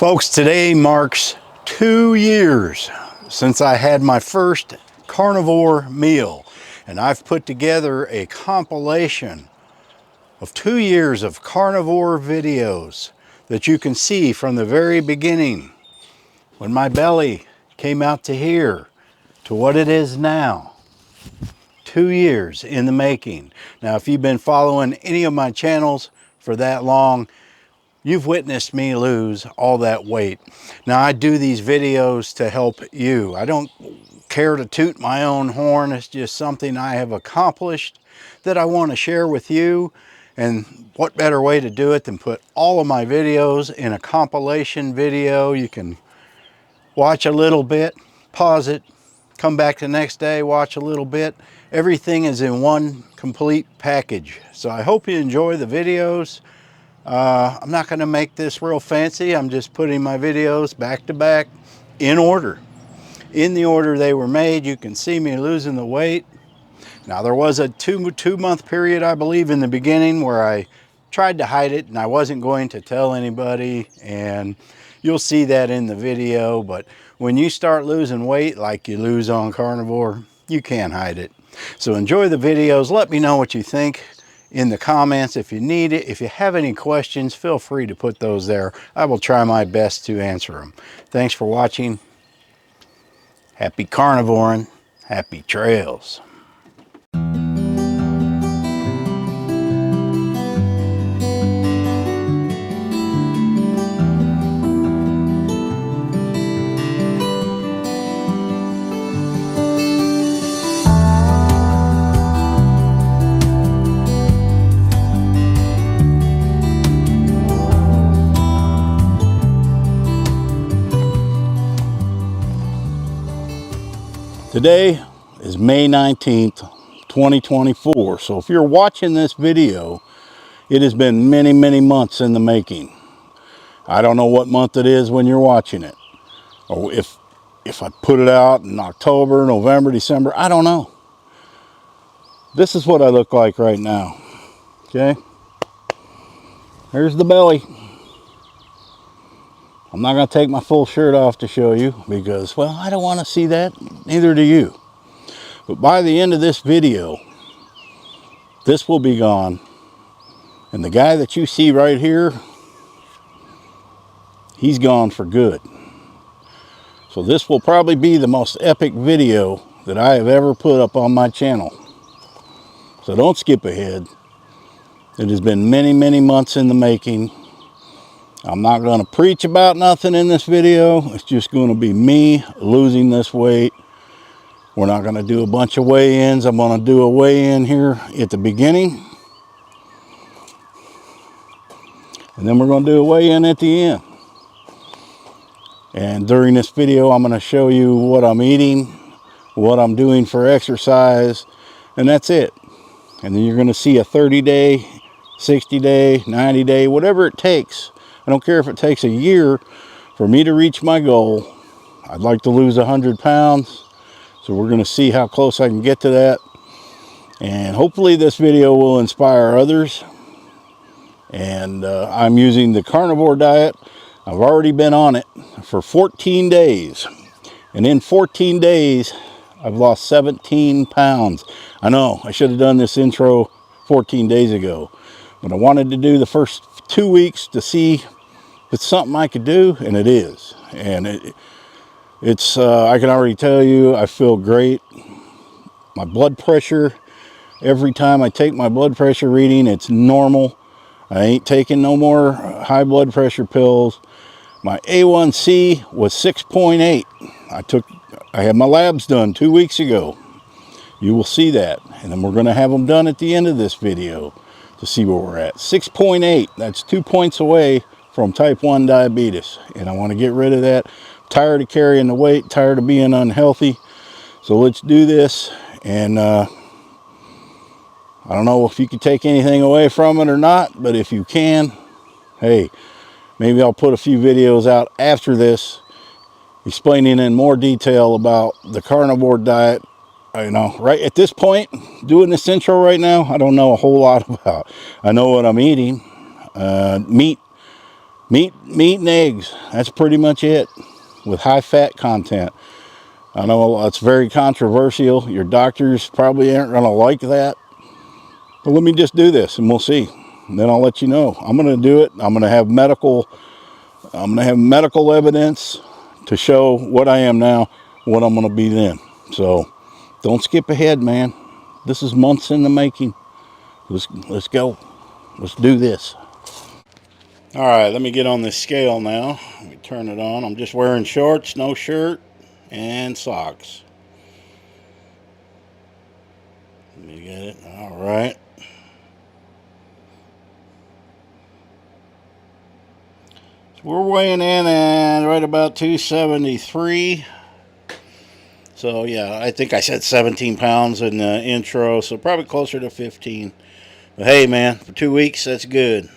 Folks, today marks 2 years since I had my first carnivore meal, and I've put together a compilation of 2 years of carnivore videos that you can see from the very beginning, when my belly came out to here, to what it is now. 2 years in the making. Now, if you've been following any of my channels for that long, you've witnessed me lose all that weight. Now, I do these videos to help you. I don't care to toot my own horn. It's just something I have accomplished that I want to share with you. And what better way to do it than put all of my videos in a compilation video. You can watch a little bit, pause it, come back the next day, watch a little bit. Everything is in one complete package. So I hope you enjoy the videos. I'm not going to make this real fancy. I'm just putting my videos back to back in order. In the order they were made. You can see me losing the weight. Now, there was a two-month period, I believe, in the beginning where I tried to hide it and I wasn't going to tell anybody, and you'll see that in the video. But when you start losing weight like you lose on carnivore, you can't hide it. So enjoy the videos. Let me know what you think in the comments if you need it. If you have any questions, feel free to put those there. I will try my best to answer them. Thanks for watching. Happy carnivoring. Happy trails. Today is May 19th, 2024. So if you're watching this video, it has been many, many months in the making. I don't know what month it is when you're watching it. Or if I put it out in October, November, December, I don't know. This is what I look like right now. Okay? Here's the belly. I'm not going to take my full shirt off to show you because, well, I don't want to see that. Neither do you. But by the end of this video, this will be gone. And the guy that you see right here, he's gone for good. So this will probably be the most epic video that I have ever put up on my channel. So don't skip ahead. It has been many, many months in the making. I'm not going to preach about nothing in this video. It's just going to be me losing this weight. We're not going to do a bunch of weigh-ins. I'm going to do a weigh-in here at the beginning. And then we're going to do a weigh-in at the end. And during this video, I'm going to show you what I'm eating, what I'm doing for exercise, and that's it. And then you're going to see a 30-day, 60-day, 90-day, whatever it takes. I don't care if it takes a year for me to reach my goal. I'd like to lose 100 pounds. So we're going to see how close I can get to that. And hopefully this video will inspire others. And I'm using the carnivore diet. I've already been on it for 14 days. And in 14 days, I've lost 17 pounds. I know, I should have done this intro 14 days ago. But I wanted to do the first 2 weeks to see if it's something I could do, and it is. And it's I can already tell you, I feel great. My blood pressure, every time I take my blood pressure reading, it's normal. I ain't taking no more high blood pressure pills. My A1C was 6.8. I had my labs done 2 weeks ago. You will see that. And then we're going to have them done at the end of this video to see where we're at. 6.8, that's 2 points away from type 1 diabetes. And I want to get rid of that. Tired of carrying the weight, tired of being unhealthy. So let's do this. And I don't know if you can take anything away from it or not, but if you can, hey, maybe I'll put a few videos out after this explaining in more detail about the carnivore diet. You know, right at this point, doing this intro right now, I don't know a whole lot about. I know what I'm eating. Meat Meat and eggs. That's pretty much it, with high fat content. I know it's very controversial. Your doctors probably aren't going to like that. But let me just do this and we'll see. And then I'll let you know. I'm going to do it. I'm going to have medical evidence to show what I am now, what I'm going to be then. So don't skip ahead, man. This is months in the making. Let's go. Let's do this. All right, let me get on this scale now. Let me turn it on. I'm just wearing shorts, no shirt, and socks. Let me get it. All right. So we're weighing in at right about 273. So yeah, I think I said 17 pounds in the intro, so probably closer to 15. But hey, man, for 2 weeks, that's good.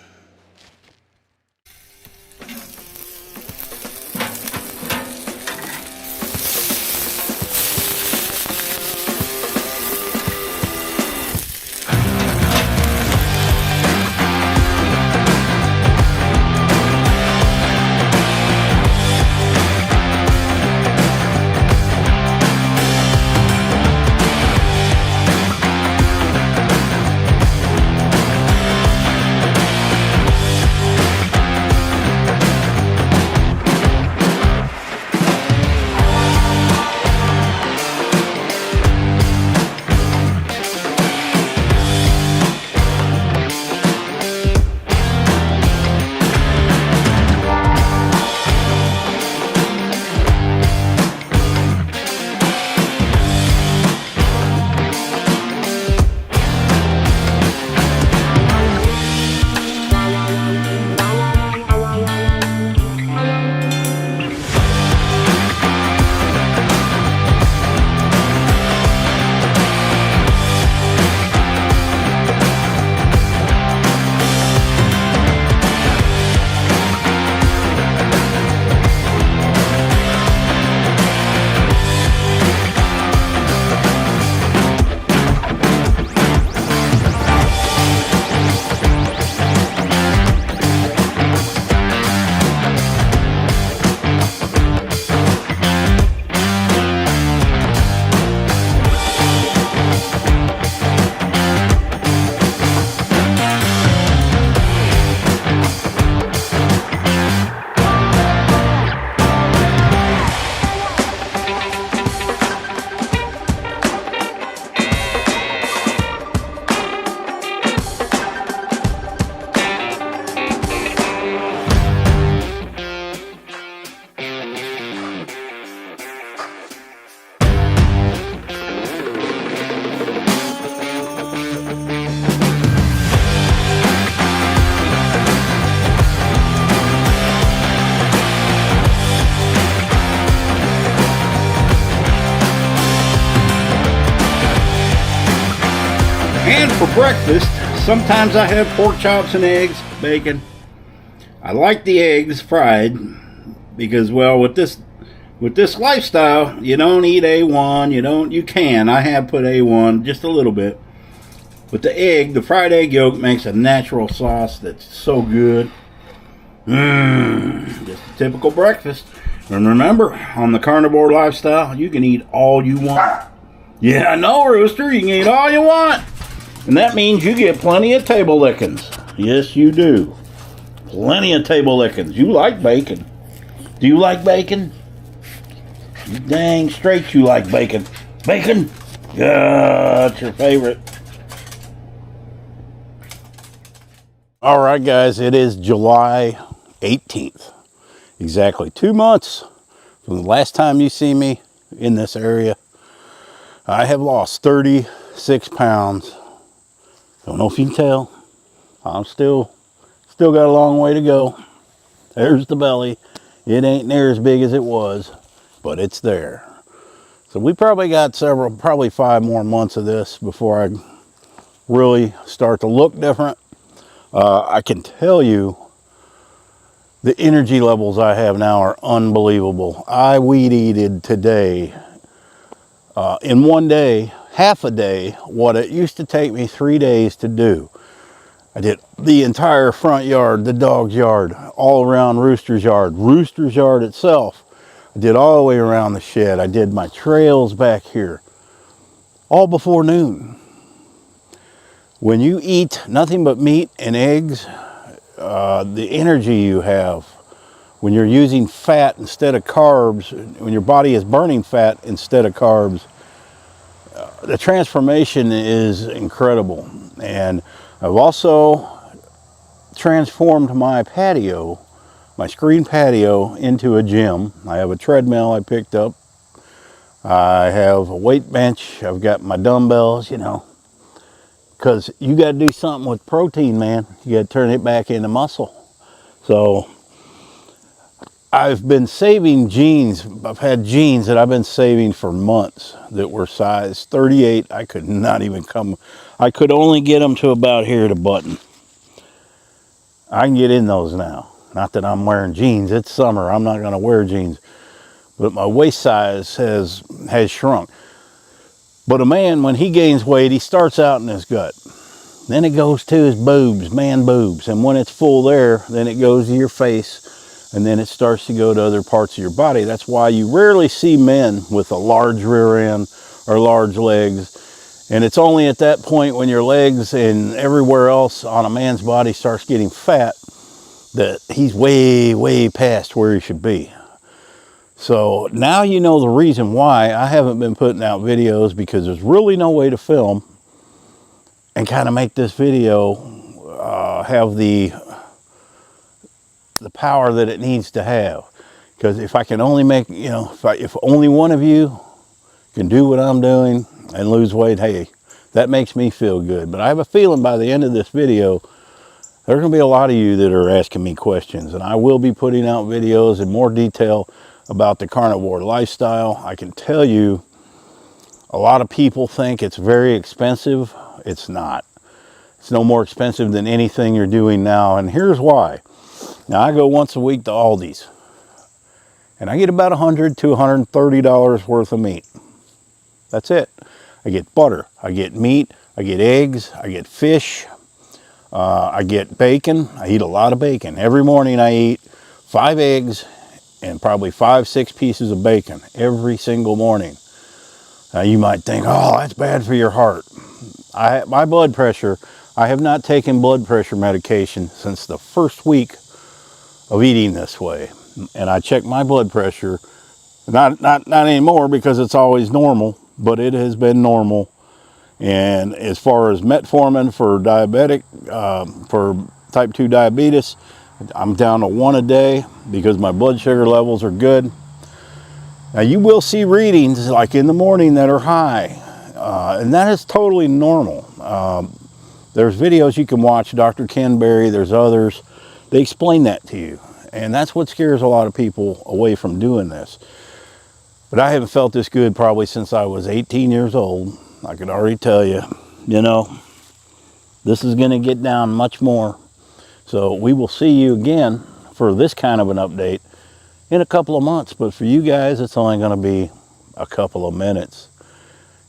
And for breakfast, sometimes I have pork chops and eggs, bacon. I like the eggs fried because, well, with this lifestyle, you don't eat A1. You can. I have put A1 just a little bit. But the fried egg yolk makes a natural sauce that's so good. Just a typical breakfast. And remember, on the carnivore lifestyle, you can eat all you want. Yeah, I know, Rooster. You can eat all you want. And that means you get plenty of table lickings. Yes, you do. Plenty of table lickings. You like bacon. Do you like bacon? You dang straight you like bacon. Bacon? Yeah, it's your favorite. All right, guys. It is July 18th. Exactly 2 months from the last time you see me in this area. I have lost 36 pounds. Don't know if you can tell. I'm still got a long way to go. There's the belly. It ain't near as big as it was, but it's there. So we probably got probably 5 more months of this before I really start to look different. I can tell you the energy levels I have now are unbelievable. I weed eated today in one day, half a day, what it used to take me 3 days to do. I did the entire front yard, the dog's yard, all around Rooster's yard itself. I did all the way around the shed. I did my trails back here, all before noon. When you eat nothing but meat and eggs, the energy you have, when you're using fat instead of carbs, when your body is burning fat instead of carbs, the transformation is incredible. And I've also transformed my patio, my screen patio, into a gym. I have a treadmill I picked up. I have a weight bench. I've got my dumbbells, you know, because you got to do something with protein, man. You got to turn it back into muscle. So I've been saving jeans. I've had jeans that I've been saving for months that were size 38. I could not even come. I could only get them to about here to button. I can get in those now. Not that I'm wearing jeans. It's summer. I'm not going to wear jeans. But my waist size has shrunk. But a man, when he gains weight, he starts out in his gut. Then it goes to his boobs, man boobs. And when it's full there, then it goes to your face. And then it starts to go to other parts of your body. That's why you rarely see men with a large rear end or large legs. And it's only at that point when your legs and everywhere else on a man's body starts getting fat that he's way, way past where he should be. So now you know the reason why I haven't been putting out videos, because there's really no way to film and kind of make this video have the power that it needs to have. Because if I can only make, you know, if only one of you can do what I'm doing and lose weight, hey, that makes me feel good. But I have a feeling by the end of this video, there's going to be a lot of you that are asking me questions, and I will be putting out videos in more detail about the carnivore lifestyle. I can tell you, a lot of people think it's very expensive. It's not. It's no more expensive than anything you're doing now, and here's why. Now, I go once a week to Aldi's, and I get about $100 to $130 worth of meat. That's it. I get butter, I get meat, I get eggs, I get fish, I get bacon. I eat a lot of bacon. Every morning I eat 5 eggs and probably 5-6 pieces of bacon every single morning. Now you might think, oh, that's bad for your heart. My blood pressure, I have not taken blood pressure medication since the first week of eating this way. And I check my blood pressure, not anymore because it's always normal, but it has been normal. And as far as metformin for diabetic, for type 2 diabetes, I'm down to 1 a day because my blood sugar levels are good. Now you will see readings like in the morning that are high, and that is totally normal. There's videos you can watch, Dr. Ken Berry, there's others. They explain that to you. And that's what scares a lot of people away from doing this. But I haven't felt this good probably since I was 18 years old. I can already tell you, you know, this is going to get down much more. So we will see you again for this kind of an update in a couple of months. But for you guys, it's only going to be a couple of minutes.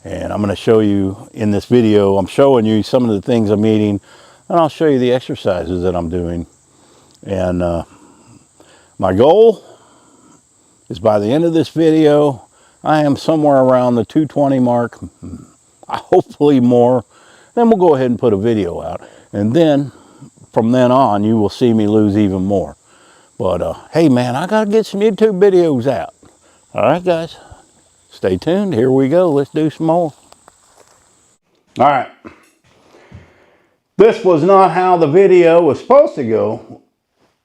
And I'm going to show you in this video, I'm showing you some of the things I'm eating, and I'll show you the exercises that I'm doing. And my goal is by the end of this video, I am somewhere around the 220 mark, hopefully more. Then we'll go ahead and put a video out. And then, from then on, you will see me lose even more. But, hey man, I got to get some YouTube videos out. All right, guys, stay tuned. Here we go. Let's do some more. All right. This was not how the video was supposed to go.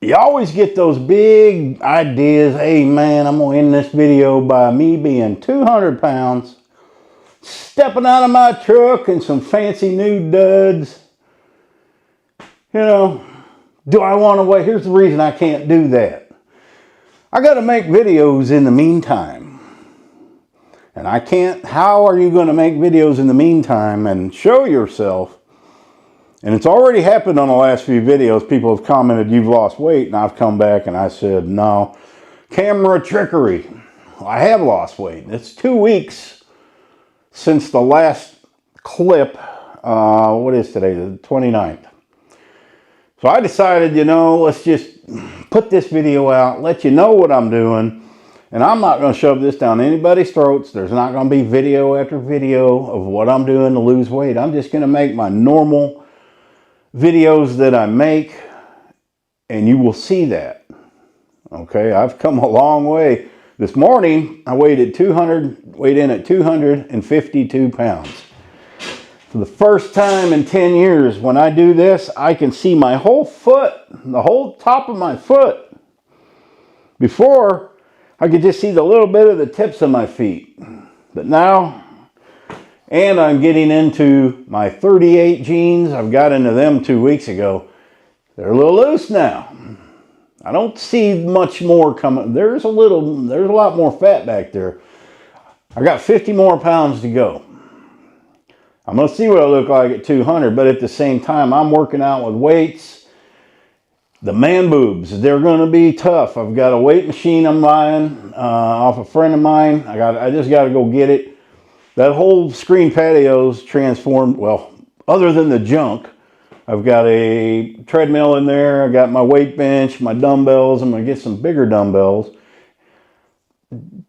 You always get those big ideas. Hey man, I'm going to end this video by me being 200 pounds, stepping out of my truck in some fancy new duds. You know, do I want to wait? Here's the reason I can't do that. I got to make videos in the meantime. And I can't, how are you going to make videos in the meantime and show yourself? And it's already happened on the last few videos. People have commented, you've lost weight. And I've come back and I said, no, camera trickery. I have lost weight. It's 2 weeks since the last clip. What is today? The 29th. So I decided, you know, let's just put this video out, let you know what I'm doing. And I'm not going to shove this down anybody's throats. There's not going to be video after video of what I'm doing to lose weight. I'm just going to make my normal videos that I make, and you will see that. Okay, I've come a long way. This morning, I weighed in at 252 pounds. For the first time in 10 years, when I do this, I can see my whole foot, the whole top of my foot. Before, I could just see the little bit of the tips of my feet. But now, and I'm getting into my 38 jeans. I've got into them 2 weeks ago. They're a little loose now. I don't see much more coming. There's a lot more fat back there. I got 50 more pounds to go. I'm going to see what I look like at 200, but at the same time, I'm working out with weights. The man boobs, they're going to be tough. I've got a weight machine I'm buying off a friend of mine. I just got to go get it. That whole screen patio's transformed. Well, other than the junk, I've got a treadmill in there. I got my weight bench, my dumbbells. I'm going to get some bigger dumbbells.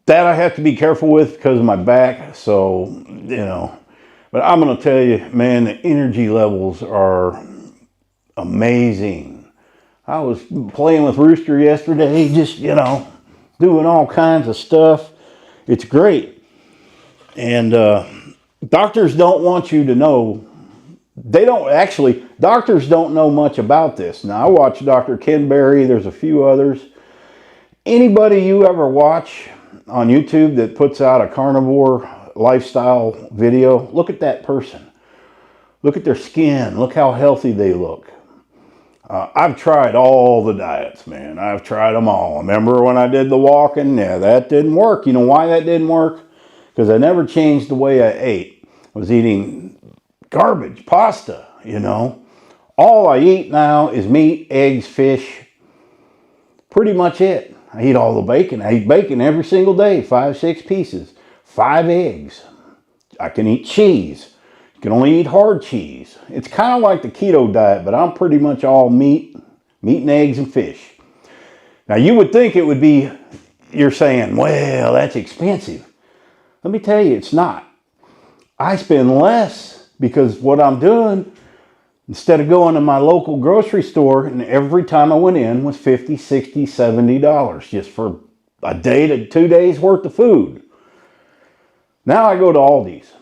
That I have to be careful with because of my back. So, you know. But I'm going to tell you, man, the energy levels are amazing. I was playing with Rooster yesterday, just, you know, doing all kinds of stuff. It's great. And doctors don't want you to know. Doctors don't know much about this. Now, I watch Dr. Ken Berry. There's a few others. Anybody you ever watch on YouTube that puts out a carnivore lifestyle video, look at that person. Look at their skin. Look how healthy they look. I've tried all the diets, man. I've tried them all. Remember when I did the walking? Yeah, that didn't work. You know why that didn't work? Because I never changed the way I ate. I was eating garbage, pasta, you know. All I eat now is meat, eggs, fish. Pretty much it. I eat all the bacon. I eat bacon every single day, 5, 6 pieces. 5 eggs. I can eat cheese. You can only eat hard cheese. It's kind of like the keto diet, but I'm pretty much all meat and eggs and fish. Now you would think it would be, you're saying, well, that's expensive. Let me tell you, it's not. I spend less because what I'm doing, instead of going to my local grocery store, and every time I went in was $50, $60, $70 just for a day to 2 days worth of food. Now I go to Aldi's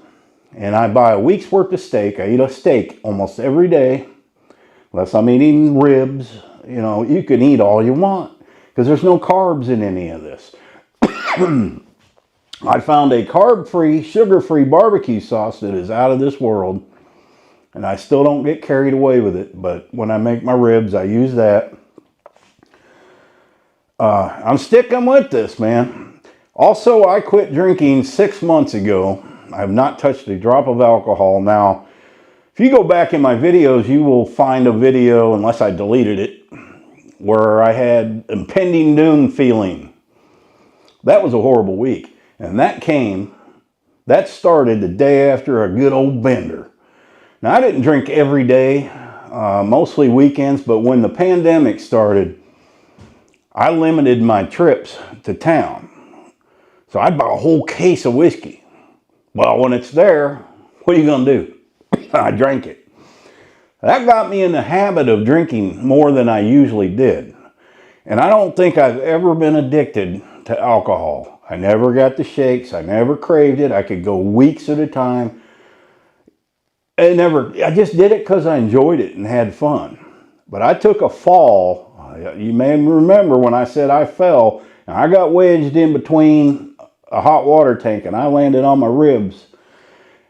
and I buy a week's worth of steak. I eat a steak almost every day, unless I'm eating ribs. You know, you can eat all you want because there's no carbs in any of this. I found a carb-free, sugar-free barbecue sauce that is out of this world, and I still don't get carried away with it. But when I make my ribs, I use that. I'm sticking with this, man. Also, I quit drinking 6 months ago. I have not touched a drop of alcohol. Now, if you go back in my videos, you will find a video, unless I deleted it, where I had impending doom feeling. That was a horrible week. And that started the day after a good old bender. Now, I didn't drink every day, mostly weekends, but when the pandemic started, I limited my trips to town. So I'd buy a whole case of whiskey. Well, when it's there, what are you going to do? I drank it. That got me in the habit of drinking more than I usually did. And I don't think I've ever been addicted to alcohol. I never got the shakes. I never craved it. I could go weeks at a time. I just did it because I enjoyed it and had fun. But I took a fall. You may remember when I said I fell. And I got wedged in between a hot water tank and I landed on my ribs.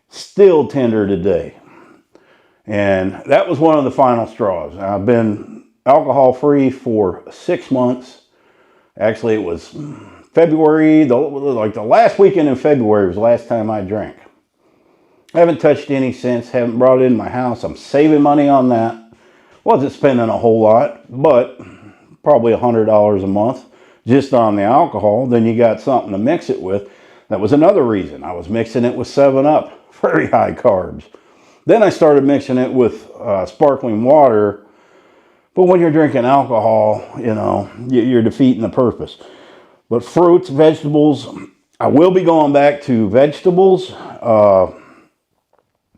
Still tender today. And that was one of the final straws. I've been alcohol free for 6 months. Actually, it was February, the last weekend in February was the last time I drank. I haven't touched any since, haven't brought it in my house. I'm saving money on that. Wasn't spending a whole lot, but probably $100 a month just on the alcohol. Then you got something to mix it with. That was another reason. I was mixing it with 7-Up, very high carbs. Then I started mixing it with sparkling water But when you're drinking alcohol, you know, you're defeating the purpose. But fruits, vegetables, I will be going back to vegetables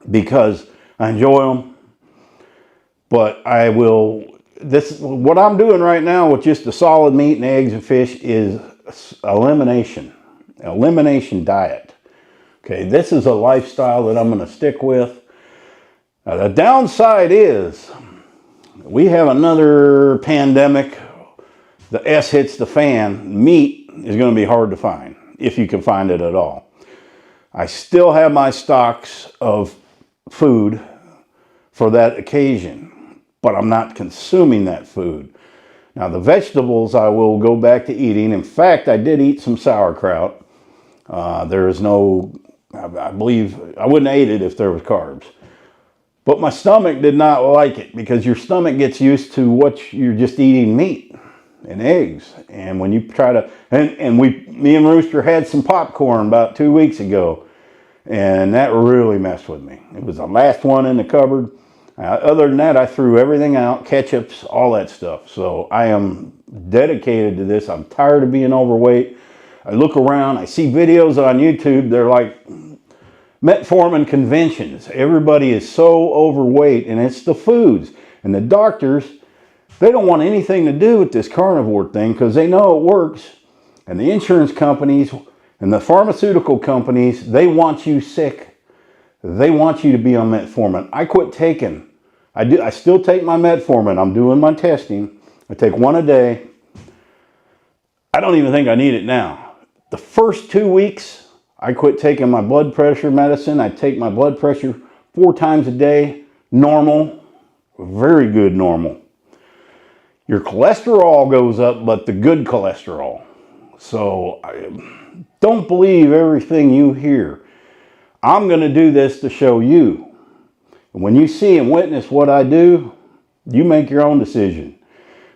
because I enjoy them. But I will, what I'm doing right now with just the solid meat and eggs and fish is elimination diet. Okay, this is a lifestyle that I'm going to stick with. The downside is we have another pandemic. The S hits the fan. Meat is going to be hard to find, if you can find it at all. I still have my stocks of food for that occasion, but I'm not consuming that food. Now the vegetables I will go back to eating. In fact, I did eat some sauerkraut. There is no, I believe, I wouldn't have ate it if there was carbs. But my stomach did not like it because your stomach gets used to what you're just eating meat and eggs. And when you try to, me and Rooster had some popcorn about 2 weeks ago, and that really messed with me. It was the last one in the cupboard. Other than that, I threw everything out, ketchups, all that stuff. So I am dedicated to this. I'm tired of being overweight. I look around, I see videos on YouTube, they're like metformin conventions. Everybody is so overweight, and it's the foods. And the doctors, they don't want anything to do with this carnivore thing because they know it works. And the insurance companies and the pharmaceutical companies, they want you sick. They want you to be on metformin. I quit taking. I still take my metformin. I'm doing my testing. I take one a day. I don't even think I need it now. The first 2 weeks, I quit taking my blood pressure medicine. I take my blood pressure 4 times a day. Normal. Very good normal. Your cholesterol goes up, but the good cholesterol. So don't believe everything you hear. I'm going to do this to show you. And when you see and witness what I do, you make your own decision.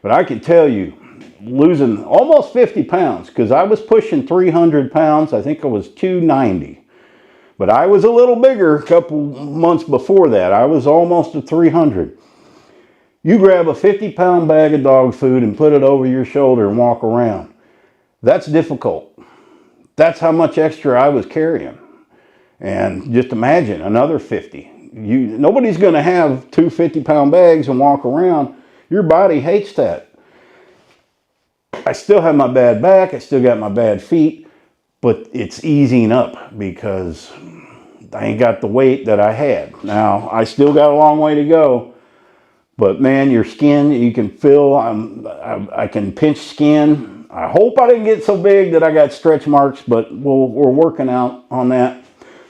But I can tell you, losing almost 50 pounds, because I was pushing 300 pounds. I think I was 290. But I was a little bigger a couple months before that. I was almost at 300. You grab a 50-pound bag of dog food and put it over your shoulder and walk around. That's difficult. That's how much extra I was carrying. And just imagine another 50. Nobody's going to have 2 50-pound bags and walk around. Your body hates that. I still have my bad back. I still got my bad feet. But it's easing up because I ain't got the weight that I had. Now, I still got a long way to go. But man, your skin, you can feel, I can pinch skin. I hope I didn't get so big that I got stretch marks, but we're working out on that.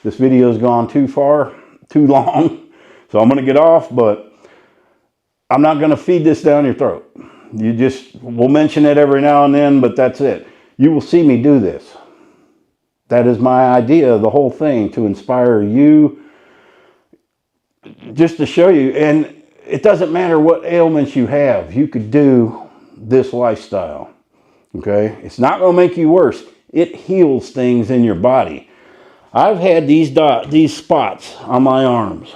This video's gone too far, too long, so I'm going to get off, but I'm not going to feed this down your throat. We'll mention it every now and then, but that's it. You will see me do this. That is my idea of the whole thing, to inspire you, just to show you. And it doesn't matter what ailments you have. You could do this lifestyle, okay? It's not going to make you worse. It heals things in your body. I've had these spots on my arms.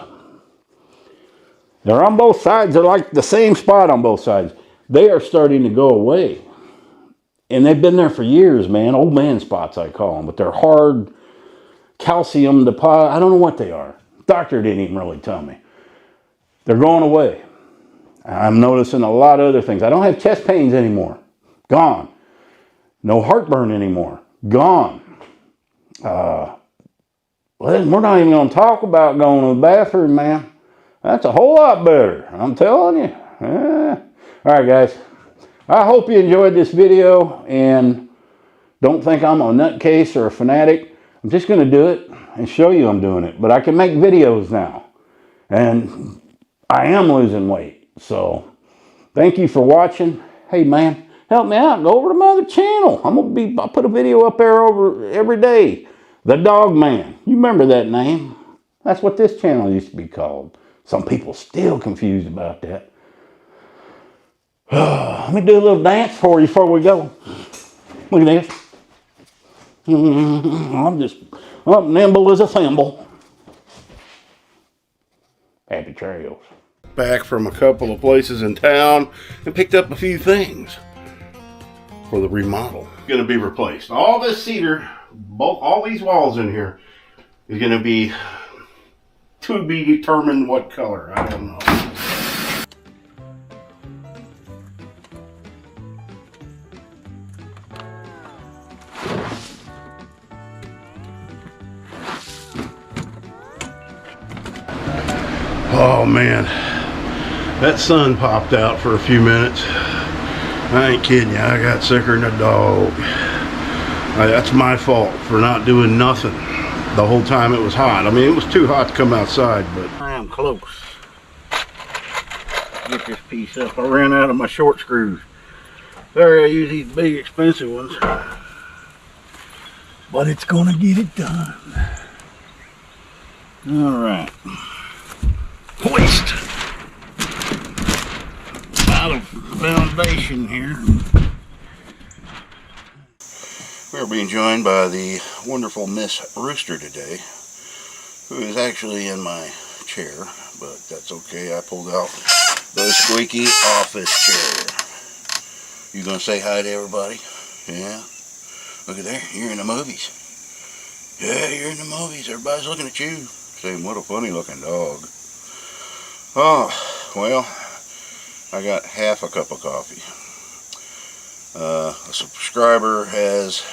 They're on both sides. They're like the same spot on both sides. They are starting to go away. And they've been there for years, man. Old man spots, I call them. But they're hard calcium deposit. I don't know what they are. Doctor didn't even really tell me. They're going away. I'm noticing a lot of other things. I don't have chest pains anymore. Gone. No heartburn anymore. Gone. We're not even going to talk about going to the bathroom, man. That's a whole lot better. I'm telling you. All right, guys. I hope you enjoyed this video, and don't think I'm a nutcase or a fanatic. I'm just going to do it and show you I'm doing it. But I can make videos now. And I am losing weight. So thank you for watching. Hey, man, help me out. Go over to my other channel. I'll put a video up there every day. The Dog Man. You remember that name? That's what this channel used to be called. Some people still confused about that. Let me do a little dance for you before we go. Look at this. I'm nimble as a thimble. Happy trails. back from a couple of places in town and picked up a few things for the remodel. Going to be replaced. All this cedar, all these walls in here, is going to be determined what color. I don't know. Oh man, that sun popped out for a few minutes. I ain't kidding you, I got sicker than a dog. That's my fault for not doing nothing the whole time it was hot. I mean, it was too hot to come outside, but I am close. Get this piece up. I ran out of my short screws. Sorry I use these big expensive ones, but it's gonna get it done. All right. Hoist out of foundation here. We're being joined by the wonderful Miss Rooster today, who is actually in my chair, but that's okay. I pulled out the squeaky office chair. You gonna say hi to everybody? Yeah? Look at there, you're in the movies. Yeah, you're in the movies. Everybody's looking at you, saying, what a funny looking dog. Oh, well, I got half a cup of coffee. A subscriber has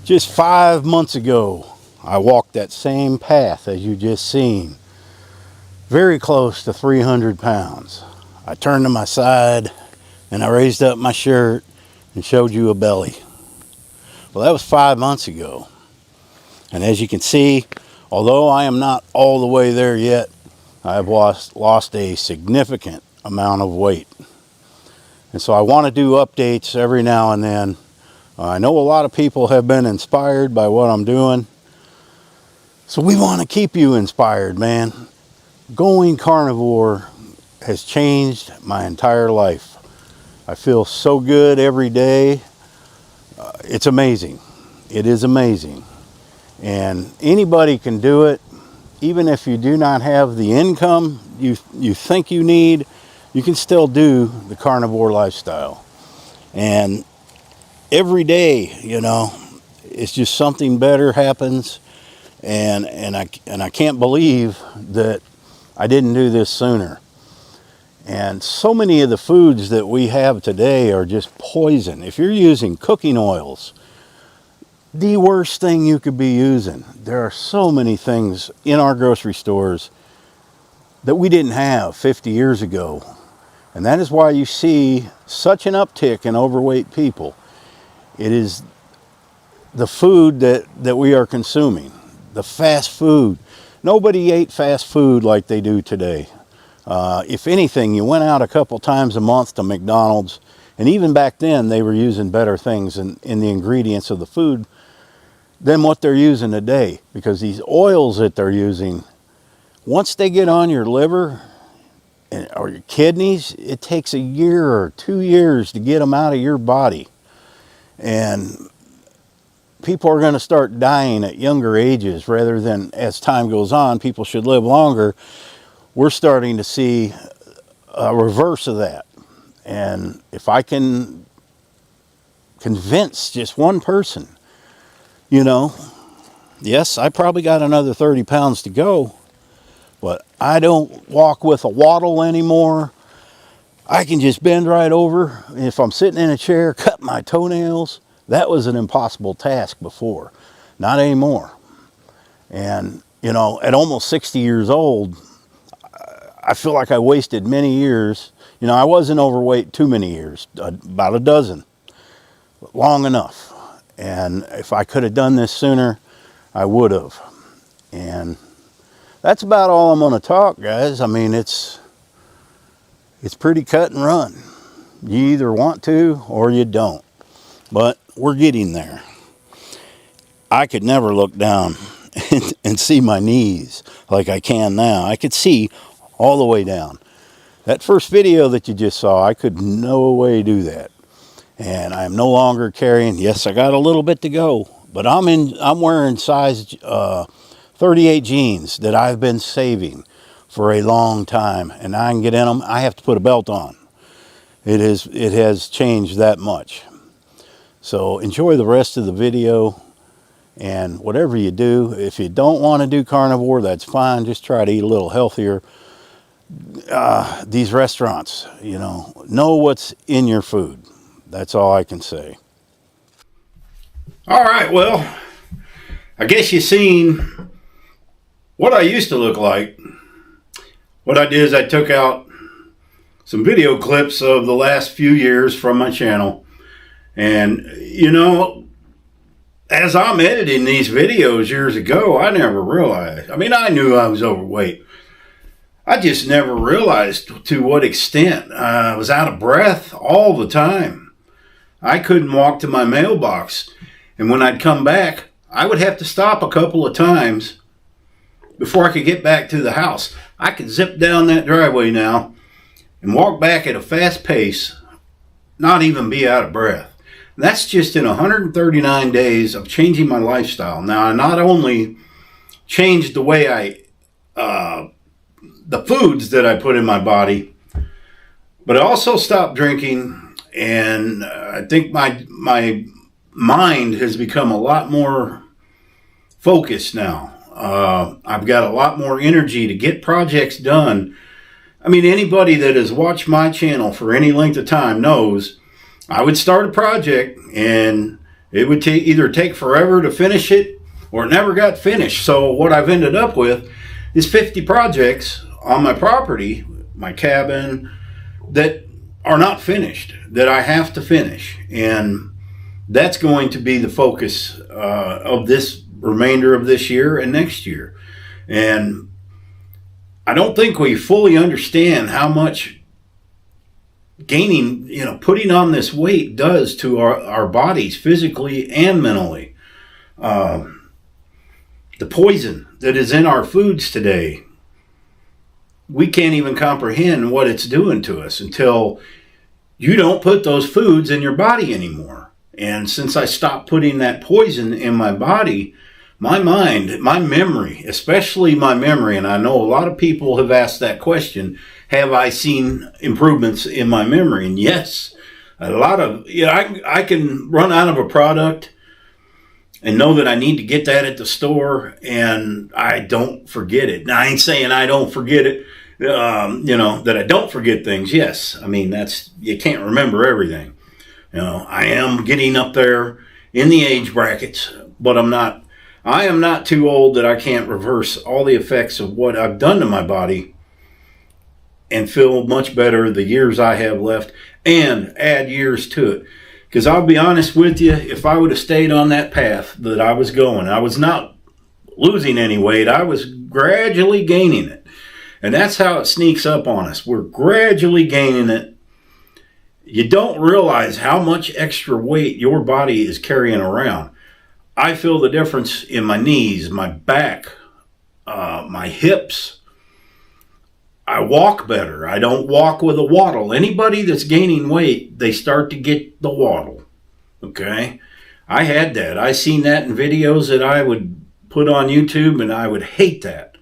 just 5 months ago, I walked that same path as you just seen, very close to 300 pounds. I turned to my side and I raised up my shirt and showed you a belly. Well, that was 5 months ago. And as you can see, although I am not all the way there yet, I have lost a significant amount of weight. And so I want to do updates every now and then. I know a lot of people have been inspired by what I'm doing. So we want to keep you inspired, man. Going carnivore has changed my entire life. I feel so good every day. It's amazing. It is amazing. And anybody can do it. Even if you do not have the income you think you need, you can still do the carnivore lifestyle. And every day, you know, it's just something better happens. And I can't believe that I didn't do this sooner. And so many of the foods that we have today are just poison. If you're using cooking oils, the worst thing you could be using. There are so many things in our grocery stores that we didn't have 50 years ago. And that is why you see such an uptick in overweight people. It is the food that we are consuming, the fast food. Nobody ate fast food like they do today. If anything, you went out a couple times a month to McDonald's, and even back then they were using better things in the ingredients of the food than what they're using today, because these oils that they're using, once they get on your liver or your kidneys, it takes a year or 2 years to get them out of your body. And people are going to start dying at younger ages rather than, as time goes on, people should live longer. We're starting to see a reverse of that. And if I can convince just one person, you know, yes, I probably got another 30 pounds to go, but I don't walk with a waddle anymore. I can just bend right over. If I'm sitting in a chair, cut my toenails. That was an impossible task before. Not anymore. And, you know, at almost 60 years old, I feel like I wasted many years. You know, I wasn't overweight too many years, about a dozen, long enough. And if I could have done this sooner, I would have. And that's about all I'm going to talk, guys. I mean, it's pretty cut and run. You either want to or you don't. But we're getting there. I could never look down and see my knees like I can now. I could see all the way down. That first video that you just saw, I could no way do that. And I'm no longer carrying, yes, I got a little bit to go, But I'm wearing size 38 jeans that I've been saving for a long time, and I can get in them. I have to put a belt on. It has changed that much. So enjoy the rest of the video, and whatever you do, if you don't want to do carnivore, that's fine. Just try to eat a little healthier. These restaurants, know what's in your food. That's all I can say. All right, well, I guess you've seen what I used to look like. What I did is I took out some video clips of the last few years from my channel. And, as I'm editing these videos years ago, I never realized. I knew I was overweight. I just never realized to what extent. I was out of breath all the time. I couldn't walk to my mailbox. And when I'd come back, I would have to stop a couple of times before I could get back to the house. I could zip down that driveway now and walk back at a fast pace, not even be out of breath. And that's just in 139 days of changing my lifestyle. Now, I not only changed the way the foods that I put in my body, but I also stopped drinking, and I think my mind has become a lot more focused now. I've got a lot more energy to get projects done. Anybody that has watched my channel for any length of time knows I would start a project and it would either take forever to finish it or it never got finished. So what I've ended up with is 50 projects on my property, my cabin, that are not finished, that I have to finish. And that's going to be the focus of this remainder of this year and next year. And I don't think we fully understand how much gaining, putting on this weight does to our bodies physically and mentally. The poison that is in our foods today, we can't even comprehend what it's doing to us until you don't put those foods in your body anymore. And since I stopped putting that poison in my body, my mind, my memory, especially my memory, and I know a lot of people have asked that question, have I seen improvements in my memory? And yes, a lot of, I can run out of a product and know that I need to get that at the store, and I don't forget it. Now, I ain't saying I don't forget it, that I don't forget things. Yes, you can't remember everything. I am getting up there in the age brackets, but I am not too old that I can't reverse all the effects of what I've done to my body and feel much better the years I have left and add years to it. Because I'll be honest with you, if I would have stayed on that path that I was going, I was not losing any weight, I was gradually gaining it. And that's how it sneaks up on us. We're gradually gaining it. You don't realize how much extra weight your body is carrying around. I feel the difference in my knees, my back, my hips. I walk better. I don't walk with a waddle. Anybody that's gaining weight, they start to get the waddle. Okay? I had that. I seen that in videos that I would put on YouTube, and I would hate that.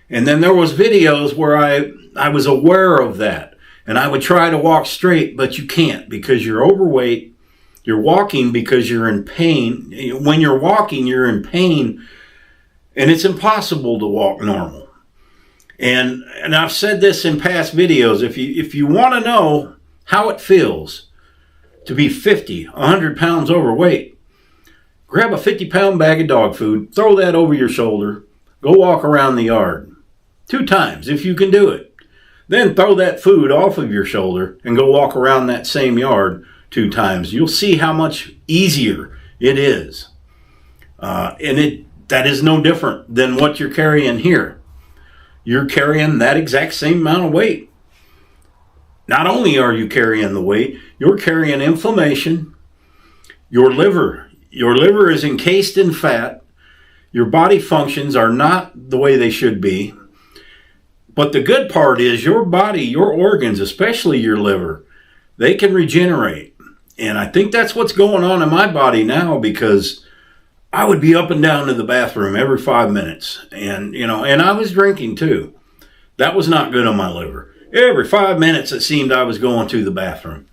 And then there was videos where I was aware of that. And I would try to walk straight, but you can't because you're overweight. You're walking because you're in pain. When you're walking, you're in pain, and it's impossible to walk normal. And I've said this in past videos. If you want to know how it feels to be 50, 100 pounds overweight, grab a 50-pound bag of dog food, throw that over your shoulder, go walk around the yard 2 times if you can do it. Then throw that food off of your shoulder and go walk around that same yard 2 times. You'll see how much easier it is. And that is no different than what you're carrying here. You're carrying that exact same amount of weight. Not only are you carrying the weight, you're carrying inflammation. Your liver is encased in fat. Your body functions are not the way they should be. But the good part is your body, your organs, especially your liver, they can regenerate. And I think that's what's going on in my body now, because I would be up and down to the bathroom every 5 minutes. And, you know, and I was drinking too. That was not good on my liver. Every 5 minutes it seemed I was going to the bathroom.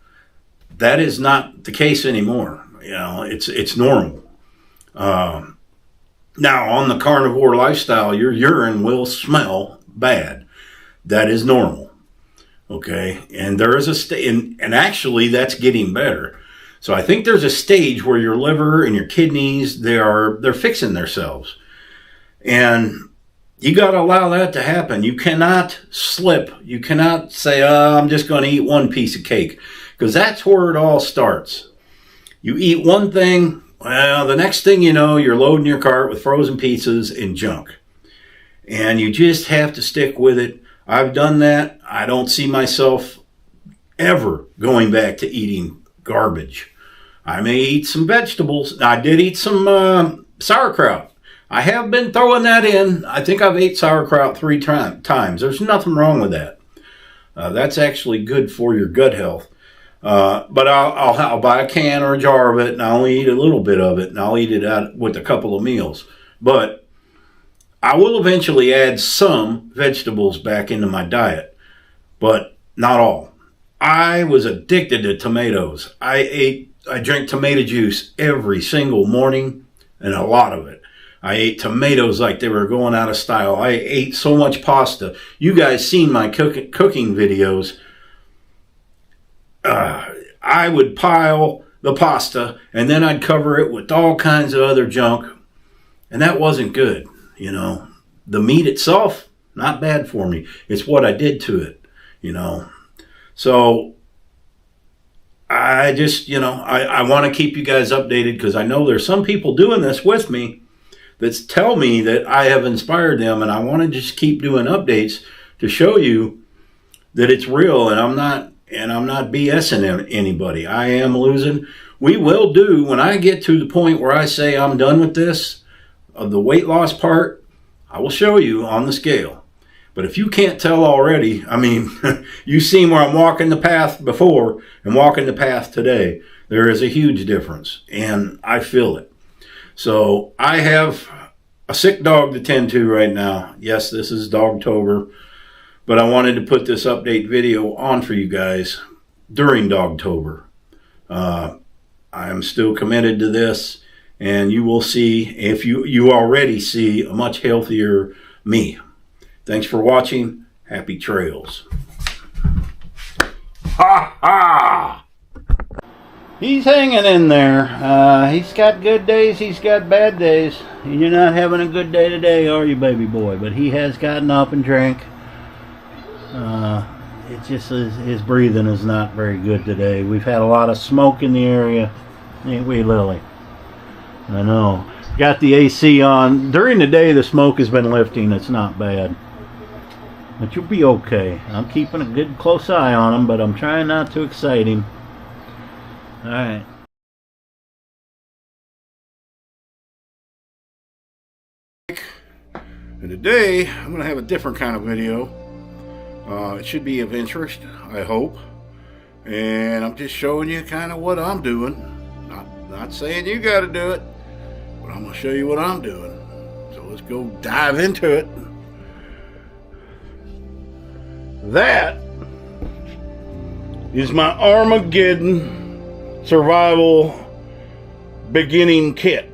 That is not the case anymore. You know, it's normal. Now, on the carnivore lifestyle, your urine will smell bad. That is normal. Okay? And there is a stage, and actually that's getting better. So I think there's a stage where your liver and your kidneys, they're fixing themselves. And you got to allow that to happen. You cannot slip. You cannot say, I'm just going to eat one piece of cake. Because that's where it all starts. You eat one thing, well, the next thing you know, you're loading your cart with frozen pizzas and junk. And you just have to stick with it. I've done that. I don't see myself ever going back to eating garbage. I may eat some vegetables. I did eat some sauerkraut. I have been throwing that in. I think I've ate sauerkraut 3 times. There's nothing wrong with that. That's actually good for your gut health. But I'll buy a can or a jar of it, and I'll only eat a little bit of it, and I'll eat it out with a couple of meals. But I will eventually add some vegetables back into my diet, but not all. I was addicted to tomatoes. I drank tomato juice every single morning, and a lot of it. I ate tomatoes like they were going out of style. I ate so much pasta. You guys seen my cooking videos. I would pile the pasta, and then I'd cover it with all kinds of other junk, and that wasn't good. You know, the meat itself, not bad for me. It's what I did to it, you know. So I just, you know, I want to keep you guys updated, because I know there's some people doing this with me that tell me that I have inspired them, and I want to just keep doing updates to show you that it's real, and I'm not BSing anybody. I am losing. We will do, when I get to the point where I say I'm done with this, of the weight loss part, I will show you on the scale. But if you can't tell already, I mean, you've seen where I'm walking the path before and walking the path today. There is a huge difference, and I feel it. So I have a sick dog to tend to right now. Yes, this is Dogtober, but I wanted to put this update video on for you guys during Dogtober. I am still committed to this, and you will see, if you already see, a much healthier me. Thanks for watching. Happy trails. Ha ha! He's hanging in there. He's got good days, he's got bad days. You're not having a good day today, are you, baby boy? But he has gotten up and drank. It just his breathing is not very good today. We've had a lot of smoke in the area, ain't we, Lily? I know. Got the AC on. During the day, the smoke has been lifting. It's not bad. But you'll be okay. I'm keeping a good close eye on him, but I'm trying not to excite him. Alright. And today, I'm going to have a different kind of video. It should be of interest, I hope. And I'm just showing you kind of what I'm doing. Not saying you got to do it, but I'm going to show you what I'm doing. So let's go dive into it. That is my Armageddon survival beginning kit.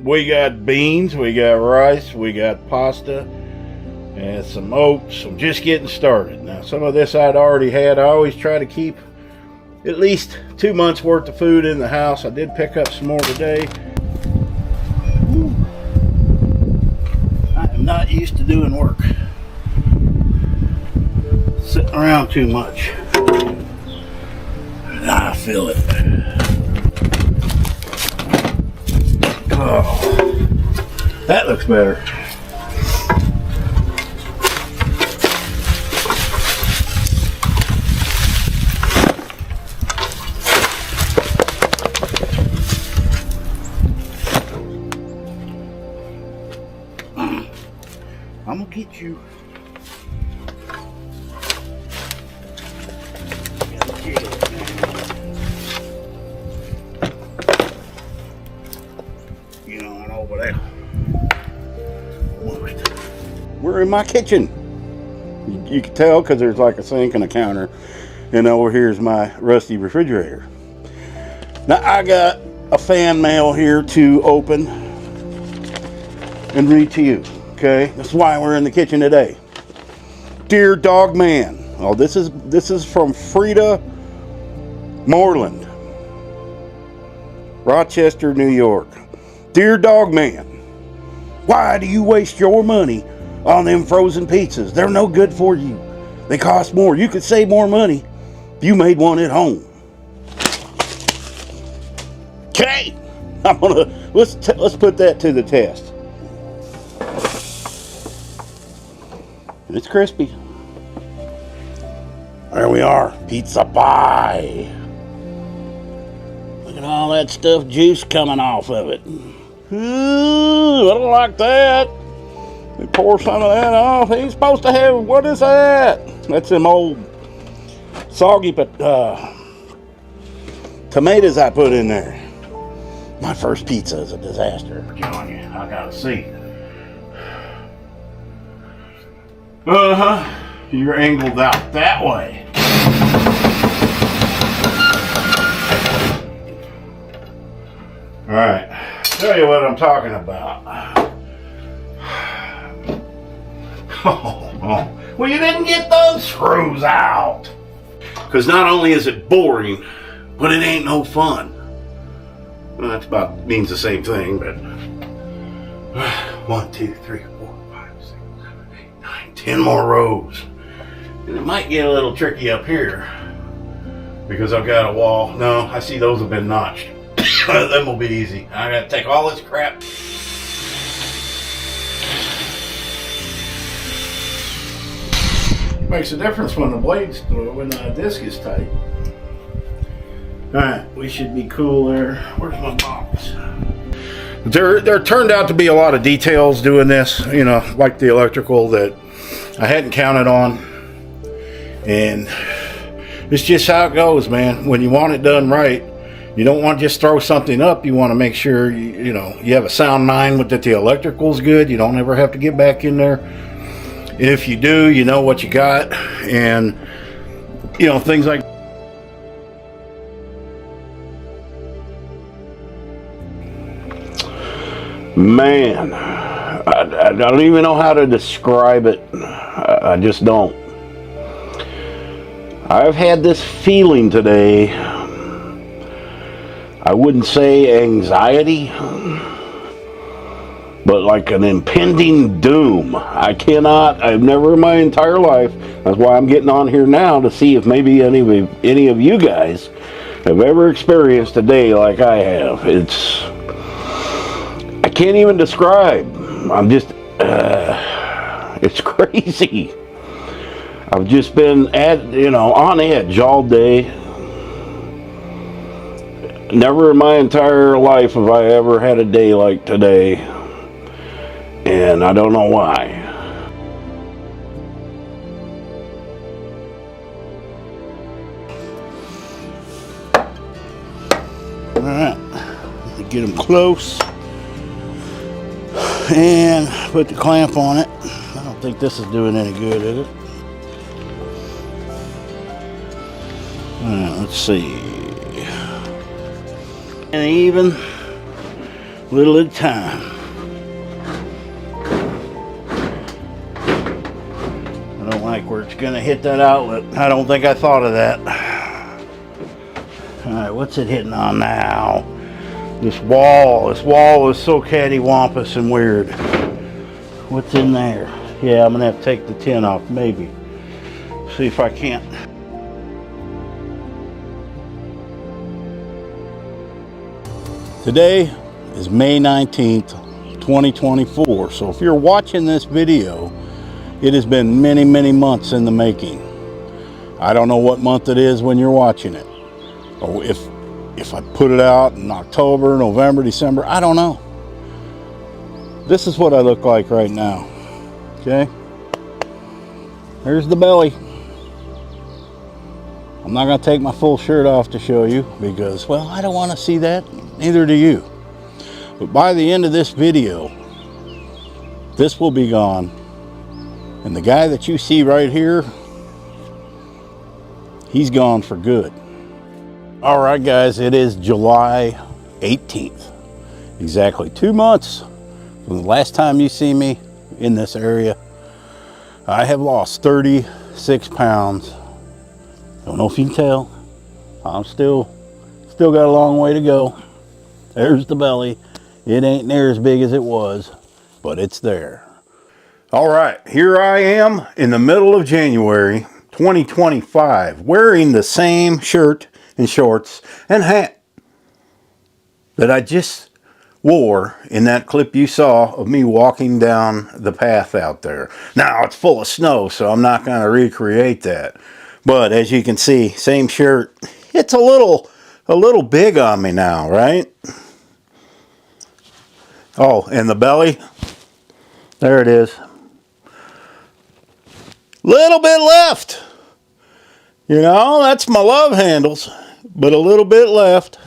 We got beans, we got rice, we got pasta, and some oats. I'm just getting started. Now, some of this I'd already had. I always try to keep at least 2 months worth of food in the house. I did pick up some more today. I am not used to doing work, sitting around too much. I feel it. Oh, that looks better. I'm gonna get you. You know, we're in my kitchen. You can tell because there's like a sink and a counter. And over here's my rusty refrigerator. Now I got a fan mail here to open and read to you. Okay, that's why we're in the kitchen today. Dear Dog Man. Oh, this is from Frida Moreland, Rochester, New York. Dear Dog Man, why do you waste your money on them frozen pizzas? They're no good for you. They cost more. You could save more money if you made one at home. Okay, let's put that to the test. It's crispy. There we are, pizza pie. Look at all that stuff, juice coming off of it. Ooh, I don't like that. They pour some of that off. Ain't supposed to have, what is that? That's them old soggy tomatoes I put in there. My first pizza is a disaster. I gotta see. You're angled out that way. All right, tell you what I'm talking about. Well, you didn't get those screws out. Because not only is it boring, but it ain't no fun. Well, that's about means the same thing, but 1, 2, 3, 4, 5, 6, 7, 8, 9, 10 more rows. And it might get a little tricky up here because I've got a wall. No, I see those have been notched. Them will be easy. I gotta take all this crap. Makes a difference when the disc is tight. Alright, we should be cool there. Where's my box? There turned out to be a lot of details doing this, you know, like the electrical that I hadn't counted on. And it's just how it goes, man. When you want it done right, you don't want to just throw something up. You want to make sure you have a sound mind with that the electrical's good. You don't ever have to get back in there. And if you do, you know what you got. And things like man, I don't even know how to describe it. I just don't. I've had this feeling today. I wouldn't say anxiety, but like an impending doom. I've never in my entire life, that's why I'm getting on here now to see if maybe any of you guys have ever experienced a day like I have. I can't even describe. I'm just, it's crazy. I've just been on edge all day. Never in my entire life have I ever had a day like today, and I don't know why. All right, get them close and put the clamp on it. I don't think this is doing any good, is it? All right, let's see. And even little at a time. I don't like where it's gonna hit that outlet. I don't think I thought of that. All right, what's it hitting on now? This wall is so cattywampus and weird. What's in there? Yeah, I'm gonna have to take the tin off, maybe. See if I can't. Today is May 19th, 2024. So if you're watching this video, it has been many, many months in the making. I don't know what month it is when you're watching it. Or if I put it out in October, November, December, I don't know. This is what I look like right now. Okay? There's the belly. I'm not going to take my full shirt off to show you because, well, I don't want to see that. Neither do you. But by the end of this video, this will be gone. And the guy that you see right here, he's gone for good. All right, guys, it is July 18th. Exactly 2 months from the last time you see me in this area. I have lost 36 pounds. Don't know if you can tell. I'm still got a long way to go. There's the belly. It ain't near as big as it was, but it's there. All right, here I am in the middle of January 2025, wearing the same shirt and shorts and hat that I just wore in that clip you saw of me walking down the path out there. Now it's full of snow, so I'm not going to recreate that. But as you can see, same shirt. It's a little big on me now, right? Oh, and the belly, there it is. Little bit left. You know, that's my love handles, but a little bit left.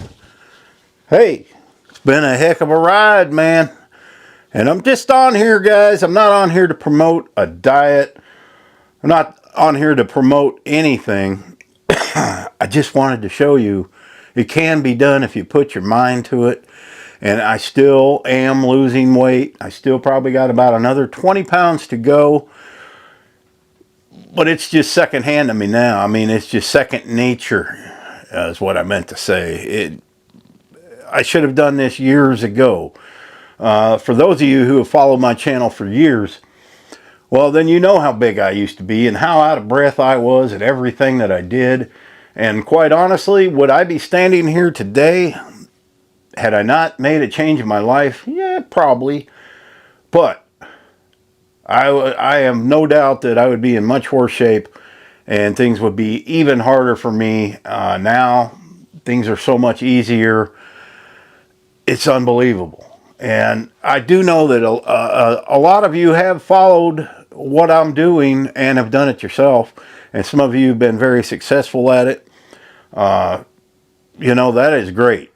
Hey, it's been a heck of a ride, man. And I'm just on here, guys. I'm not on here to promote a diet. I'm not on here to promote anything. I just wanted to show you it can be done if you put your mind to it. And I still am losing weight. I still probably got about another 20 pounds to go. But it's just secondhand to me now. I mean, it's just second nature, is what I meant to say. I should have done this years ago. For those of you who have followed my channel for years, well, then you know how big I used to be and how out of breath I was at everything that I did. And quite honestly, would I be standing here today had I not made a change in my life? Yeah, probably. But I have no doubt that I would be in much worse shape and things would be even harder for me. Now things are so much easier. It's unbelievable. And I do know that a lot of you have followed what I'm doing and have done it yourself. And some of you have been very successful at it. You know, that is great.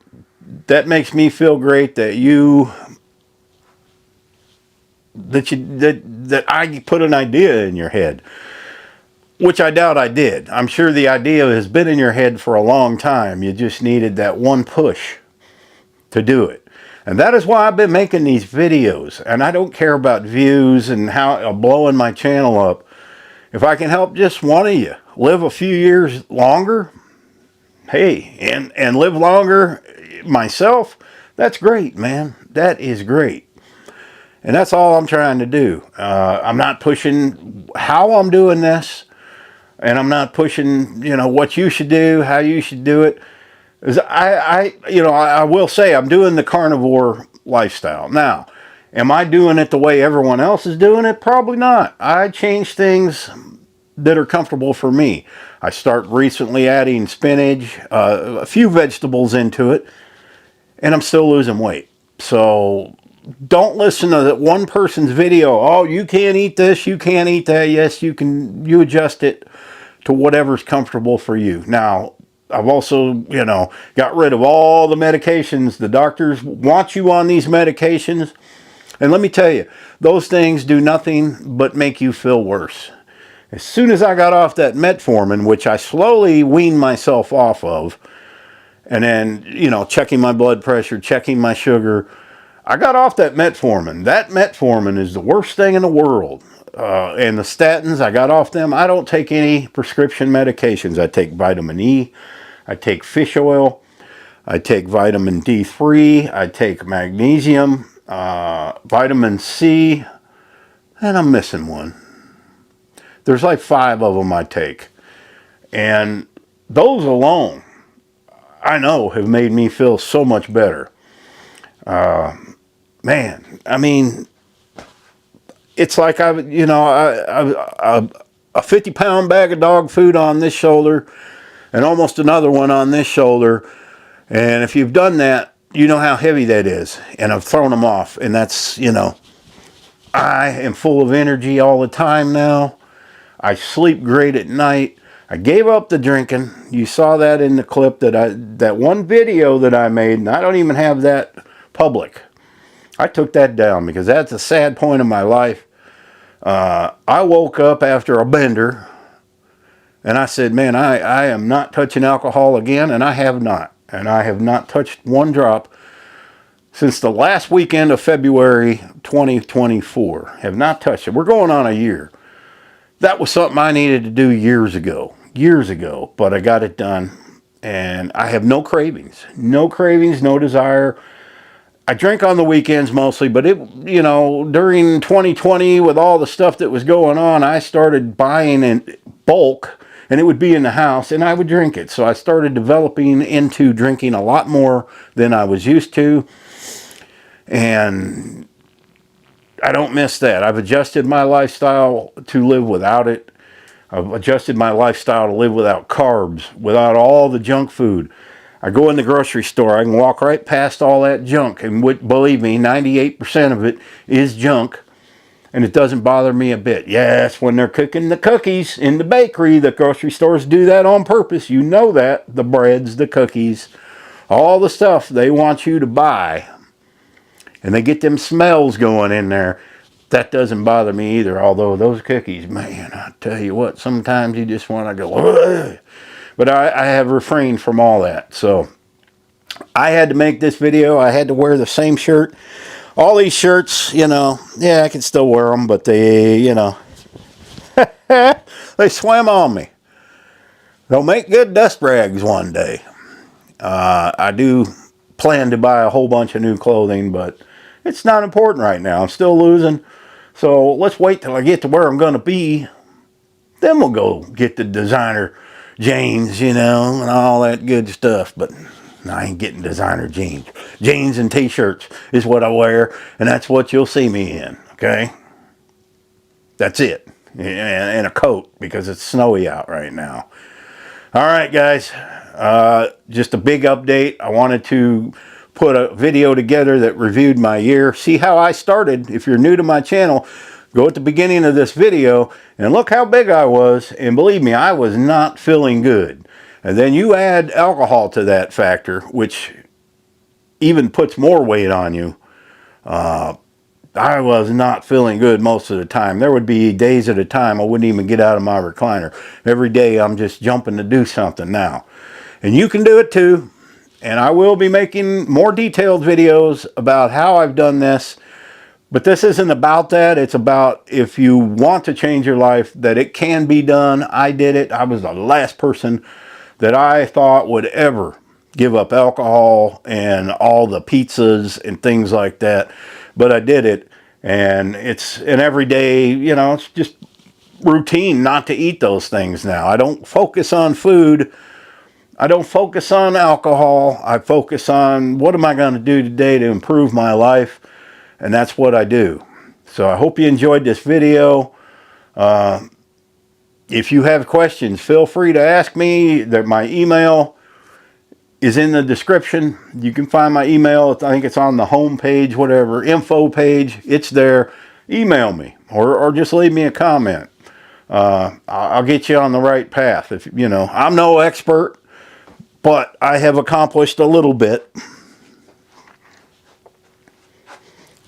That makes me feel great that that I put an idea in your head, which I doubt I did. I'm sure the idea has been in your head for a long time. You just needed that one push to do it. And that is why I've been making these videos. And I don't care about views and how blowing my channel up. If I can help just one of you live a few years longer, hey, and live longer myself, that's great, man. That is great. And that's all I'm trying to do. I'm not pushing how I'm doing this, and I'm not pushing, you know, what you should do, how you should do it. I will say I'm doing the carnivore lifestyle. Now, am I doing it the way everyone else is doing it? Probably not. I change things that are comfortable for me. I start recently adding spinach, a few vegetables into it, and I'm still losing weight. So don't listen to that one person's video. Oh, you can't eat this, you can't eat that. Yes, you can. You adjust it to whatever's comfortable for you. Now, I've also, you know, got rid of all the medications. The doctors want you on these medications. And let me tell you, those things do nothing but make you feel worse. As soon as I got off that metformin, which I slowly weaned myself off of, and then, you know, checking my blood pressure, checking my sugar, I got off that metformin. That metformin is the worst thing in the world. And the statins, I got off them. I don't take any prescription medications. I take vitamin E. I take fish oil. I take vitamin D3. I take magnesium, vitamin C, and I'm missing one. There's like 5 of them I take. And those alone, I know, have made me feel so much better. Man, I mean, it's like a 50-pound bag of dog food on this shoulder and almost another one on this shoulder. And if you've done that, you know how heavy that is. And I've thrown them off. And that's, you know, I am full of energy all the time now. I sleep great at night. I gave up the drinking. You saw that in the clip that one video that I made, and I don't even have that public. I took that down because that's a sad point in my life. I woke up after a bender and I said, man, I am not touching alcohol again, and I have not. And I have not touched one drop since the last weekend of February 2024. Have not touched it. We're going on a year. That was something I needed to do years ago, but I got it done. And I have no cravings, no desire. I drink on the weekends mostly, but during 2020 with all the stuff that was going on, I started buying in bulk, and it would be in the house and I would drink it. So I started developing into drinking a lot more than I was used to. And I don't miss that. I've adjusted my lifestyle to live without it. I've adjusted my lifestyle to live without carbs, without all the junk food. I go in the grocery store, I can walk right past all that junk, and believe me, 98% of it is junk, and it doesn't bother me a bit. Yes, when they're cooking the cookies in the bakery, the grocery stores do that on purpose. You know that. The breads, the cookies, all the stuff they want you to buy, and they get them smells going in there. That doesn't bother me either, although those cookies, man, I tell you what, sometimes you just want to go, ugh. But I have refrained from all that. So I had to make this video. I had to wear the same shirt. All these shirts, yeah, I can still wear them, but they, they swim on me. They'll make good dust rags one day. I do plan to buy a whole bunch of new clothing, but it's not important right now. I'm still losing. So let's wait till I get to where I'm going to be. Then we'll go get the designer jeans, and all that good stuff. But I ain't getting designer jeans. Jeans and t-shirts is what I wear, and that's what you'll see me in, okay? That's it. And a coat, because it's snowy out right now. All right, guys. Just a big update. I wanted to put a video together that reviewed my year. See how I started. If you're new to my channel, go at the beginning of this video and look how big I was. And believe me, I was not feeling good. And then you add alcohol to that factor, which even puts more weight on you. I was not feeling good most of the time. There would be days at a time I wouldn't even get out of my recliner. Every day I'm just jumping to do something now. And you can do it too. And I will be making more detailed videos about how I've done this. But this isn't about that. It's about, if you want to change your life, that it can be done. I did it. I was the last person that I thought would ever give up alcohol and all the pizzas and things like that. But I did it. And it's an everyday, it's just routine not to eat those things now. I don't focus on food. I don't focus on alcohol. I focus on what am I going to do today to improve my life. And that's what I do. So I hope you enjoyed this video. If you have questions, feel free to ask me. My email is in the description. You can find my email. I think it's on the home page, whatever, info page. It's there. Email me or just leave me a comment. I'll get you on the right path. If I'm no expert, but I have accomplished a little bit.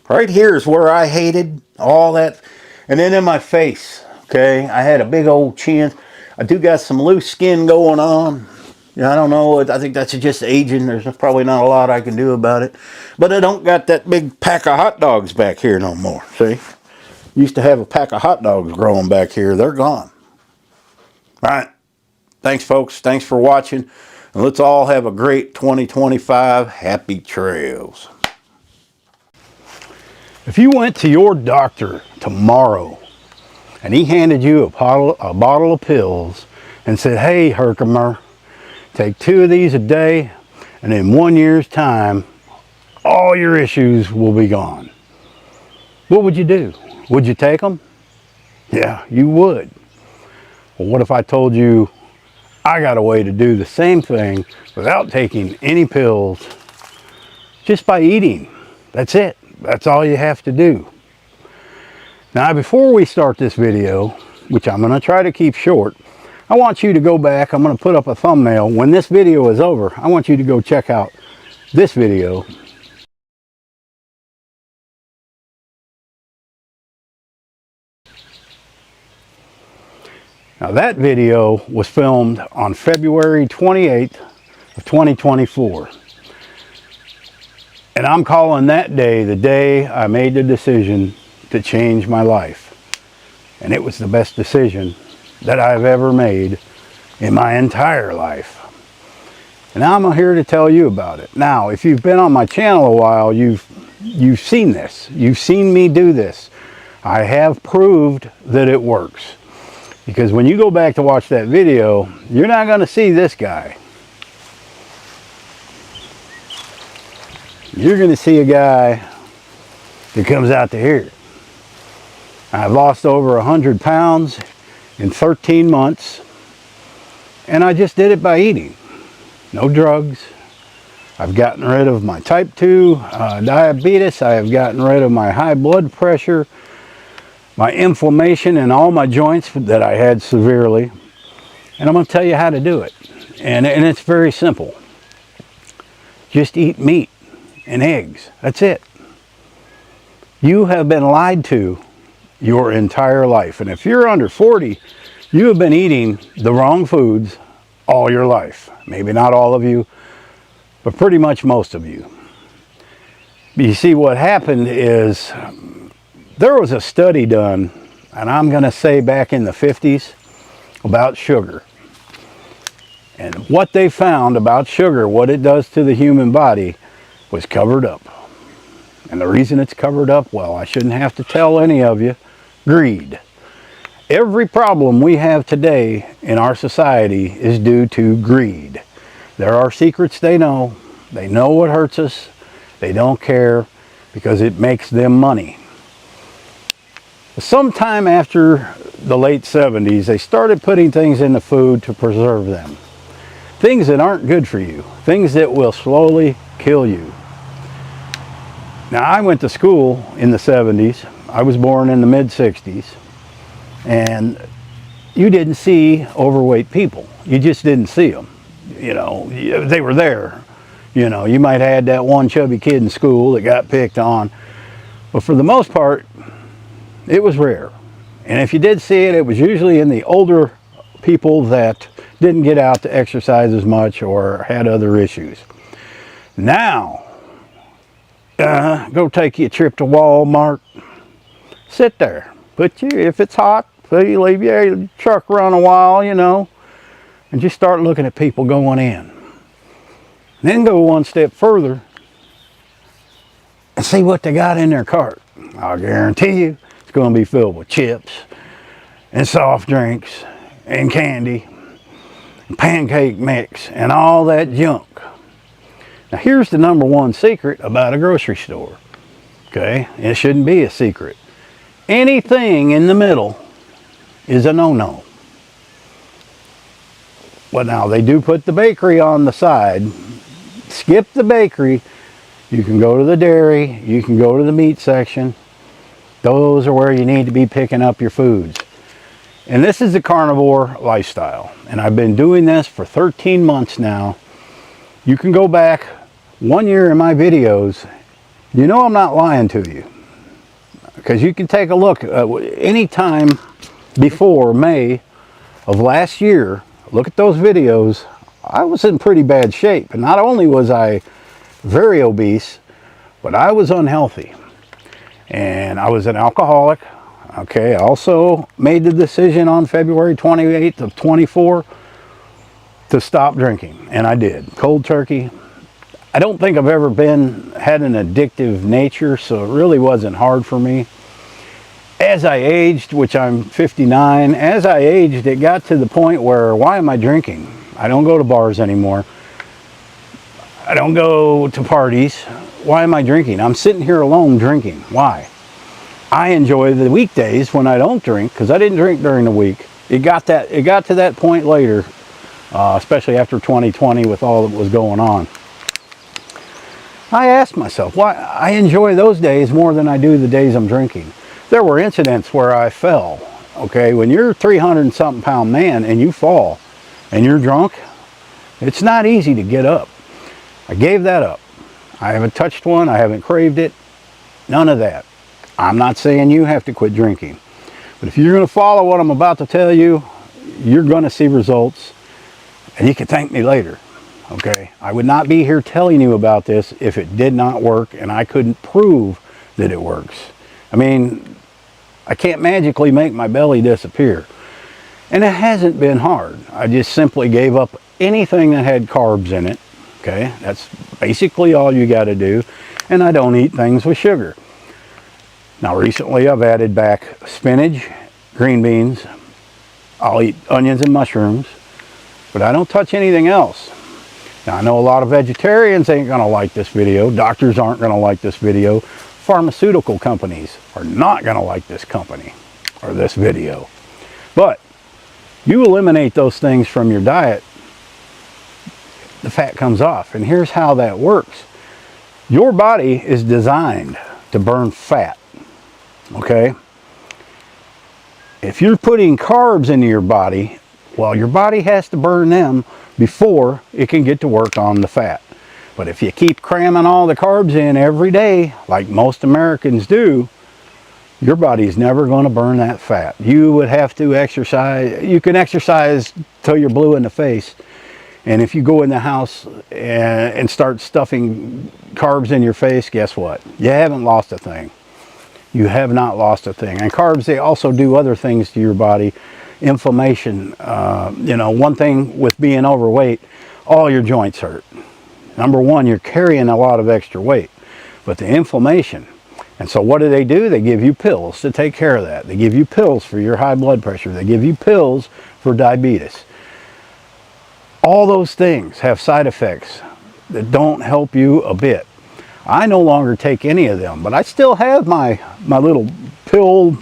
Right here is where I hated all that. And then in my face, okay, I had a big old chin. I do got some loose skin going on. I don't know. I think that's just aging. There's probably not a lot I can do about it. But I don't got that big pack of hot dogs back here no more. See? Used to have a pack of hot dogs growing back here. They're gone. All right. Thanks, folks. Thanks for watching. And let's all have a great 2025. Happy trails. If you went to your doctor tomorrow and he handed you a bottle of pills and said, hey, Herkimer, take 2 of these a day, and in 1 year's time, all your issues will be gone. What would you do? Would you take them? Yeah, you would. Well, what if I told you I got a way to do the same thing without taking any pills, just by eating? That's it. That's all you have to do. Now, before we start this video, which I'm going to try to keep short, I want you to go back. I'm going to put up a thumbnail. When this video is over, I want you to go check out this video. Now that video was filmed on February 28th of 2024. And I'm calling that day the day I made the decision to change my life. And it was the best decision that I've ever made in my entire life. And now I'm here to tell you about it. Now, if you've been on my channel a while, you've seen this. You've seen me do this. I have proved that it works. Because when you go back to watch that video, you're not going to see this guy. You're going to see a guy that comes out to here. I've lost over 100 pounds in 13 months. And I just did it by eating. No drugs. I've gotten rid of my type 2 diabetes. I have gotten rid of my high blood pressure, my inflammation in all my joints that I had severely. And I'm going to tell you how to do it. And it's very simple. Just eat meat and eggs. That's it. You have been lied to your entire life. And if you're under 40, you have been eating the wrong foods all your life. Maybe not all of you, but pretty much most of you. You see, what happened is there was a study done, and I'm going to say back in the 50s, about sugar. And what they found about sugar, what it does to the human body, was covered up. And the reason it's covered up, well, I shouldn't have to tell any of you, greed. Every problem we have today in our society is due to greed. There are secrets they know. They know what hurts us. They don't care because it makes them money. Sometime after the late 70s, they started putting things in the food to preserve them. Things that aren't good for you. Things that will slowly kill you. Now, I went to school in the 70s. I was born in the mid-60s. And you didn't see overweight people. You just didn't see them. You know, they were there. You know, you might have had that one chubby kid in school that got picked on. But for the most part, it was rare. And if you did see it, it was usually in the older people that didn't get out to exercise as much or had other issues. Now, go take you a trip to Walmart. Sit there. If it's hot, you leave your truck run a while, you know, and just start looking at people going in. And then go one step further and see what they got in their cart. I'll guarantee you it's going to be filled with chips and soft drinks and candy and pancake mix and all that junk. Now here's the number one secret about a grocery store. Okay, it shouldn't be a secret. Anything in the middle is a no-no. Well, now they do put the bakery on the side. Skip the bakery. You can go to the dairy. You can go to the meat section. Those are where you need to be picking up your foods. And this is the carnivore lifestyle. And I've been doing this for 13 months now. You can go back 1 year in my videos. You know I'm not lying to you. Because you can take a look any time before May of last year. Look at those videos. I was in pretty bad shape. And not only was I very obese, but I was unhealthy. And I was an alcoholic. Okay, I also made the decision on February 28th of 24 to stop drinking. And I did. Cold turkey. I don't think I've ever had an addictive nature, so it really wasn't hard for me. As I aged, which I'm 59, as I aged, it got to the point where, why am I drinking? I don't go to bars anymore. I don't go to parties. Why am I drinking? I'm sitting here alone drinking. Why? I enjoy the weekdays when I don't drink, because I didn't drink during the week. It got to that point later, especially after 2020 with all that was going on. I asked myself, why I enjoy those days more than I do the days I'm drinking. There were incidents where I fell. Okay, when you're a 300-something pound man and you fall and you're drunk, it's not easy to get up. I gave that up. I haven't touched one. I haven't craved it. None of that. I'm not saying you have to quit drinking. But if you're going to follow what I'm about to tell you, you're going to see results, and you can thank me later. Okay, I would not be here telling you about this if it did not work and I couldn't prove that it works. I mean, I can't magically make my belly disappear. And it hasn't been hard. I just simply gave up anything that had carbs in it. Okay, that's basically all you got to do. And I don't eat things with sugar. Now recently I've added back spinach, green beans. I'll eat onions and mushrooms, but I don't touch anything else. Now, I know a lot of vegetarians ain't going to like this video. Doctors aren't going to like this video. Pharmaceutical companies are not going to like this company or this video. But you eliminate those things from your diet, the fat comes off. And here's how that works. Your body is designed to burn fat. Okay? If you're putting carbs into your body, well, your body has to burn them before it can get to work on the fat. But if you keep cramming all the carbs in every day, like most Americans do, your body's never going to burn that fat. You would have to exercise. You can exercise till you're blue in the face. And if you go in the house and start stuffing carbs in your face, guess what? You haven't lost a thing. You have not lost a thing. And carbs, they also do other things to your body. Inflammation, one thing with being overweight, all your joints hurt. Number one, you're carrying a lot of extra weight, but the inflammation. And so what do? They give you pills to take care of that. They give you pills for your high blood pressure. They give you pills for diabetes. All those things have side effects that don't help you a bit. I no longer take any of them, but I still have my little pill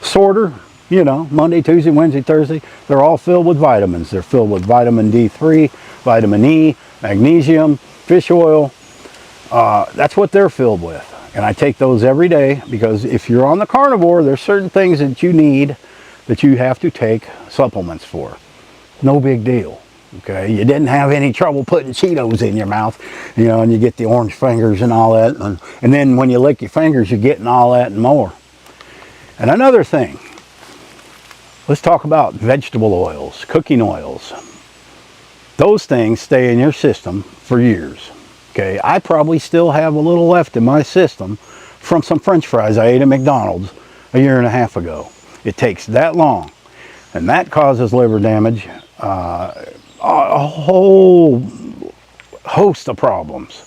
sorter. You know, Monday, Tuesday, Wednesday, Thursday, they're all filled with vitamins. They're filled with vitamin D3, vitamin E, magnesium, fish oil. That's what they're filled with. And I take those every day because if you're on the carnivore, there's certain things that you need that you have to take supplements for. No big deal. Okay, you didn't have any trouble putting Cheetos in your mouth, and you get the orange fingers and all that. And then when you lick your fingers, you're getting all that and more. And another thing, let's talk about vegetable oils, cooking oils. Those things stay in your system for years. Okay, I probably still have a little left in my system from some French fries I ate at McDonald's a year and a half ago. It takes that long, and that causes liver damage, a whole host of problems.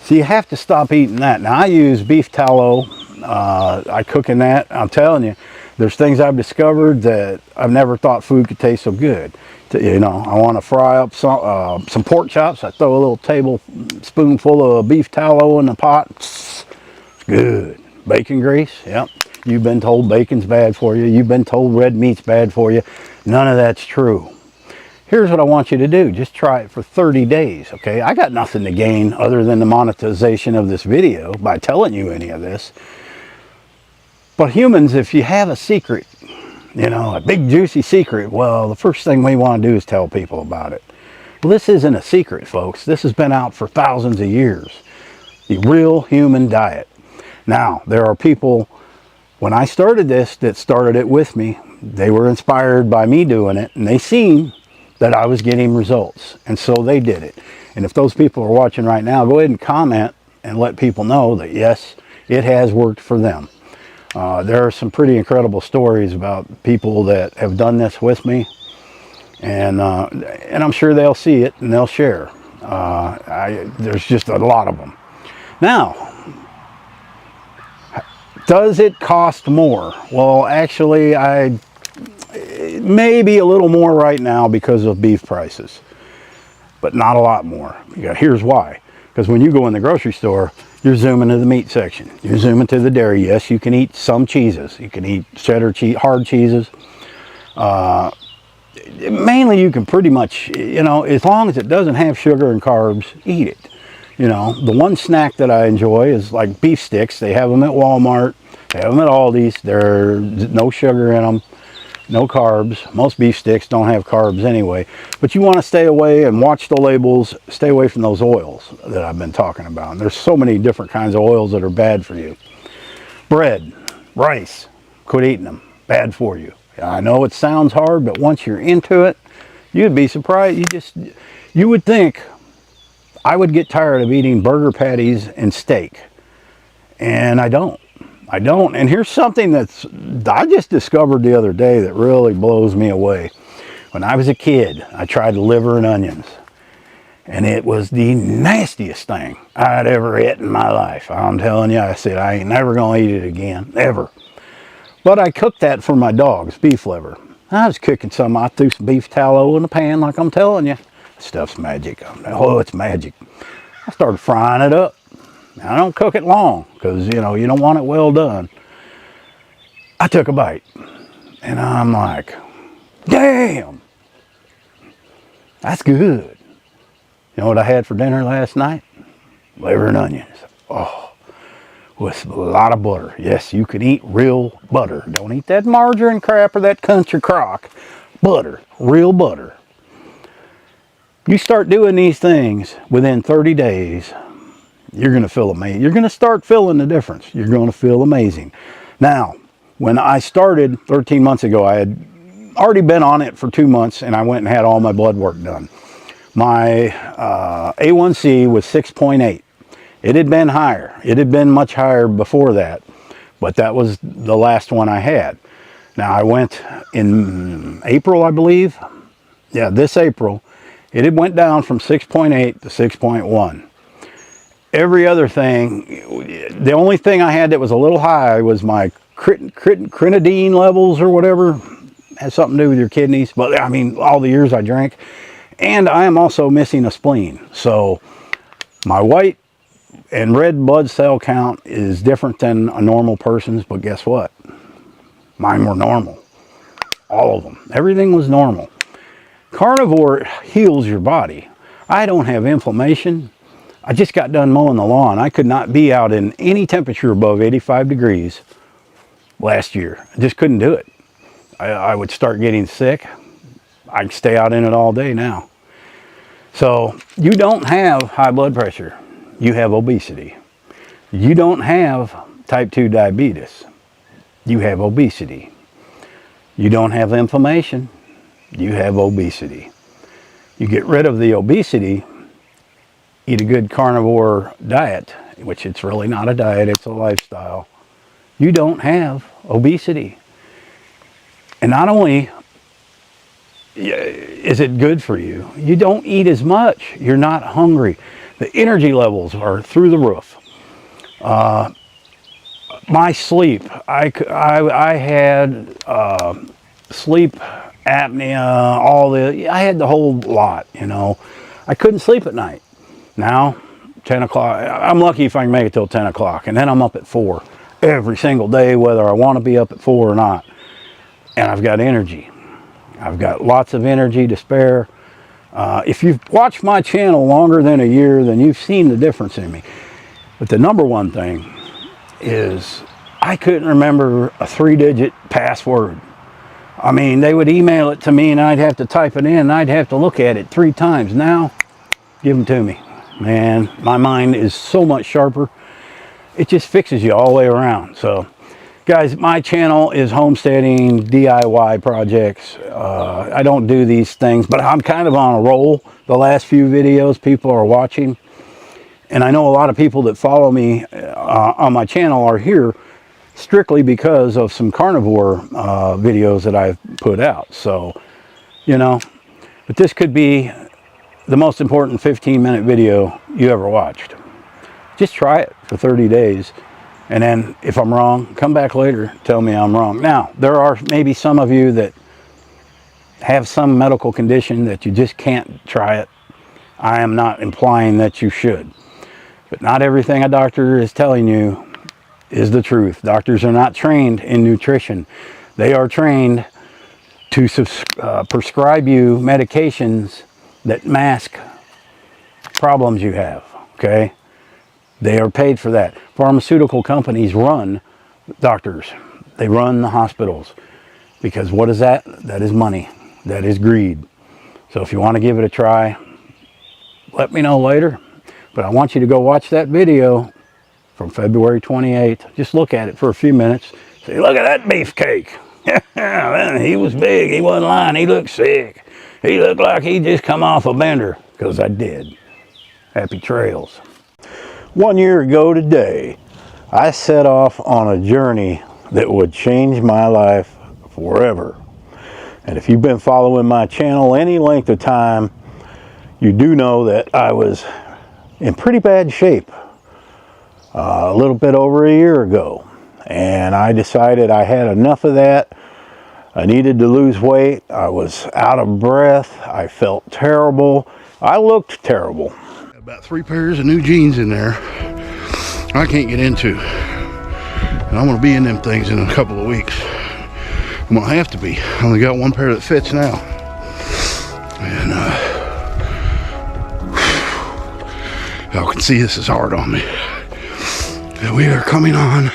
So you have to stop eating that. Now I use beef tallow. I cook in that. I'm telling you, there's things I've discovered that I've never thought food could taste so good. I want to fry up some pork chops. I throw a little tablespoonful of beef tallow in the pot. It's good. Bacon grease, yep. You've been told bacon's bad for you. You've been told red meat's bad for you. None of that's true. Here's what I want you to do. Just try it for 30 days, okay? I got nothing to gain other than the monetization of this video by telling you any of this. But humans, if you have a secret, a big juicy secret, well, the first thing we want to do is tell people about it. Well, this isn't a secret, folks. This has been out for thousands of years. The real human diet. Now, there are people, when I started this, that started it with me. They were inspired by me doing it, and they seen that I was getting results, and so they did it. And if those people are watching right now, go ahead and comment and let people know that yes, it has worked for them. There are some pretty incredible stories about people that have done this with me, and I'm sure they'll see it and they'll share. There's just a lot of them. Now, does it cost more? Well, actually, maybe a little more right now because of beef prices, but not a lot more. Here's why. Because when you go in the grocery store, you're zooming to the meat section. You're zooming to the dairy. Yes, you can eat some cheeses. You can eat cheddar cheese, hard cheeses. Mainly you can pretty much, as long as it doesn't have sugar and carbs, eat it. The one snack that I enjoy is like beef sticks. They have them at Walmart. They have them at Aldi's. There's no sugar in them. No carbs. Most beef sticks don't have carbs anyway. But you want to stay away and watch the labels. Stay away from those oils that I've been talking about. And there's so many different kinds of oils that are bad for you. Bread, rice, quit eating them. Bad for you. I know it sounds hard, but once you're into it, you'd be surprised. You would think I would get tired of eating burger patties and steak. And I don't. I don't. And here's something I just discovered the other day that really blows me away. When I was a kid, I tried liver and onions. And it was the nastiest thing I'd ever eaten in my life. I'm telling you, I said, I ain't never going to eat it again, ever. But I cooked that for my dogs, beef liver. I was cooking some. I threw some beef tallow in the pan like I'm telling you. Stuff's magic. Oh, it's magic. I started frying it up. Now, I don't cook it long because, you know, you don't want it well done. I took a bite and I'm like, damn, that's good. You know what I had for dinner last night? Liver and onions. Oh, with a lot of butter. Yes, you can eat real butter. Don't eat that margarine crap or that country crock. Butter, real butter. You start doing these things within 30 days, you're going to feel amazing. You're going to start feeling the difference. You're going to feel amazing. Now, when I started 13 months ago, I had already been on it for 2 months, and I went and had all my blood work done. My A1C was 6.8. It had been higher. It had been much higher before that, but that was the last one I had. Now, I went in April, I believe. Yeah, this April. It had went down from 6.8 to 6.1. Every other thing, the only thing I had that was a little high was my crinidine levels or whatever. Has something to do with your kidneys. But I mean, all the years I drank. And I am also missing a spleen. So my white and red blood cell count is different than a normal person's. But guess what? Mine were normal. All of them. Everything was normal. Carnivore heals your body. I don't have inflammation. I just got done mowing the lawn. I could not be out in any temperature above 85 degrees last year. I just couldn't do it. I would start getting sick. I can stay out in it all day now. So you don't have high blood pressure. You have obesity. You don't have type 2 diabetes. You have obesity. You don't have inflammation. You have obesity. You get rid of the obesity, eat a good carnivore diet, which it's really not a diet, it's a lifestyle. You don't have obesity. And not only is it good for you, you don't eat as much. You're not hungry. The energy levels are through the roof. My sleep, I had sleep apnea, I had the whole lot, you know. I couldn't sleep at night. Now, 10 o'clock, I'm lucky if I can make it till 10 o'clock, and then I'm up at 4 every single day, whether I want to be up at 4 or not. And I've got energy. I've got lots of energy to spare. If you've watched my channel longer than a year, then you've seen the difference in me. But the number one thing is I couldn't remember a 3-digit password. I mean, they would email it to me and I'd have to type it in and I'd have to look at it 3 times. Now, give them to me. Man, my mind is so much sharper. It just fixes you all the way around. So, guys, my channel is homesteading, DIY projects. I don't do these things, but I'm kind of on a roll. The last few videos people are watching. And I know a lot of people that follow me on my channel are here strictly because of some carnivore videos that I've put out. So, you know, but this could be the most important 15-minute video you ever watched. Just try it for 30 days. And then if I'm wrong, come back later, tell me I'm wrong. Now, there are maybe some of you that have some medical condition that you just can't try it. I am not implying that you should. But not everything a doctor is telling you is the truth. Doctors are not trained in nutrition. They are trained to prescribe you medications that mask problems you have, okay? They are paid for that. Pharmaceutical companies run doctors. They run the hospitals. Because what is that? That is money. That is greed. So if you want to give it a try, let me know later. But I want you to go watch that video from February 28th. Just look at it for a few minutes. Say, look at that beefcake. He was big. He wasn't lying. He looked sick. He looked like he just come off a bender, because I did. Happy trails. 1 year ago today, I set off on a journey that would change my life forever. And if you've been following my channel any length of time, you do know that I was in pretty bad shape a little bit over a year ago. And I decided I had enough of that. I needed to lose weight. I was out of breath. I felt terrible. I looked terrible. About 3 pairs of new jeans in there I can't get into. And I'm going to be in them things in a couple of weeks. I'm going to have to be. I only got 1 pair that fits now. And y'all can see this is hard on me. And we are coming on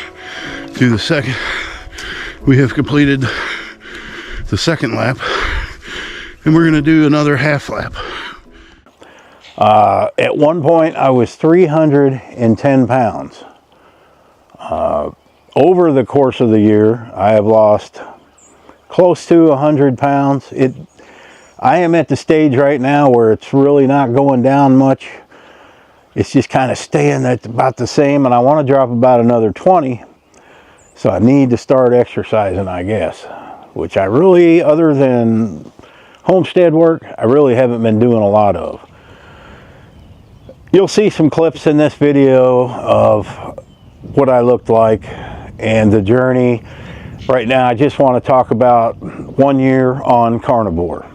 to the second. We have completed the second lap, and we're going to do another half lap. At one point I was 310 pounds. Over the course of the year I have lost close to 100 pounds. I am at the stage right now where it's really not going down much. It's just kind of staying at about the same, and I want to drop about another 20. So I need to start exercising, I guess. Which I really, other than homestead work, I really haven't been doing a lot of. You'll see some clips in this video of what I looked like and the journey. Right now I just want to talk about 1 year on carnivore.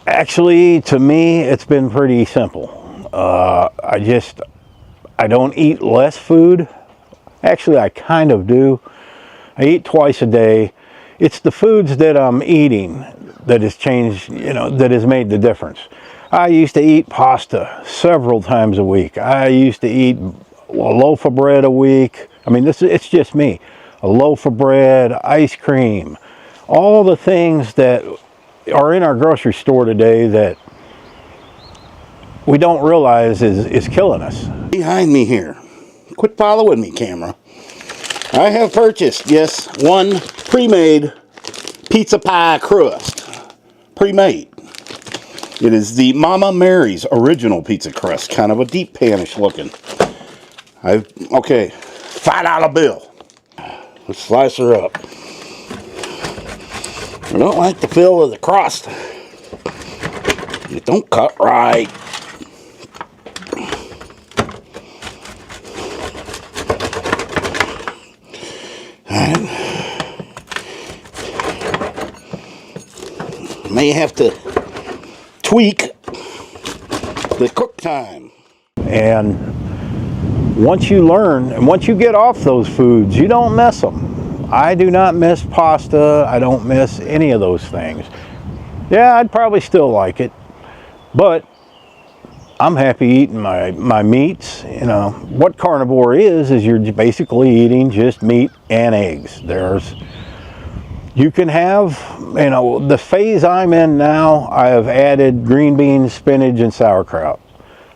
Actually, to me, it's been pretty simple. I don't eat less food. Actually, I kind of do. I eat twice a day. It's the foods that I'm eating that has changed, that has made the difference. I used to eat pasta several times a week. I used to eat a loaf of bread a week. I mean, it's just me. A loaf of bread, ice cream, all the things that are in our grocery store today that we don't realize is killing us. Behind me here, quit following me, camera. I have purchased, yes, 1 pre-made pizza pie crust. Pre-made. It is the Mama Mary's original pizza crust, kind of a deep panish looking. Okay, $5 bill. Let's slice her up. I don't like the feel of the crust. It don't cut right. May have to tweak the cook time. And once you learn, and once you get off those foods, you don't miss them. I do not miss pasta. I don't miss any of those things. Yeah, I'd probably still like it, but I'm happy eating my meats. What carnivore is you're basically eating just meat and eggs. You can have, the phase I'm in now, I have added green beans, spinach, and sauerkraut.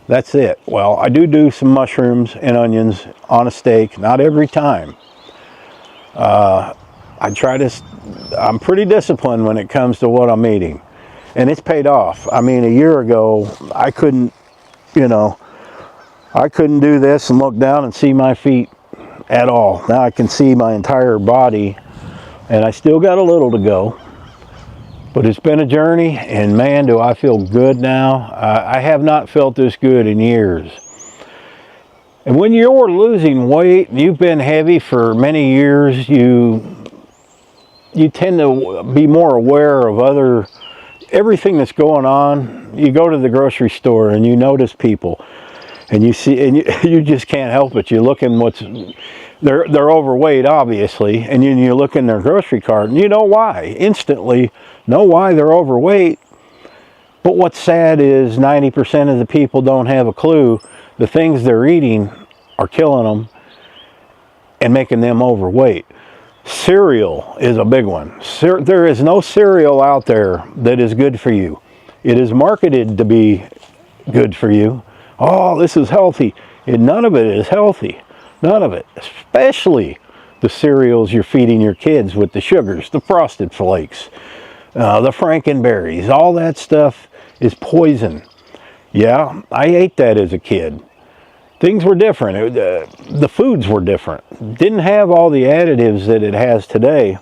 That's it. Well, I do some mushrooms and onions on a steak, not every time. I'm pretty disciplined when it comes to what I'm eating. And it's paid off. I mean, a year ago, I couldn't do this and look down and see my feet at all. Now I can see my entire body, and I still got a little to go. But it's been a journey, and man, do I feel good now. I have not felt this good in years. And when you're losing weight, you've been heavy for many years, you tend to be more aware of everything that's going on. You go to the grocery store and you notice people, and you see, and you just can't help it. You look in they're overweight, obviously, and you look in their grocery cart and you know why. Instantly know why they're overweight. But what's sad is 90% of the people don't have a clue. The things they're eating are killing them and making them overweight. Cereal is a big one. There is no cereal out there that is good for you. It is marketed to be good for you. Oh, this is healthy. None of it is healthy. None of it. Especially the cereals you're feeding your kids with the sugars, the Frosted Flakes, the Frankenberries, all that stuff is poison. Yeah, I ate that as a kid. Things were different. The foods were different. Didn't have all the additives that it has today.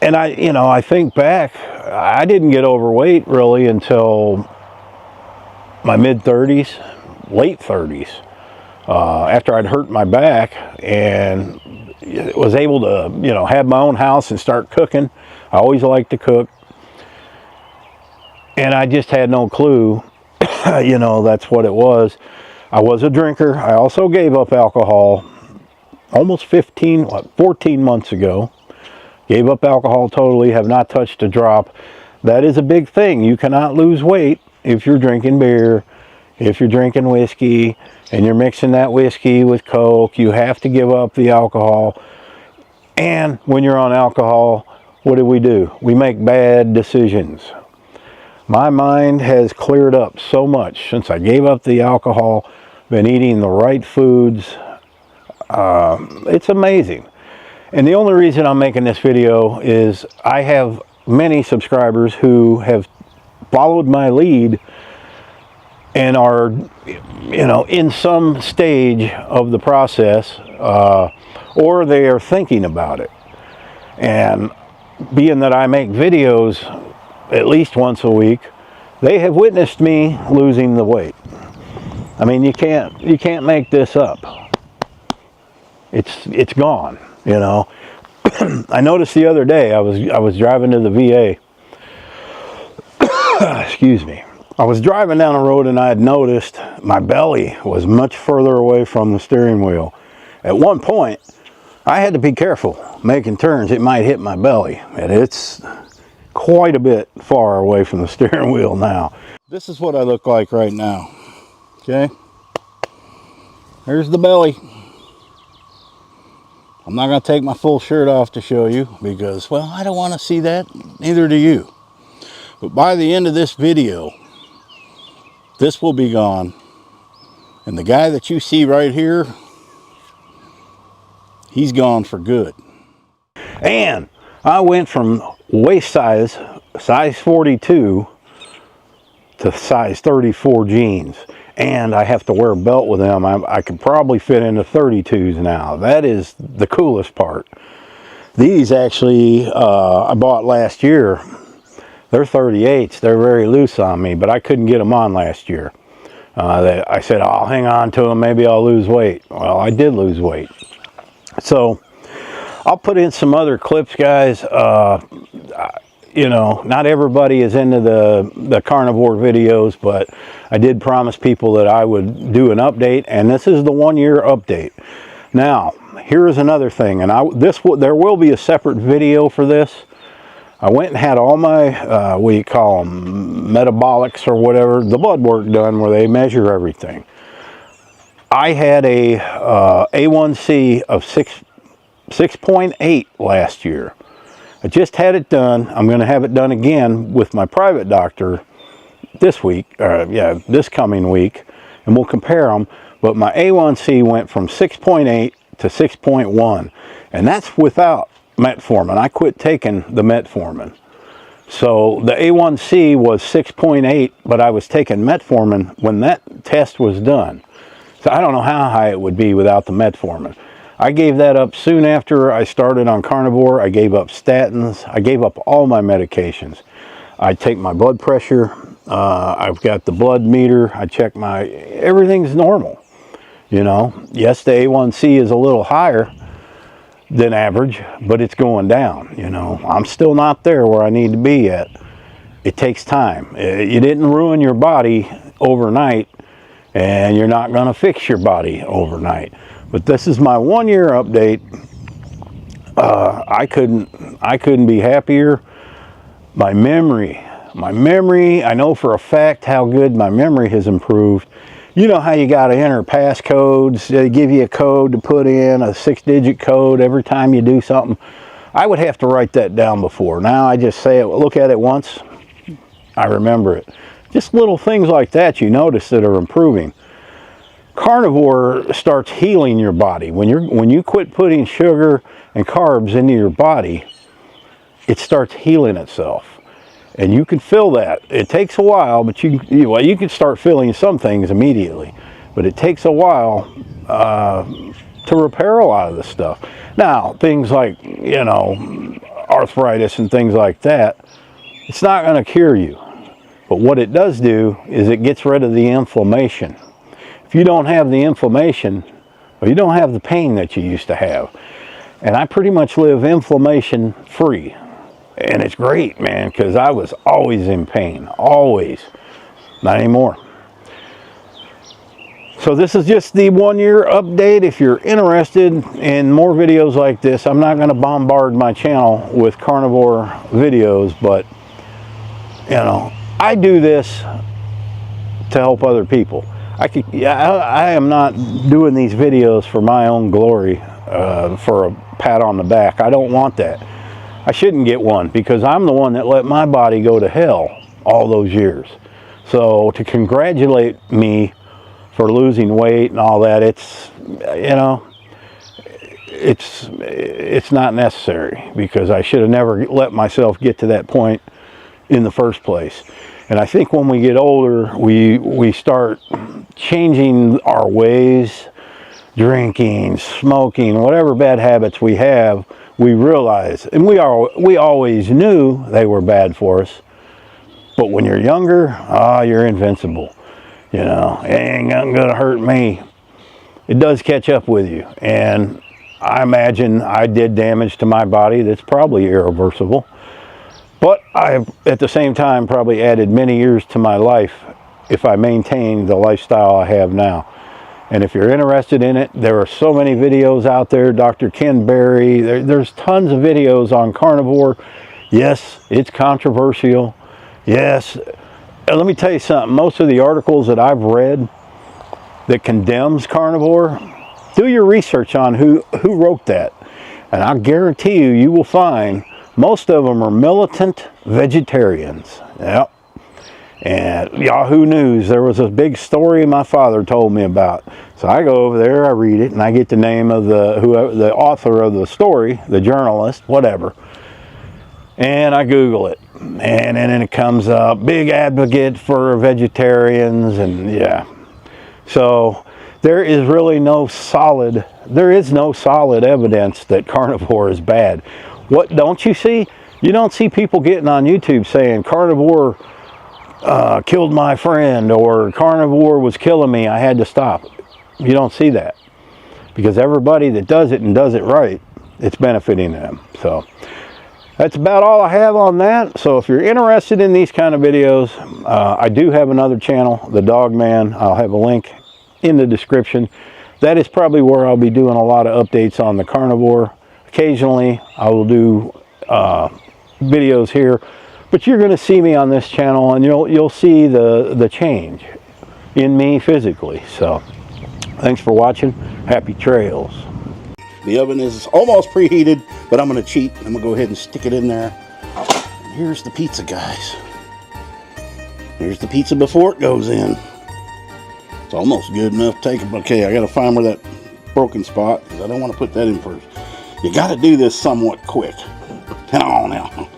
And I think back, I didn't get overweight really until my mid-30s, late 30s, after I'd hurt my back and was able to, have my own house and start cooking. I always liked to cook. And I just had no clue, that's what it was. I was a drinker. I also gave up alcohol almost 14 months ago. Gave up alcohol totally, have not touched a drop. That is a big thing. You cannot lose weight if you're drinking beer, if you're drinking whiskey, and you're mixing that whiskey with Coke. You have to give up the alcohol. And when you're on alcohol, what do? We make bad decisions. My mind has cleared up so much since I gave up the alcohol, been eating the right foods. It's amazing. And the only reason I'm making this video is I have many subscribers who have followed my lead and are, in some stage of the process, or they are thinking about it. And being that I make videos at least once a week, they have witnessed me losing the weight. I mean, you can't make this up. It's gone. I noticed the other day I was driving to the VA. Excuse me. I was driving down the road and I had noticed my belly was much further away from the steering wheel. At one point, I had to be careful making turns. It might hit my belly, and it's quite a bit far away from the steering wheel now. This is what I look like right now. Okay? There's the belly. I'm not going to take my full shirt off to show you because, well, I don't want to see that. Neither do you. But by the end of this video, this will be gone. And the guy that you see right here, he's gone for good. And I went from waist size 42, to size 34 jeans. And I have to wear a belt with them. I could probably fit into 32s now. That is the coolest part. These actually, I bought last year. They're 38s. They're very loose on me, but I couldn't get them on last year. I said, I'll hang on to them. Maybe I'll lose weight. Well, I did lose weight. So I'll put in some other clips, guys. Not everybody is into the carnivore videos, but I did promise people that I would do an update, and this is the 1-year update. Now, here's another thing, and there will be a separate video for this. I went and had all my, what do you call them, metabolics or whatever, the blood work done where they measure everything. I had a A1C of 6.8 last year. I just had it done. I'm going to have it done again with my private doctor this week, this coming week, and we'll compare them. But my A1C went from 6.8 to 6.1, and that's without metformin. I quit taking the metformin. So the A1C was 6.8, but I was taking metformin when that test was done. So I don't know how high it would be without the metformin. I gave that up soon after I started on carnivore. I gave up statins. I gave up all my medications. I take my blood pressure. I've got the blood meter. I check everything's normal. Yes, the A1C is a little higher than average, but it's going down. I'm still not there where I need to be yet. It takes time. You didn't ruin your body overnight, and you're not going to fix your body overnight. But this is my 1-year update. I couldn't be happier. My memory, I know for a fact how good my memory has improved. You know how you got to enter passcodes. They give you a code to put in, a 6-digit code every time you do something. I would have to write that down before. Now I just say it, look at it once, I remember it. Just little things like that you notice that are improving. Carnivore starts healing your body. When you quit putting sugar and carbs into your body, it starts healing itself. And you can feel that. It takes a while, but you can start feeling some things immediately. But it takes a while to repair a lot of this stuff. Now, things like, you know, arthritis and things like that, it's not going to cure you. But what it does do is it gets rid of the inflammation. If you don't have the inflammation, well, you don't have the pain that you used to have. And I pretty much live inflammation free. And it's great, man, because I was always in pain, always. Not anymore. So this is just the 1 year update. If you're interested in more videos like this, I'm not going to bombard my channel with carnivore videos, but, you know, I do this to help other people. I am not doing these videos for my own glory, for a pat on the back. I don't want that. I shouldn't get one, because I'm the one that let my body go to hell all those years. So to congratulate me for losing weight and all that, it's, you know, it's not necessary, because I should have never let myself get to that point in the first place. And I think when we get older, we start changing our ways, drinking, smoking, whatever bad habits we have, we realize, and we always knew they were bad for us, but when you're younger, you're invincible. You know, it ain't gonna hurt me. It does catch up with you, and I imagine I did damage to my body that's probably irreversible, but I've at the same time probably added many years to my life if I maintain the lifestyle I have now. And if you're interested in it, there are so many videos out there. Dr. Ken Berry, there's tons of videos on carnivore. Yes, it's controversial. Yes. And let me tell you something. Most of the articles that I've read that condemns carnivore, do your research on who wrote that. And I guarantee you will find most of them are militant vegetarians. Yep. And Yahoo News, there was a big story my father told me about. So I go over there, I read it, and I get the name of the author of the story, the journalist, whatever. And I Google it. And then it comes up, big advocate for vegetarians, and yeah. So there is really no solid evidence that carnivore is bad. What don't you see? You don't see people getting on YouTube saying carnivore killed my friend, or carnivore was killing me, I had to stop. You don't see that, because everybody that does it and does it right, it's benefiting them. So that's about all I have on that. So if you're interested in these kind of videos, I do have another channel, The Dog Man. I'll have a link in the description. That is probably where I'll be doing a lot of updates on the carnivore. Occasionally I will do videos here, but you're going to see me on this channel, and you'll see the change in me physically. So thanks for watching. Happy trails. The oven is almost preheated, but I'm going to cheat. I'm going to go ahead and stick it in there. And here's the pizza, guys. Here's the pizza before it goes in. It's almost good enough to take it. Okay, I got to find where that broken spot, because I don't want to put that in first. You got to do this somewhat quick. Come on now.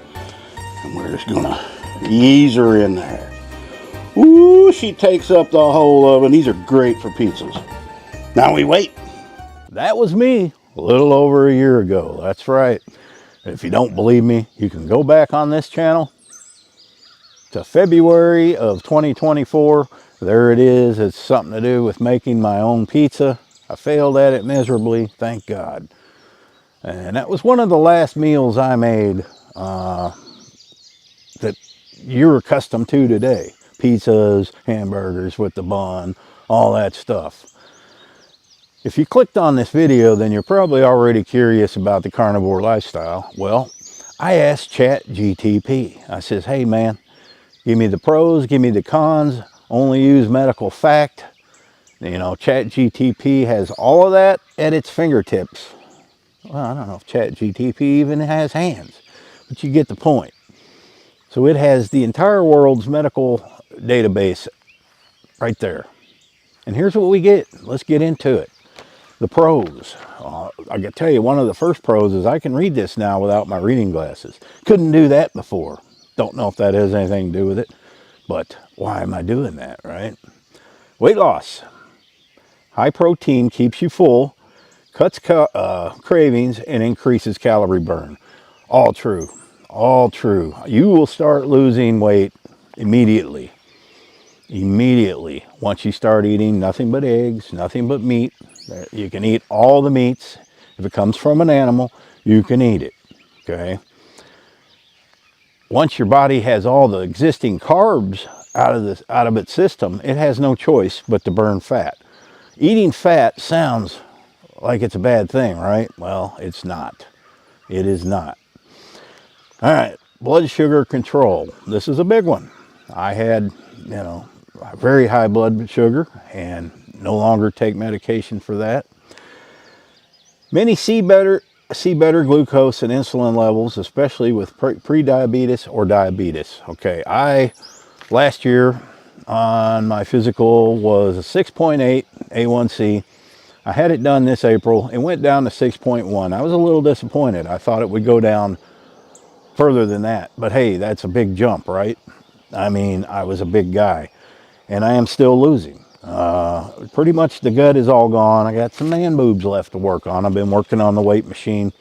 And we're just going to ease her in there. Ooh, she takes up the whole oven. These are great for pizzas. Now we wait. That was me a little over a year ago. That's right. If you don't believe me, you can go back on this channel to February of 2024. There it is. It's something to do with making my own pizza. I failed at it miserably, thank God. And that was one of the last meals I made that you're accustomed to today. Pizzas, hamburgers with the bun, all that stuff. If you clicked on this video, then you're probably already curious about the carnivore lifestyle. Well, I asked ChatGTP. I says, hey man, give me the pros, give me the cons, only use medical fact. You know, ChatGTP has all of that at its fingertips. Well, I don't know if ChatGTP even has hands, but you get the point. So it has the entire world's medical database right there. And here's what we get. Let's get into it. The pros. I can tell you, one of the first pros is I can read this now without my reading glasses. Couldn't do that before. Don't know if that has anything to do with it, but why am I doing that, right? Weight loss. High protein keeps you full, cuts cravings, and increases calorie burn. All true. All true. You will start losing weight immediately. Immediately. Once you start eating nothing but eggs, nothing but meat. You can eat all the meats. If it comes from an animal, you can eat it. Okay? Once your body has all the existing carbs out of its system, it has no choice but to burn fat. Eating fat sounds like it's a bad thing, right? Well, it's not. It is not. All right, blood sugar control. This is a big one. I had, very high blood sugar and no longer take medication for that. Many see better glucose and insulin levels, especially with pre-diabetes or diabetes. Okay, last year on my physical was a 6.8 A1C. I had it done this April. It went down to 6.1. I was a little disappointed. I thought it would go down further than that. But hey, that's a big jump, right? I mean, I was a big guy. And I am still losing. Pretty much the gut is all gone. I got some man boobs left to work on. I've been working on the weight machine.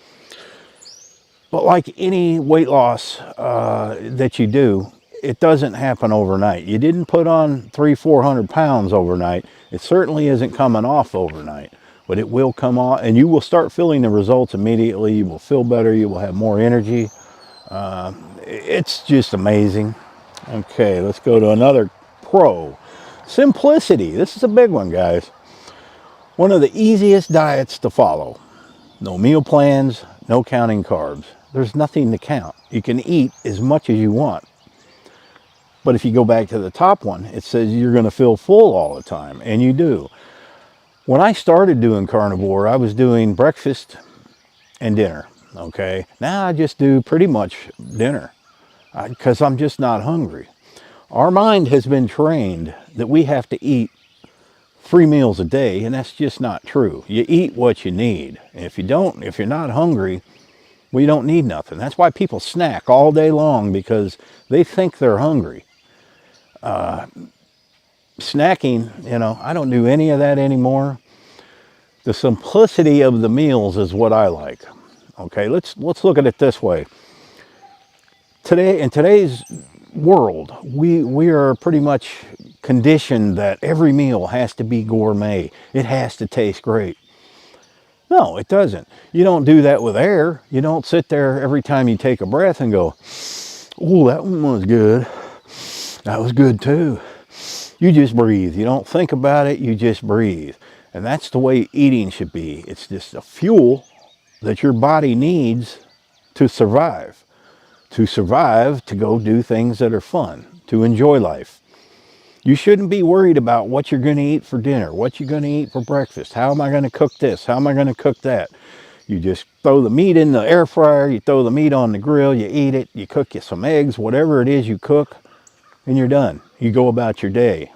But like any weight loss that you do, it doesn't happen overnight. You didn't put on 300-400 pounds overnight. It certainly isn't coming off overnight, but it will come off, and you will start feeling the results immediately. You will feel better. You will have more energy. It's just amazing. Okay, let's go to another pro. Simplicity. This is a big one, guys. One of the easiest diets to follow. No meal plans, no counting carbs. There's nothing to count. You can eat as much as you want. But if you go back to the top one, it says you're going to feel full all the time, and you do. When I started doing carnivore, I was doing breakfast and dinner, okay? Now I just do pretty much dinner because I'm just not hungry. Our mind has been trained that we have to eat 3 meals a day, and that's just not true. You eat what you need. And if you're not hungry, well, you don't need nothing. That's why people snack all day long, because they think they're hungry. Snacking, I don't do any of that anymore. The simplicity of the meals is what I like. Okay, let's look at it this way. In today's world, we are pretty much conditioned that every meal has to be gourmet. It has to taste great. No, it doesn't. You don't do that with air. You don't sit there every time you take a breath and go, "Ooh, that one was good. That was good too." You just breathe. You don't think about it. You just breathe. And that's the way eating should be. It's just a fuel that your body needs to survive. To go do things that are fun, to enjoy life. You shouldn't be worried about what you're going to eat for dinner, what you're going to eat for breakfast. How am I going to cook this? How am I going to cook that? You just throw the meat in the air fryer, you throw the meat on the grill, you eat it, you cook you some eggs, whatever it is you cook, and you're done. You go about your day.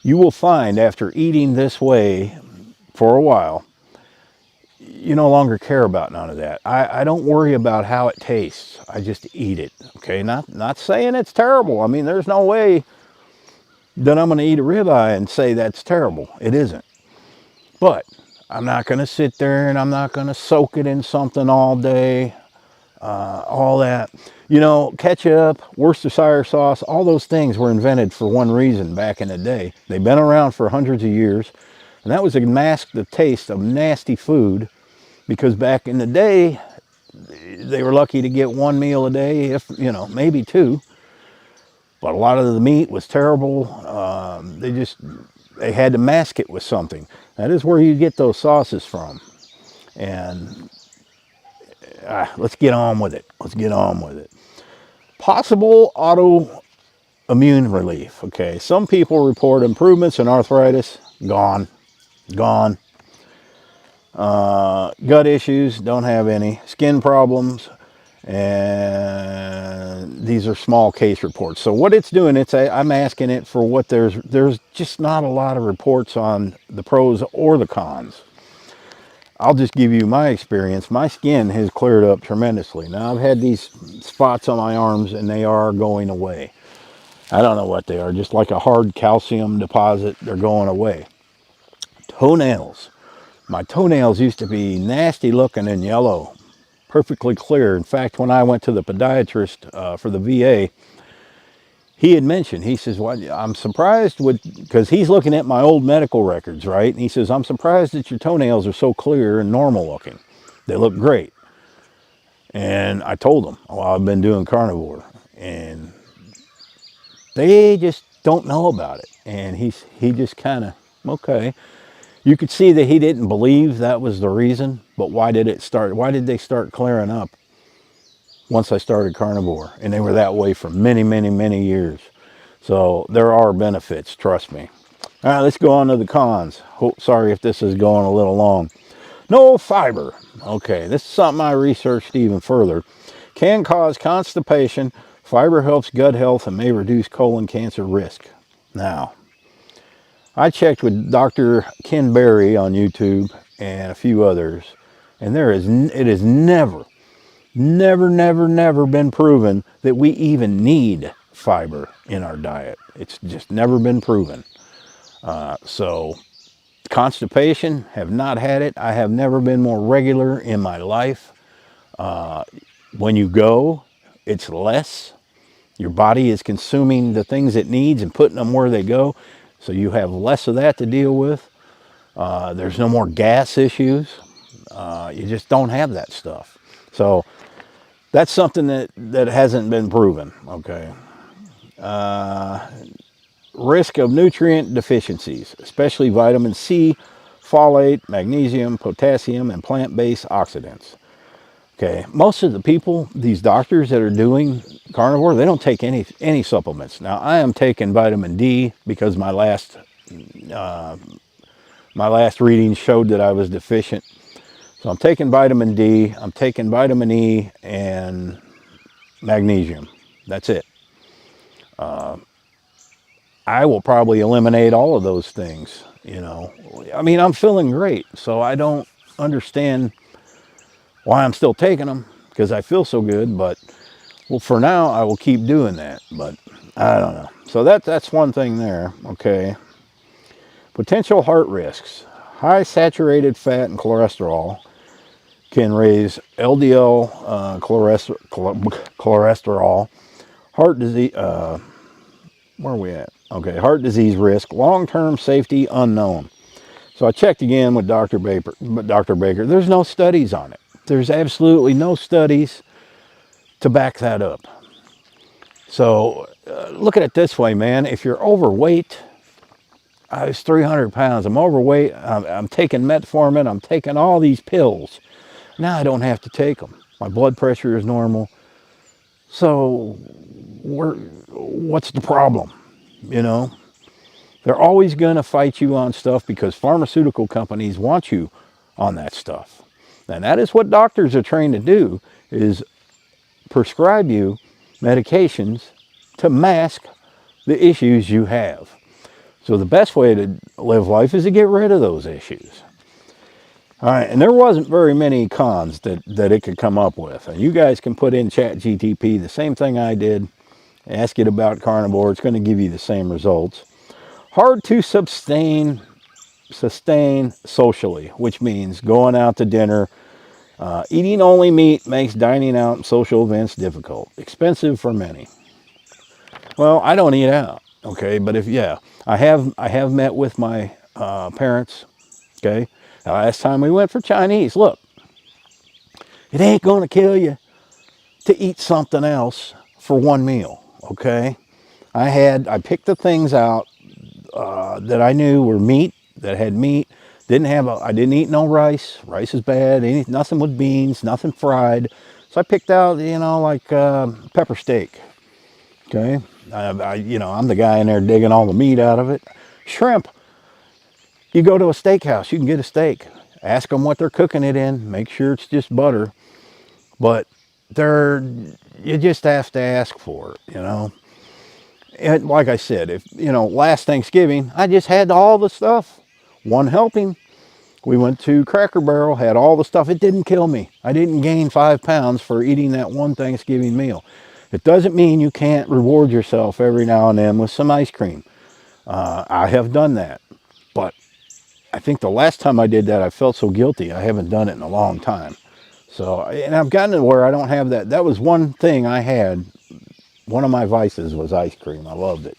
You will find after eating this way for a while, you no longer care about none of that. I don't worry about how it tastes. I just eat it. Okay, not saying it's terrible. I mean, there's no way that I'm going to eat a ribeye and say that's terrible. It isn't. But I'm not going to sit there and I'm not going to soak it in something all day. All that. Ketchup, Worcestershire sauce, all those things were invented for one reason back in the day. They've been around for hundreds of years. And that was to mask the taste of nasty food. Because back in the day, they were lucky to get 1 meal a day, if, maybe 2. But a lot of the meat was terrible. They had to mask it with something. That is where you get those sauces from. And let's get on with it. Possible autoimmune relief. Okay, some people report improvements in arthritis. Gone. Gut issues, don't have any. Skin problems, And these are small case reports. So what it's doing, I'm asking it for what there's just not a lot of reports on the pros or the cons. I'll just give you my experience. My skin has cleared up tremendously. Now I've had these spots on my arms and they are going away. I don't know what they are, just like a hard calcium deposit, they're going away. Toenails. My toenails used to be nasty looking and yellow, perfectly clear. In fact, when I went to the podiatrist for the VA, he had mentioned, he says, well, I'm surprised because he's looking at my old medical records, right? And he says, I'm surprised that your toenails are so clear and normal looking. They look great. And I told him, well, I've been doing carnivore. And they just don't know about it. And he just kind of, okay. You could see that he didn't believe that was the reason, but why did they start clearing up once I started carnivore? And they were that way for many, many, many years. So there are benefits, trust me. All right, let's go on to the cons. Sorry if this is going a little long. No fiber. Okay, this is something I researched even further. Can cause constipation. Fiber helps gut health and may reduce colon cancer risk. Now, I checked with Dr. Ken Berry on YouTube and a few others, and it has never been proven that we even need fiber in our diet. It's just never been proven. So constipation, have not had it. I have never been more regular in my life. When you go, it's less. Your body is consuming the things it needs and putting them where they go. So you have less of that to deal with. There's no more gas issues. You just don't have that stuff. So that's something that hasn't been proven, okay? Risk of nutrient deficiencies, especially vitamin C, folate, magnesium, potassium, and plant-based oxidants. Okay, most of the people, these doctors that are doing carnivore, they don't take any supplements. Now, I am taking vitamin D because my last reading showed that I was deficient. So I'm taking vitamin D, I'm taking vitamin E, and magnesium. That's it. I will probably eliminate all of those things, you know. I mean, I'm feeling great, so I don't understand why I'm still taking them, because I feel so good. But, well, for now, I will keep doing that, but I don't know. So that's one thing there, okay. Potential heart risks. High saturated fat and cholesterol can raise LDL cholesterol, heart disease, where are we at? Okay, heart disease risk, long-term safety unknown. So I checked again with Dr. Baker. There's no studies on it. There's absolutely no studies to back that up. So look at it this way, man. If you're overweight, I was 300 pounds. I'm overweight. I'm taking metformin. I'm taking all these pills. Now I don't have to take them. My blood pressure is normal. So what's the problem? You know, they're always going to fight you on stuff because pharmaceutical companies want you on that stuff. And that is what doctors are trained to do, is prescribe you medications to mask the issues you have. So the best way to live life is to get rid of those issues. All right, and there wasn't very many cons that it could come up with. And you guys can put in ChatGTP, the same thing I did, ask it about carnivore. It's going to give you the same results. Hard to sustain socially, which means going out to dinner. Eating only meat makes dining out and social events difficult. Expensive for many. Well, I don't eat out, okay? But I have met with my parents, okay? The last time we went for Chinese, look, it ain't going to kill you to eat something else for one meal, okay? I picked the things out that I knew were meat, that had meat. I didn't eat no rice. Rice is bad. Nothing with beans, nothing fried. So I picked out, like pepper steak. Okay, I'm the guy in there digging all the meat out of it. Shrimp. You go to a steakhouse, you can get a steak. Ask them what they're cooking it in. Make sure it's just butter. But you just have to ask for it, you know. And like I said, if you know, last Thanksgiving I just had all the stuff, one helping. We went to Cracker Barrel, had all the stuff. It didn't kill me. I didn't gain 5 pounds for eating that one Thanksgiving meal. It doesn't mean you can't reward yourself every now and then with some ice cream. I have done that, but I think the last time I did that, I felt so guilty. I haven't done it in a long time. So, and I've gotten to where I don't have that. That was one thing I had. One of my vices was ice cream. I loved it.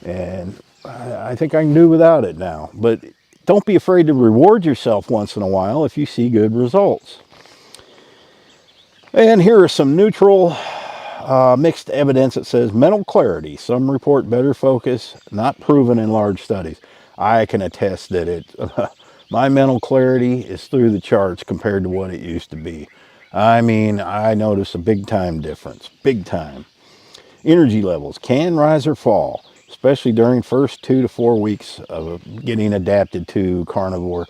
And I think I can do without it now. But don't be afraid to reward yourself once in a while if you see good results. And here are some neutral mixed evidence that says mental clarity. Some report better focus, not proven in large studies. I can attest that my mental clarity is through the charts compared to what it used to be. I mean, I notice a big time difference, big time. Energy levels can rise or fall, especially during first 2 to 4 weeks of getting adapted to carnivore.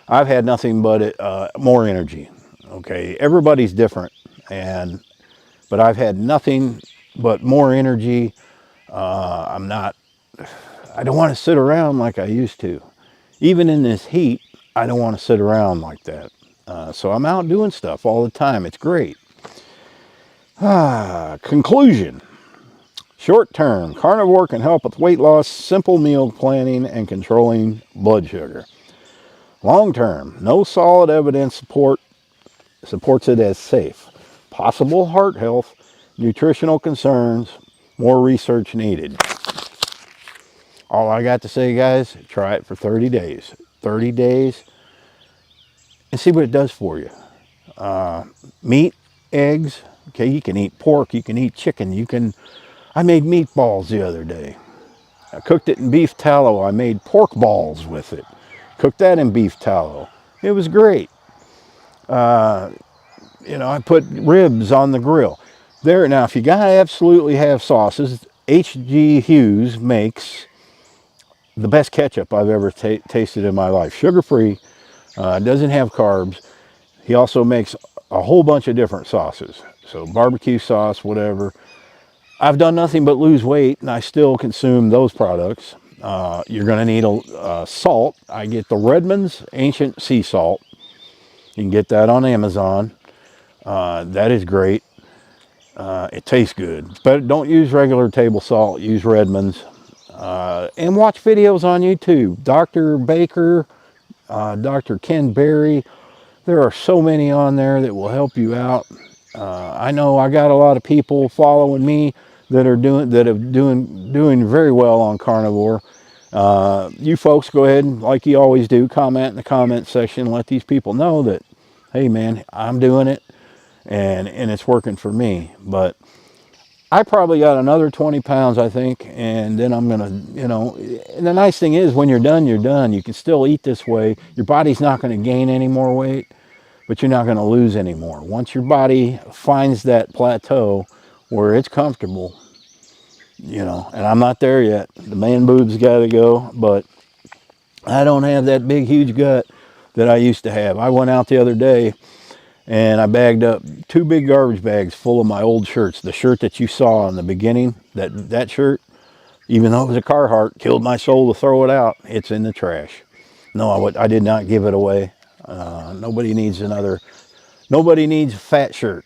I've had nothing but more energy. Okay, everybody's different, but I've had nothing but more energy. I don't want to sit around like I used to. Even in this heat, I don't want to sit around like that. So I'm out doing stuff all the time. It's great. Conclusion. Short term, carnivore can help with weight loss, simple meal planning, and controlling blood sugar. Long term, no solid evidence supports it as safe. Possible heart health, nutritional concerns, more research needed. All I got to say, guys, try it for 30 days. 30 days and see what it does for you. Meat, eggs, okay, you can eat pork, you can eat chicken, I made meatballs the other day. I cooked it in beef tallow. I made pork balls with it. Cooked that in beef tallow. It was great. You know, I put ribs on the grill. There, now if you gotta absolutely have sauces, H.G. Hughes makes the best ketchup I've ever tasted in my life. Sugar-free, doesn't have carbs. He also makes a whole bunch of different sauces. So barbecue sauce, whatever. I've done nothing but lose weight, and I still consume those products. You're going to need salt. I get the Redmond's Ancient Sea Salt. You can get that on Amazon. That is great. It tastes good. But don't use regular table salt. Use Redmond's. And watch videos on YouTube. Dr. Baker, Dr. Ken Berry. There are so many on there that will help you out. I know I got a lot of people following me that are doing very well on carnivore. You folks go ahead and, like you always do, comment in the comment section. Let these people know that, hey man, I'm doing it and it's working for me. But I probably got another 20 pounds, I think, and then I'm gonna, you know, and the nice thing is when you're done, you're done. You can still eat this way. Your body's not going to gain any more weight, but you're not going to lose any more. Once your body finds that plateau where it's comfortable, you know, and I'm not there yet. The man boobs got to go, but I don't have that big, huge gut that I used to have. I went out the other day and I bagged up 2 big garbage bags full of my old shirts. The shirt that you saw in the beginning, that shirt, even though it was a Carhartt, killed my soul to throw it out. It's in the trash. No, I did not give it away. Nobody needs a fat shirt.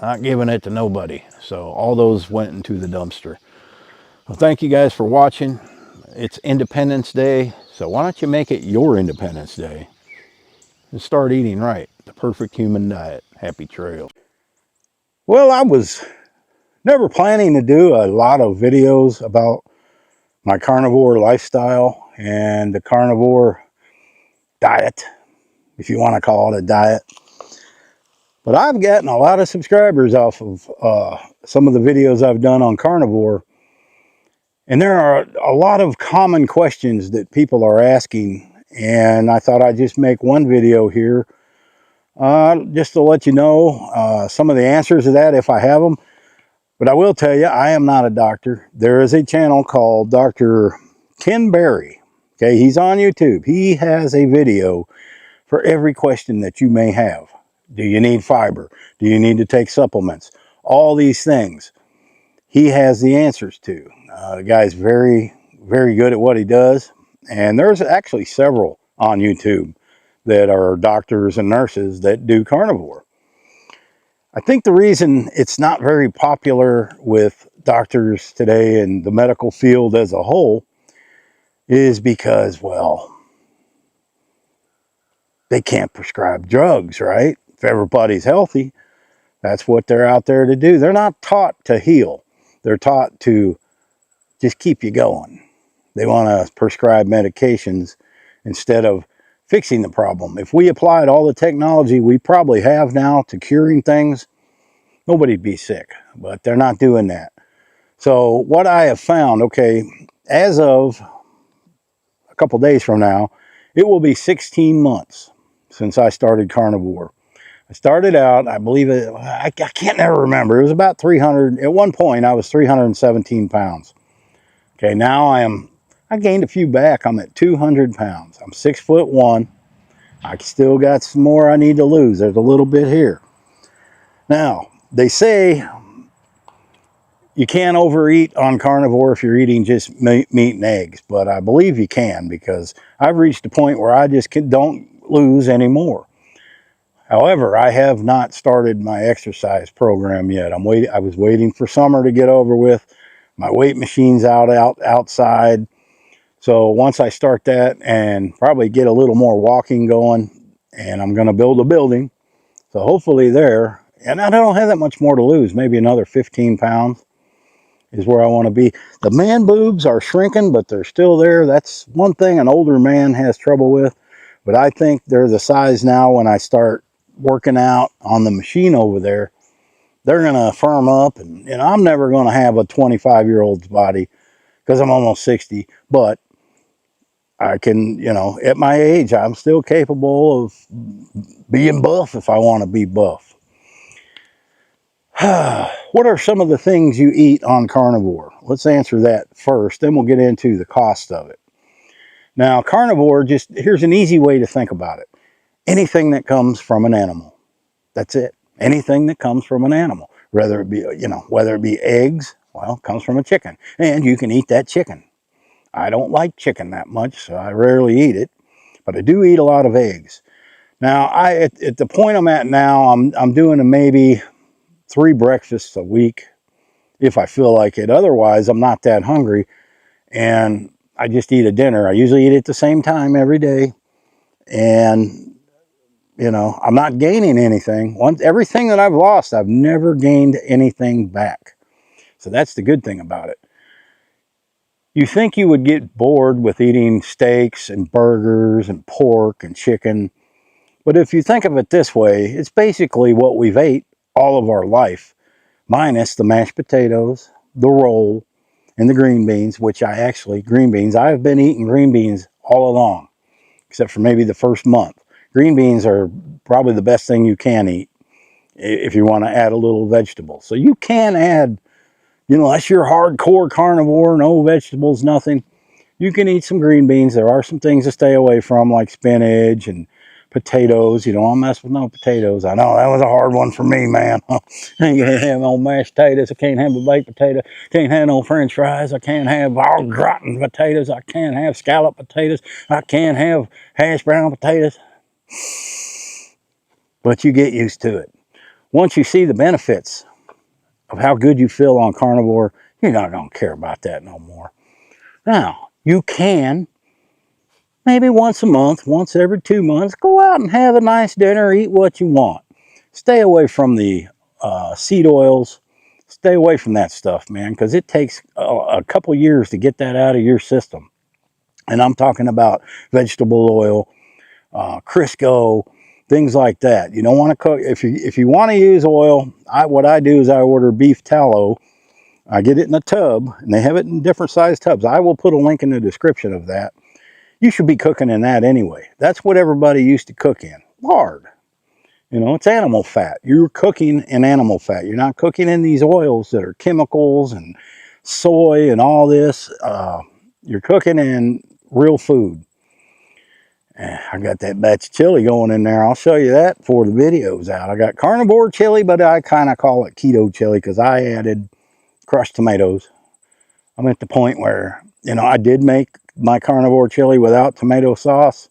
Not giving it to nobody. So all those went into the dumpster. Well, thank you guys for watching. It's Independence Day, so why don't you make it your Independence Day and start eating right. The perfect human diet. Happy trails. Well, I was never planning to do a lot of videos about my carnivore lifestyle and the carnivore diet, if you want to call it a diet. But I've gotten a lot of subscribers off of some of the videos I've done on carnivore. And there are a lot of common questions that people are asking. And I thought I'd just make one video here just to let you know some of the answers to that if I have them. But I will tell you, I am not a doctor. There is a channel called Dr. Ken Berry. Okay, he's on YouTube. He has a video for every question that you may have. Do you need fiber? Do you need to take supplements? All these things he has the answers to. The guy's very, very good at what he does. And there's actually several on YouTube that are doctors and nurses that do carnivore. I think the reason it's not very popular with doctors today and the medical field as a whole is because, well, they can't prescribe drugs, right? If everybody's healthy, that's what they're out there to do. They're not taught to heal. They're taught to just keep you going. They want to prescribe medications instead of fixing the problem. If we applied all the technology we probably have now to curing things, nobody'd be sick, but they're not doing that. So what I have found, okay, as of a couple days from now, it will be 16 months since I started carnivore. I started out, I believe I can't never remember. It was about 300. At one point, I was 317 pounds. Okay, now I gained a few back. I'm at 200 pounds. I'm 6'1". I still got some more I need to lose. There's a little bit here. Now, they say you can't overeat on carnivore if you're eating just meat and eggs, but I believe you can because I've reached a point where I just don't lose anymore. However, I have not started my exercise program yet. I was waiting for summer to get over with. My weight machine's outside. So once I start that and probably get a little more walking going, and I'm going to build a building. So hopefully there, and I don't have that much more to lose. Maybe another 15 pounds is where I want to be. The man boobs are shrinking, but they're still there. That's one thing an older man has trouble with. But I think they're the size now when I start working out on the machine over there. They're going to firm up. And I'm never going to have a 25-year-old's body because I'm almost 60. But I can, at my age, I'm still capable of being buff if I want to be buff. What are some of the things you eat on carnivore? Let's answer that first, then we'll get into the cost of it. Now, carnivore, here's an easy way to think about it. Anything that comes from an animal. That's it. Anything that comes from an animal. Whether it be eggs, well, it comes from a chicken. And you can eat that chicken. I don't like chicken that much, so I rarely eat it. But I do eat a lot of eggs. Now, at the point I'm at now, I'm doing maybe 3 breakfasts a week if I feel like it. Otherwise, I'm not that hungry, and I just eat a dinner. I usually eat at the same time every day, and I'm not gaining anything. Everything that I've lost, I've never gained anything back. So that's the good thing about it. You think you would get bored with eating steaks and burgers and pork and chicken, but if you think of it this way, it's basically what we've ate all of our life, minus the mashed potatoes, the roll, and the green beans, green beans, I've been eating green beans all along, except for maybe the first month. Green beans are probably the best thing you can eat if you want to add a little vegetable. So you can add, unless you're hardcore carnivore, no vegetables, nothing, you can eat some green beans. There are some things to stay away from, like spinach and potatoes. You don't want to mess with no potatoes. I know that was a hard one for me, man. I ain't gonna have no mashed potatoes. I can't have a baked potato. Can't have no French fries. I can't have all gratin potatoes. I can't have scallop potatoes. I can't have hash brown potatoes. But you get used to it. Once you see the benefits of how good you feel on carnivore, you're not gonna care about that no more. Now, you can maybe once a month, once every 2 months, go out and have a nice dinner, eat what you want. Stay away from the seed oils. Stay away from that stuff, man, because it takes a couple years to get that out of your system. And I'm talking about vegetable oil, Crisco, things like that. You don't want to cook. If you want to use oil, what I do is I order beef tallow. I get it in a tub, and they have it in different size tubs. I will put a link in the description of that. You should be cooking in that anyway. That's what everybody used to cook in. Lard. It's animal fat. You're cooking in animal fat. You're not cooking in these oils that are chemicals and soy and all this. You're cooking in real food. I got that batch of chili going in there. I'll show you that before the video's out. I got carnivore chili, but I kind of call it keto chili because I added crushed tomatoes. I'm at the point where, you know, I did make my carnivore chili without tomato sauce.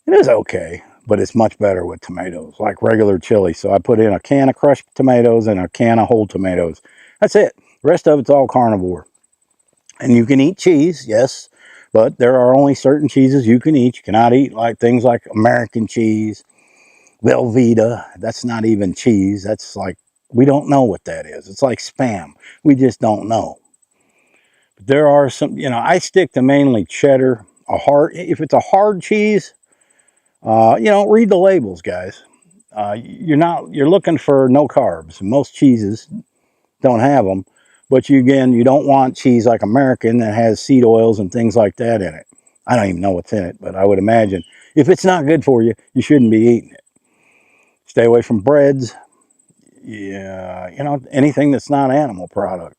It is okay, but it's much better with tomatoes, like regular chili. So I put in a can of crushed tomatoes and a can of whole tomatoes. That's it. The rest of it's all carnivore. And you can eat cheese, yes, but there are only certain cheeses you can eat. You cannot eat like things like American cheese, Velveeta. That's not even cheese. That's like, we don't know what that is. It's like Spam. We just don't know. But there are some, you know, I stick to mainly cheddar. If it's a hard cheese, you know, read the labels, guys. You're looking for no carbs. Most cheeses don't have them, but you don't want cheese like American that has seed oils and things like that in it. I don't even know what's in it, but I would imagine if it's not good for you, you shouldn't be eating it. Stay away from breads. Yeah, you know, anything that's not animal product.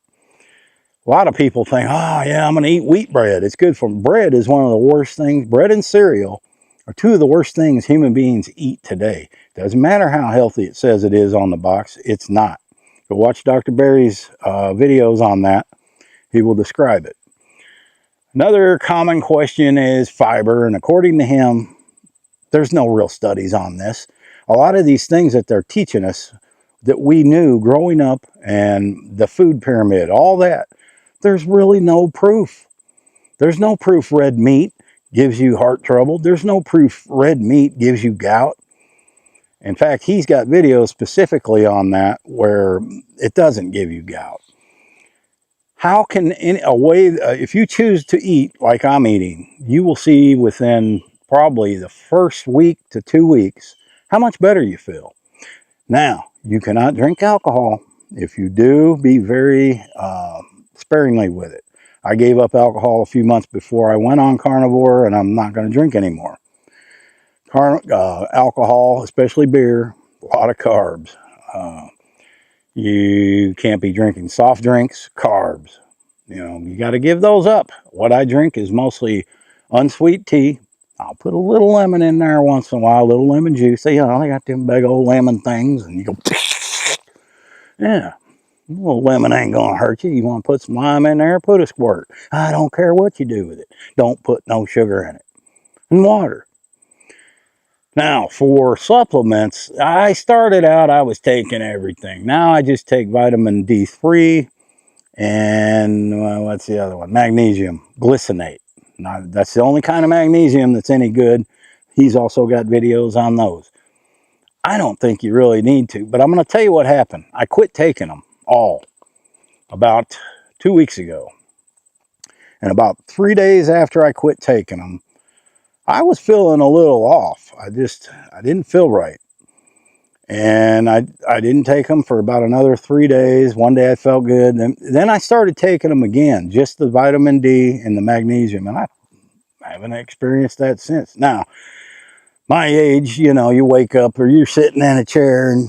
A lot of people think, oh yeah, I'm going to eat wheat bread. It's good for bread. Is one of the worst things. Bread and cereal are two of the worst things human beings eat today. Doesn't matter how healthy it says it is on the box. It's not. Go watch Dr. Barry's videos on that. He will describe it. Another common question is fiber, and according to him, there's no real studies on this. A lot of these things that they're teaching us that we knew growing up, and the food pyramid, all that, there's really no proof. There's no proof red meat gives you heart trouble. There's no proof red meat gives you gout. In fact, he's got videos specifically on that where it doesn't give you gout. How can if you choose to eat like I'm eating, you will see within probably the first week to 2 weeks how much better you feel. Now, you cannot drink alcohol. If you do, be very sparingly with it. I gave up alcohol a few months before I went on carnivore, and I'm not going to drink anymore. Alcohol, especially beer, a lot of carbs. You can't be drinking soft drinks, carbs. You know, you got to give those up. What I drink is mostly unsweet tea. I'll put a little lemon in there once in a while, a little lemon juice. You know, they got them big old lemon things, and you go, yeah, a little lemon ain't going to hurt you. You want to put some lime in there, put a squirt. I don't care what you do with it. Don't put no sugar in it. And water. Now, for supplements, I started out, I was taking everything. Now I just take vitamin D3 and what's the other one? Magnesium glycinate. Now, that's the only kind of magnesium that's any good. He's also got videos on those. I don't think you really need to, but I'm going to tell you what happened. I quit taking them all about 2 weeks ago. And about 3 days after I quit taking them, I was feeling a little off. I didn't feel right. And I didn't take them for about another 3 days. One day I felt good. Then I started taking them again, just the vitamin D and the magnesium. And I haven't experienced that since. Now, my age, you know, you wake up or you're sitting in a chair and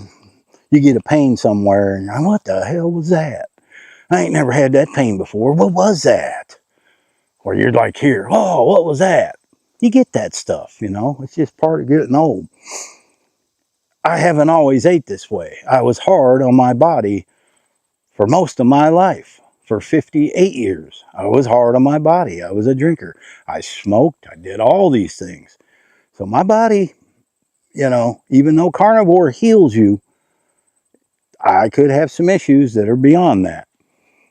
you get a pain somewhere. And what the hell was that? I ain't never had that pain before. What was that? Or you're like here, oh, what was that? You get that stuff, you know. It's just part of getting old. I haven't always ate this way. I was hard on my body for most of my life. For 58 years, I was hard on my body. I was a drinker. I smoked. I did all these things. So my body, you know, even though carnivore heals you, I could have some issues that are beyond that.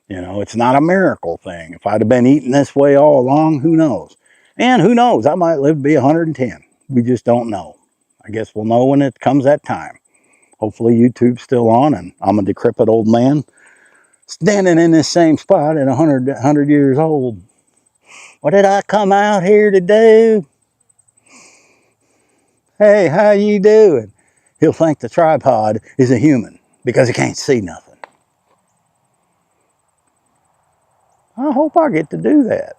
You know, it's not a miracle thing. If I'd have been eating this way all along, who knows? And who knows, I might live to be 110. We just don't know. I guess we'll know when it comes that time. Hopefully YouTube's still on and I'm a decrepit old man standing in this same spot at 100 years old. What did I come out here to do? Hey, how you doing? He'll think the tripod is a human because he can't see nothing. I hope I get to do that.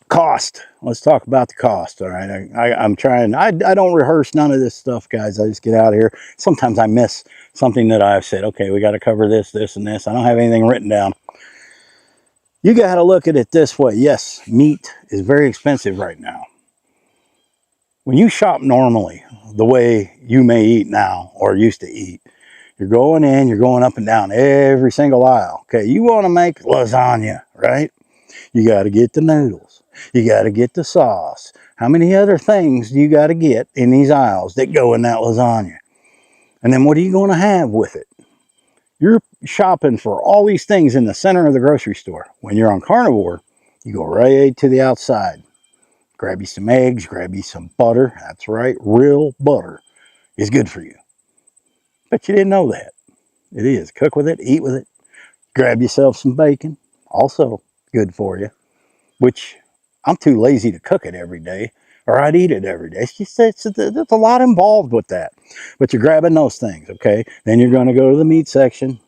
Cost. Let's talk about the cost. All right. I'm trying. I don't rehearse none of this stuff, guys. I just get out here. Sometimes I miss something that I've said. Okay, we got to cover this, this, and this. I don't have anything written down. You got to look at it this way. Yes, meat is very expensive right now. When you shop normally, the way you may eat now or used to eat, you're going in, you're going up and down every single aisle. Okay, you want to make lasagna, right? You got to get the noodles. You got to get the sauce. How many other things do you got to get in these aisles that go in that lasagna? And then what are you going to have with it? You're shopping for all these things in the center of the grocery store. When you're on Carnivore, you go right to the outside. Grab you some eggs, grab you some butter. That's right, real butter is good for you. Bet you didn't know that. It is. Cook with it, eat with it. Grab yourself some bacon, also good for you, which I'm too lazy to cook it every day, or I'd eat it every day. It's just, there's a lot involved with that. But you're grabbing those things, okay? Then you're going to go to the meat section.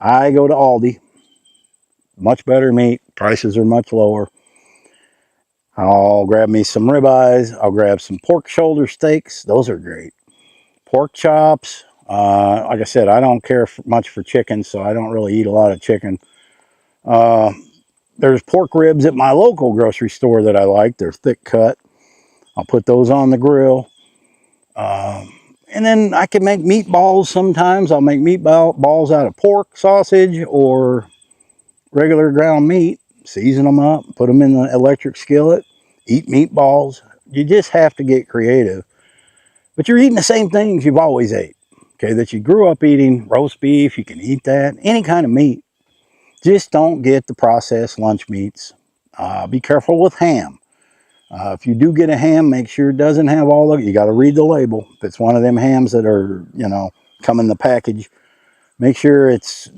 I go to Aldi. Much better meat. Prices are much lower. I'll grab me some ribeyes. I'll grab some pork shoulder steaks. Those are great. Pork chops. Like I said, I don't care much for chicken, so I don't really eat a lot of chicken. There's pork ribs at my local grocery store that I like. They're thick cut. I'll put those on the grill. And then I can make meatballs sometimes. I'll make meatballs out of pork, sausage, or regular ground meat. Season them up, put them in the electric skillet, eat meatballs. You just have to get creative. But you're eating the same things you've always ate. Okay, that you grew up eating. Roast beef, you can eat that. Any kind of meat. Just don't get the processed lunch meats. Be careful with ham. If you do get a ham, make sure it doesn't have all the, you got to read the label. If it's one of them hams that are, come in the package, make sure it's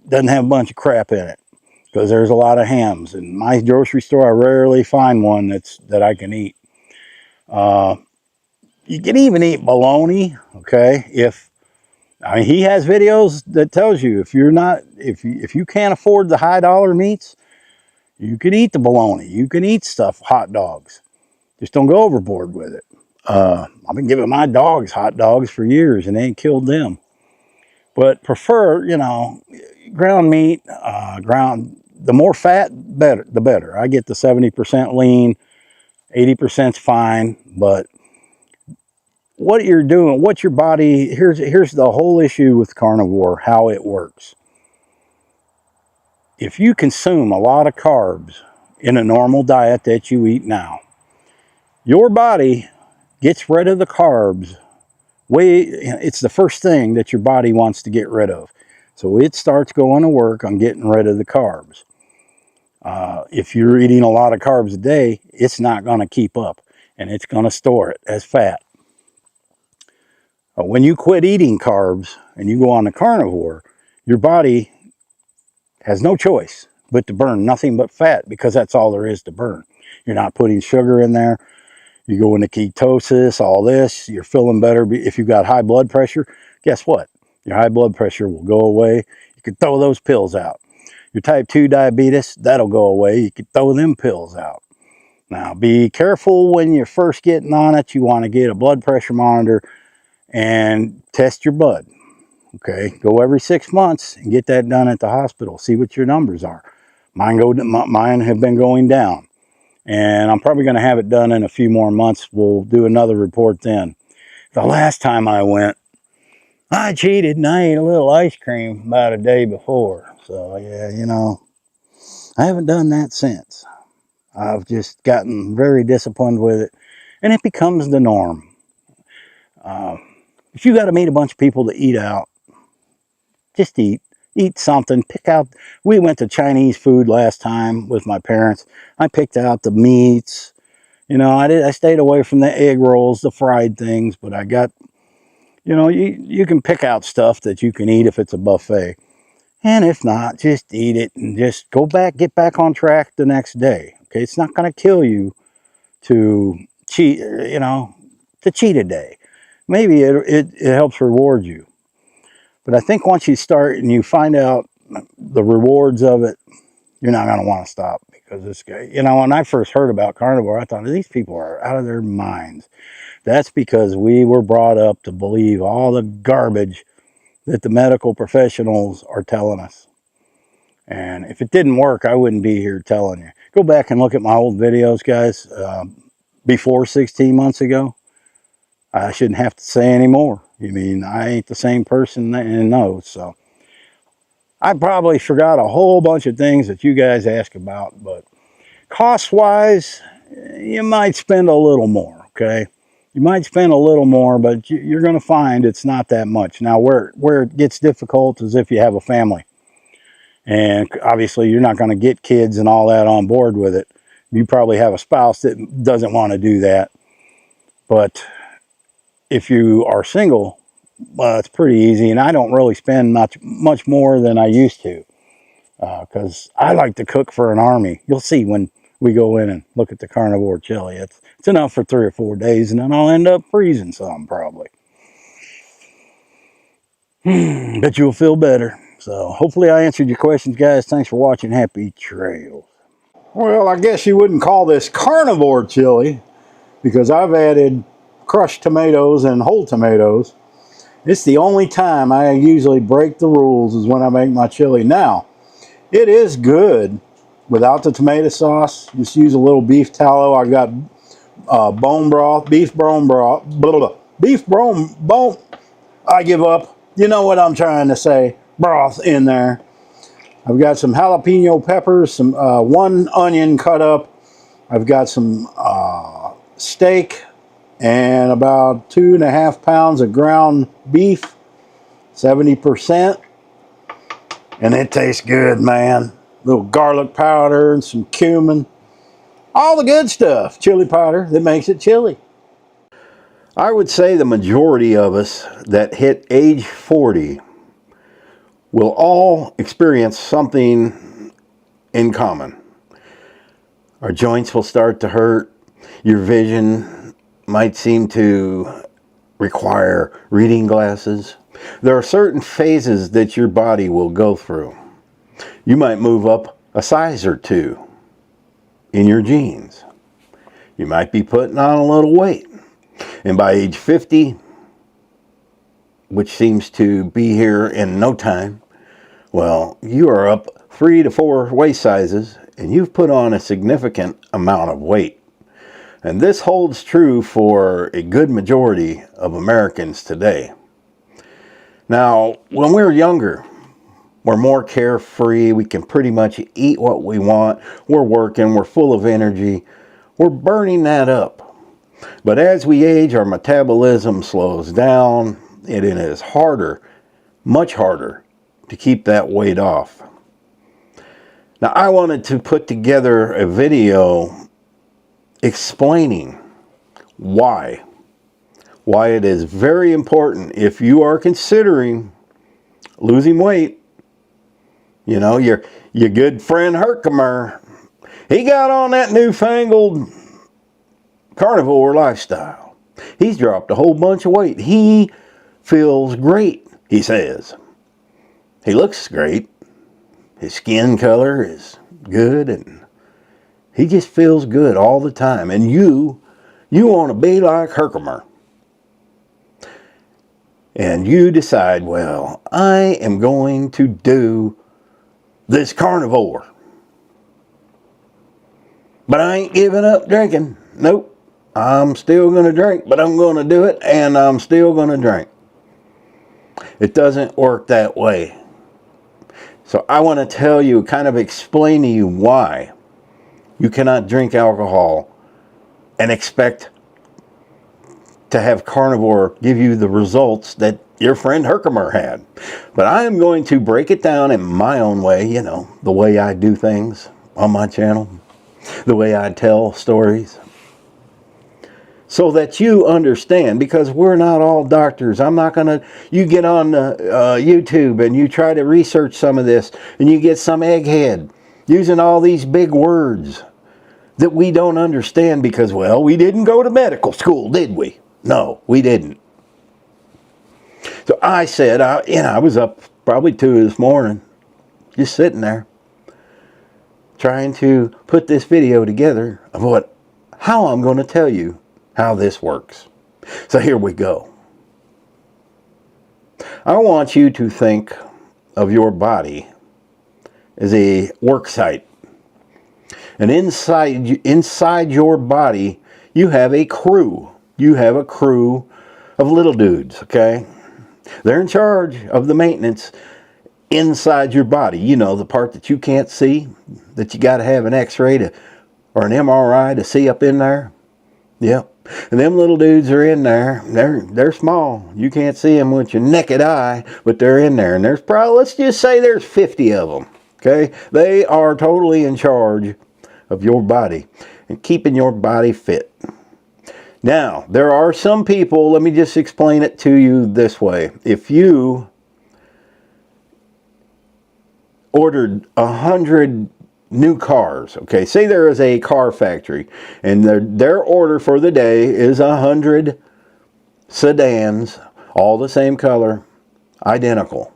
doesn't have a bunch of crap in it, because there's a lot of hams. In my grocery store, I rarely find one that I can eat. You can even eat bologna, okay? He has videos that tells you if you can't afford the high dollar meats, you can eat the bologna. You can eat stuff, hot dogs. Just don't go overboard with it. I've been giving my dogs hot dogs for years and they ain't killed them. But prefer, ground meat, the more fat, better, the better. I get the 70% lean, 80%'s fine, but what you're doing, what your body, here's the whole issue with carnivore, how it works. If you consume a lot of carbs in a normal diet that you eat now, your body gets rid of the carbs. It's the first thing that your body wants to get rid of. So it starts going to work on getting rid of the carbs. If you're eating a lot of carbs a day, it's not going to keep up and it's going to store it as fat. When you quit eating carbs and you go on the carnivore, your body has no choice but to burn nothing but fat, because that's all there is to burn. You're not putting sugar in there. You go into ketosis, all this, you're feeling better. If you've got high blood pressure, guess what? Your high blood pressure will go away. You can throw those pills out. Your type 2 diabetes, that'll go away. You can throw them pills out. Now, be careful when you're first getting on it. You want to get a blood pressure monitor and test your blood. Okay, go every 6 months and get that done at the hospital. See what your numbers are. Mine have been going down, and I'm probably going to have it done in a few more months. We'll do another report then. The last time I went, I cheated and I ate a little ice cream about a day before. So yeah, I haven't done that since. I've just gotten very disciplined with it, and it becomes the norm. If you got to meet a bunch of people to eat out, just eat something. Pick out. We went to Chinese food last time with my parents. I picked out the meats. I stayed away from the egg rolls, the fried things, but I got, you can pick out stuff that you can eat if it's a buffet. And if not, just eat it and just get back on track the next day. Okay, it's not going to kill you to cheat, to cheat a day. Maybe it helps reward you. But I think once you start and you find out the rewards of it, you're not going to want to stop, because this guy, when I first heard about carnivore, I thought these people are out of their minds. That's because we were brought up to believe all the garbage that the medical professionals are telling us. And if it didn't work, I wouldn't be here telling you. Go back and look at my old videos, guys, before 16 months ago. I shouldn't have to say anymore. I mean, I ain't the same person in those. So I probably forgot a whole bunch of things that you guys ask about, but cost-wise, you might spend a little more, okay? You might spend a little more, but you're going to find it's not that much. Now, where it gets difficult is if you have a family. And obviously, you're not going to get kids and all that on board with it. You probably have a spouse that doesn't want to do that. But if you are single, well, it's pretty easy. And I don't really spend much more than I used to. Because I like to cook for an army. You'll see when we go in and look at the carnivore chili. It's enough for 3 or 4 days, and then I'll end up freezing some probably. But you'll feel better. So hopefully I answered your questions, guys. Thanks for watching. Happy trails. Well, I guess you wouldn't call this carnivore chili because I've added crushed tomatoes and whole tomatoes. It's the only time I usually break the rules is when I make my chili. Now, it is good without the tomato sauce. Just use a little beef tallow. I got bone broth, beef bone broth, beef bone. I give up. You know what I'm trying to say. Broth in there. I've got some jalapeno peppers, some 1 onion cut up. I've got some steak and about 2.5 pounds of ground beef, 70%. And it tastes good, man. A little garlic powder and some cumin. All the good stuff. Chili powder that makes it chili. I would say the majority of us that hit age 40 will all experience something in common. Our joints will start to hurt. Your vision might seem to require reading glasses. There are certain phases that your body will go through. You might move up a size or 2 in your jeans. You might be putting on a little weight. And by age 50, which seems to be here in no time, well, you are up 3 to 4 waist sizes and you've put on a significant amount of weight. And this holds true for a good majority of Americans today. Now, when we're younger, we're more carefree. We can pretty much eat what we want. We're working. We're full of energy. We're burning that up. But as we age, our metabolism slows down. And it is harder, much harder, to keep that weight off. Now, I wanted to put together a video explaining why it is very important if you are considering losing weight. You know, your good friend Herkimer, he got on that newfangled carnivore lifestyle. He's dropped a whole bunch of weight. He feels great, he says. He looks great. His skin color is good, and he just feels good all the time. And you want to be like Herkimer. And you decide, well, I am going to do this carnivore. But I ain't giving up drinking. Nope. I'm still going to drink, but I'm going to do it, and I'm still going to drink. It doesn't work that way. So I want to tell you, kind of explain to you why you cannot drink alcohol and expect to have carnivore give you the results that your friend Herkimer had. But I am going to break it down in my own way, you know, the way I do things on my channel, the way I tell stories, so that you understand, because we're not all doctors. I'm not going to, you get on YouTube and you try to research some of this and you get some egghead using all these big words that we don't understand because, well, we didn't go to medical school, did we? No, we didn't. So I said, I was up probably 2 this morning, just sitting there, trying to put this video together of how I'm going to tell you how this works. So here we go. I want you to think of your body is a work site. And inside your body, you have a crew. You have a crew of little dudes, okay? They're in charge of the maintenance inside your body. You know, the part that you can't see, that you got to have an x-ray or an MRI to see up in there. Yep. And them little dudes are in there. They're small. You can't see them with your naked eye, but they're in there. And there's probably, let's just say there's 50 of them, okay? They are totally in charge of your body and keeping your body fit. Now, there are some people, let me just explain it to you this way. If you ordered 100 new cars, okay, say there is a car factory and their order for the day is 100 sedans, all the same color, identical,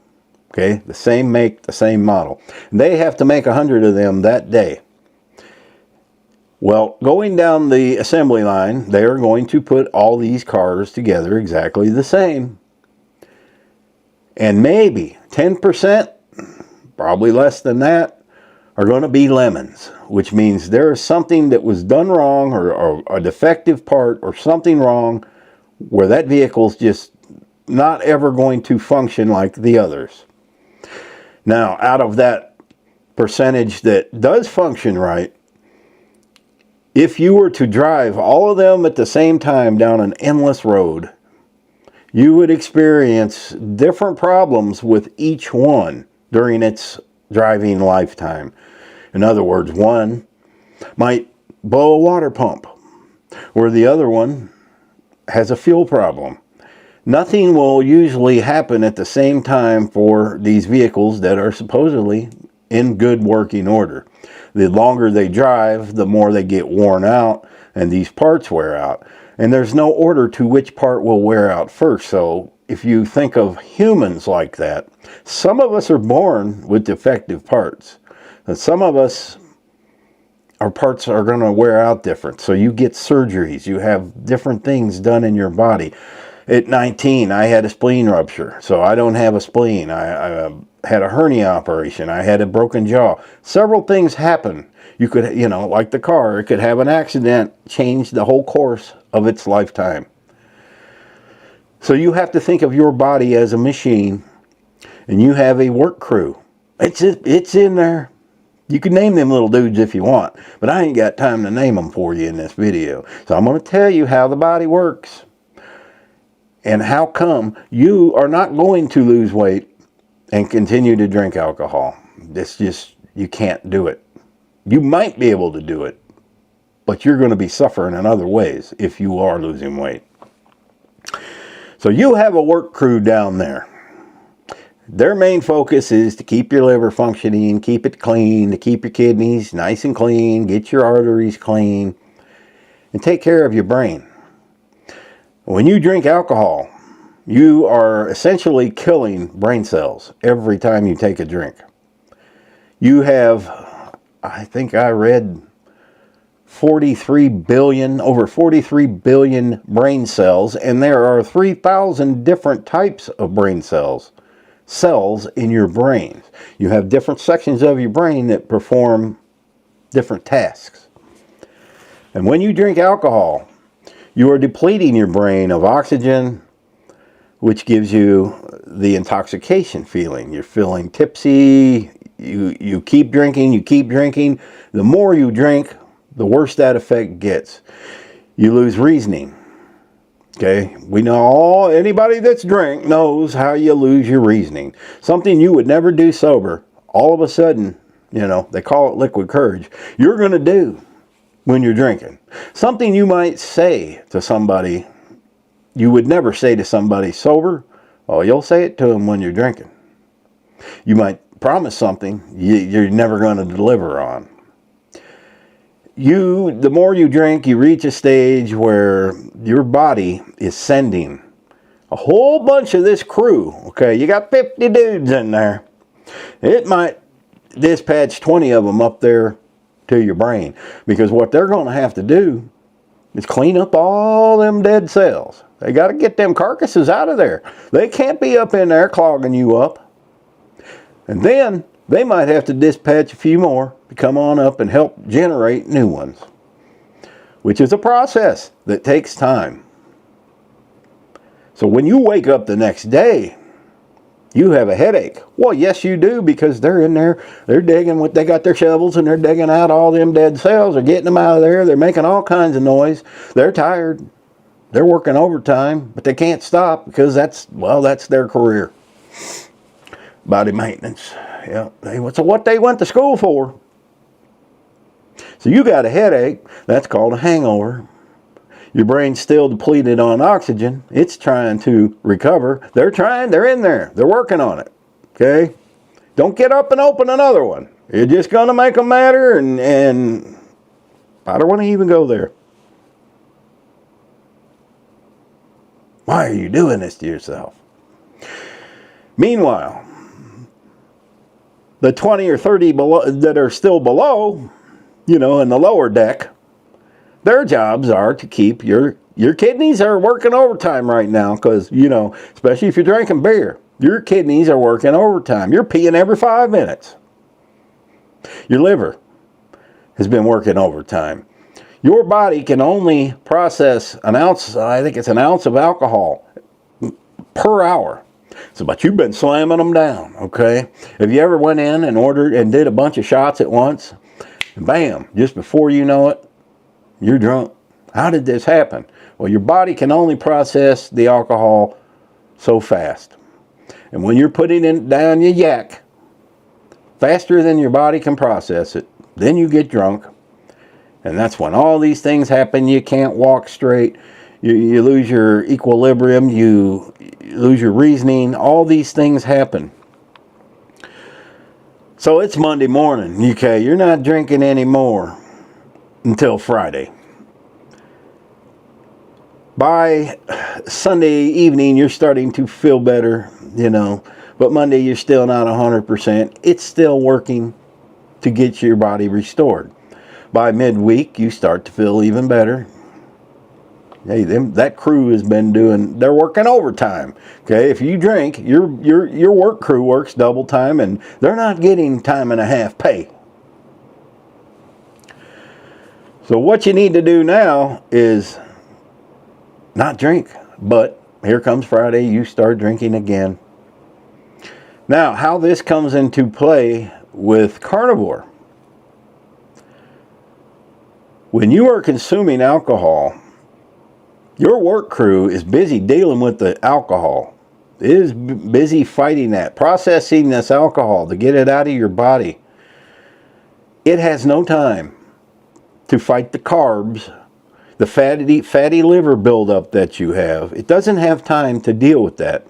okay, the same make, the same model. They have to make 100 of them that day. Well, going down the assembly line, they are going to put all these cars together exactly the same. And maybe 10%, probably less than that, are going to be lemons, which means there is something that was done wrong, or a defective part or something wrong where that vehicle's just not ever going to function like the others. Now, out of that percentage that does function right, if you were to drive all of them at the same time down an endless road, you would experience different problems with each one during its driving lifetime. In other words, one might blow a water pump, where the other one has a fuel problem. Nothing will usually happen at the same time for these vehicles that are supposedly in good working order. The longer they drive, the more they get worn out and these parts wear out. And there's no order to which part will wear out first. So if you think of humans like that, some of us are born with defective parts. And some of us, our parts are going to wear out different. So you get surgeries. You have different things done in your body. At 19, I had a spleen rupture, so I don't have a spleen. I had a hernia operation. I had a broken jaw. Several things happen. You could, you know, like the car, it could have an accident, change the whole course of its lifetime. So you have to think of your body as a machine, and you have a work crew. It's in there. You can name them little dudes if you want, but I ain't got time to name them for you in this video. So I'm going to tell you how the body works and how come you are not going to lose weight and continue to drink alcohol. It's just, you can't do it. You might be able to do it, but you're going to be suffering in other ways if you are losing weight. So you have a work crew down there. Their main focus is to keep your liver functioning, keep it clean, to keep your kidneys nice and clean, get your arteries clean, and take care of your brain. When you drink alcohol, you are essentially killing brain cells every time you take a drink. You have, I think I read, over 43 billion brain cells, and there are 3,000 different types of brain cells in your brain. You have different sections of your brain that perform different tasks. And when you drink alcohol, you are depleting your brain of oxygen, which gives you the intoxication feeling. You're feeling tipsy. You keep drinking, you keep drinking. The more you drink, the worse that effect gets. You lose reasoning. Okay, we know anybody that's drank knows how you lose your reasoning. Something you would never do sober, all of a sudden, you know, they call it liquid courage, you're going to do when you're drinking. Something you might say to somebody you would never say to somebody sober, well, you'll say it to them when you're drinking. You might promise something you're never going to deliver on. The more you drink, you reach a stage where your body is sending a whole bunch of this crew. Okay, you got 50 dudes in there. It might dispatch 20 of them up there to your brain, because what they're going to have to do is clean up all them dead cells. They got to get them carcasses out of there. They can't be up in there clogging you up. And then they might have to dispatch a few more to come on up and help generate new ones, which is a process that takes time. So when you wake up the next day, you have a headache. Well, yes, you do, because they're in there, they're digging, they got their shovels and they're digging out all them dead cells, they're getting them out of there, they're making all kinds of noise, they're tired, they're working overtime, but they can't stop because that's their career. Body maintenance. Yeah, so what they went to school for. So you got a headache, that's called a hangover. Your brain's still depleted on oxygen. It's trying to recover. They're in there. They're working on it. Okay? Don't get up and open another one. You're just going to make them madder, and I don't want to even go there. Why are you doing this to yourself? Meanwhile, the 20 or 30 below, that are still below, in the lower deck, their jobs are to keep your kidneys are working overtime right now, because, especially if you're drinking beer, your kidneys are working overtime. You're peeing every 5 minutes. Your liver has been working overtime. Your body can only process an ounce, I think it's an ounce of alcohol per hour. So, but you've been slamming them down, okay? Have you ever went in and ordered and did a bunch of shots at once? And bam, just before you know it, you're drunk. How did this happen? Well, your body can only process the alcohol so fast. And when you're putting it down your yak, faster than your body can process it, then you get drunk. And that's when all these things happen. You can't walk straight. You lose your equilibrium. You lose your reasoning. All these things happen. So it's Monday morning. Okay, you're not drinking anymore until Friday. By Sunday evening, you're starting to feel better, but Monday you're still not 100%. It's still working to get your body restored. By midweek, you start to feel even better. Hey, that crew has been they're working overtime. Okay, if you drink, your work crew works double time, and they're not getting time and a half pay. So what you need to do now is not drink, but here comes Friday, you start drinking again. Now, how this comes into play with carnivore. When you are consuming alcohol, your work crew is busy dealing with the alcohol. It is busy fighting that, processing this alcohol to get it out of your body. It has no time to fight the carbs, the fatty liver buildup that you have. It doesn't have time to deal with that.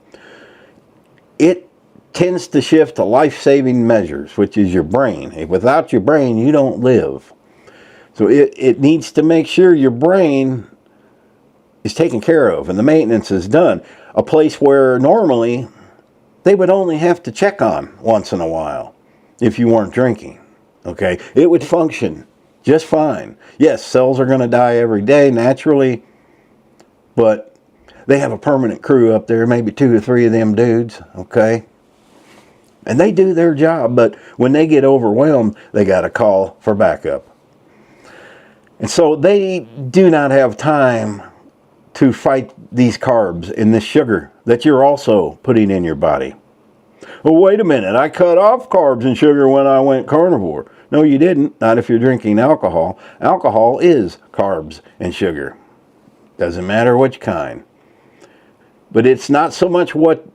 It tends to shift to life-saving measures, which is your brain. Without your brain, you don't live. So it needs to make sure your brain is taken care of and the maintenance is done. A place where normally they would only have to check on once in a while if you weren't drinking. Okay? It would function just fine. Yes, cells are going to die every day naturally, but they have a permanent crew up there, maybe 2 or 3 of them dudes, okay? And they do their job, but when they get overwhelmed, they got to call for backup. And so they do not have time to fight these carbs and this sugar that you're also putting in your body. Well, wait a minute, I cut off carbs and sugar when I went carnivore. No, you didn't. Not if you're drinking alcohol. Alcohol is carbs and sugar. Doesn't matter which kind. But it's not so much what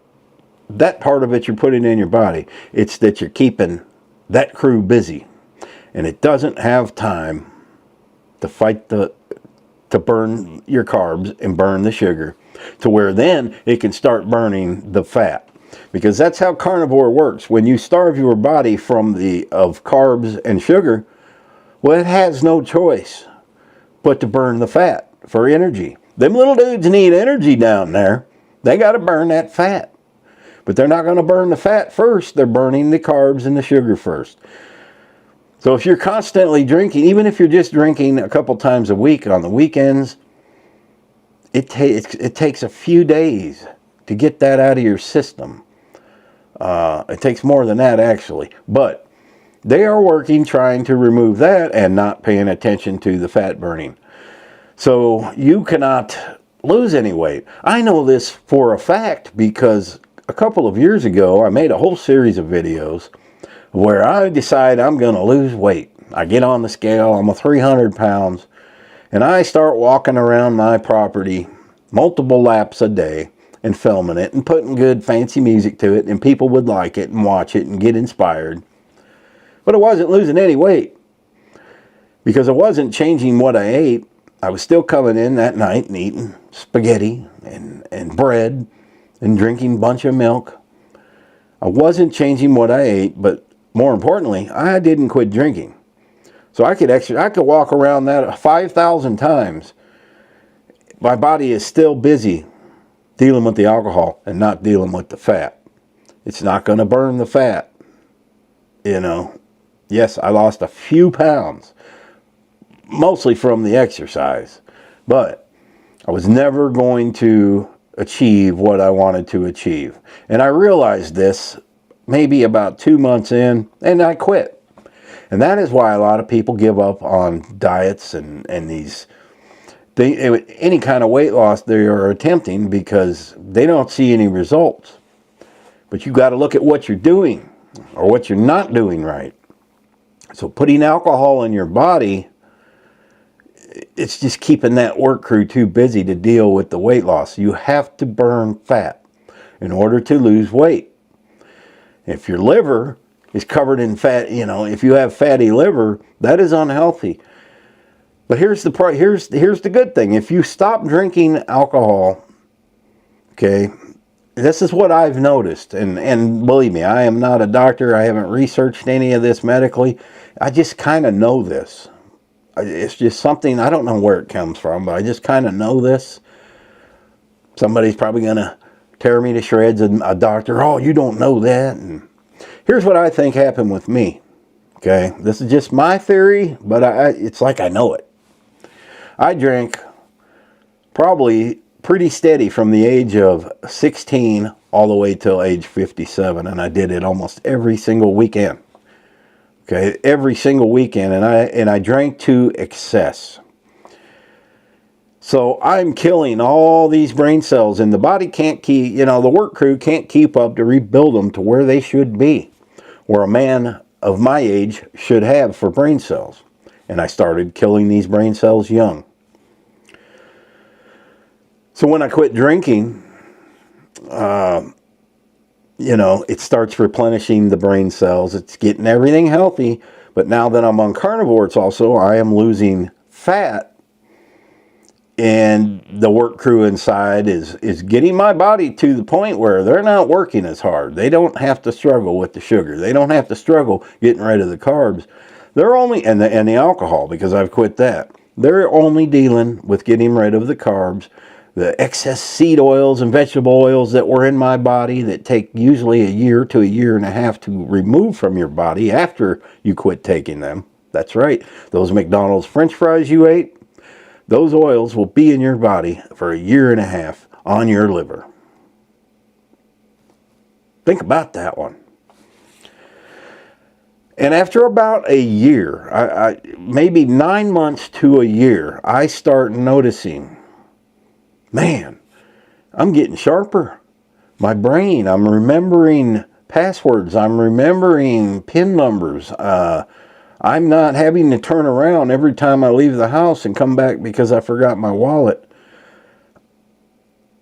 that part of it you're putting in your body. It's that you're keeping that crew busy. And it doesn't have time to fight to burn your carbs and burn the sugar, to where then it can start burning the fat. Because that's how carnivore works. When you starve your body of carbs and sugar, well, it has no choice but to burn the fat for energy. Them little dudes need energy down there. They got to burn that fat. But they're not going to burn the fat first. They're burning the carbs and the sugar first. So if you're constantly drinking, even if you're just drinking a couple times a week on the weekends, it takes a few days to get that out of your system. It takes more than that, actually. But they are working, trying to remove that and not paying attention to the fat burning. So you cannot lose any weight. I know this for a fact because a couple of years ago, I made a whole series of videos where I decide I'm going to lose weight. I get on the scale, I'm 300 pounds, and I start walking around my property multiple laps a day and filming it and putting good fancy music to it, and people would like it and watch it and get inspired. But I wasn't losing any weight because I wasn't changing what I ate. I was still coming in that night and eating spaghetti and bread and drinking a bunch of milk. I wasn't changing what I ate, but more importantly, I didn't quit drinking. So I could walk around that 5,000 times. My body is still busy dealing with the alcohol and not dealing with the fat. It's not going to burn the fat. You know, yes, I lost a few pounds, mostly from the exercise, but I was never going to achieve what I wanted to achieve. And I realized this maybe about 2 months in, and I quit. And that is why a lot of people give up on diets and any kind of weight loss they are attempting because they don't see any results. But you got to look at what you're doing or what you're not doing right. So putting alcohol in your body, it's just keeping that work crew too busy to deal with the weight loss. You have to burn fat in order to lose weight. If your liver is covered in fat, you know, if you have fatty liver, that is unhealthy. But here's the good thing. If you stop drinking alcohol, okay, this is what I've noticed. And believe me, I am not a doctor. I haven't researched any of this medically. I just kind of know this. It's just something, I don't know where it comes from, but I just kind of know this. Somebody's probably going to tear me to shreds, and a doctor, oh, you don't know that. And here's what I think happened with me. Okay, this is just my theory, but it's like I know it. I drank probably pretty steady from the age of 16 all the way till age 57, and I did it almost every single weekend. Okay, every single weekend, and I drank to excess. So I'm killing all these brain cells, and the body can't keep, you know, the work crew can't keep up to rebuild them to where they should be, where a man of my age should have for brain cells. And I started killing these brain cells young. So when I quit drinking, you know, it starts replenishing the brain cells. It's getting everything healthy. But now that I'm on carnivore, it's also, I am losing fat. And the work crew inside is getting my body to the point where they're not working as hard. They don't have to struggle with the sugar. They don't have to struggle getting rid of the carbs. They're only, and the alcohol, because I've quit that. They're only dealing with getting rid of the carbs, the excess seed oils and vegetable oils that were in my body that take usually a year to a year and a half to remove from your body after you quit taking them. That's right. Those McDonald's French fries you ate, those oils will be in your body for a year and a half on your liver. Think about that one. And after about a year, maybe 9 months to a year, I start noticing, man, I'm getting sharper. My brain, I'm remembering passwords. I'm remembering PIN numbers. I'm not having to turn around every time I leave the house and come back because I forgot my wallet.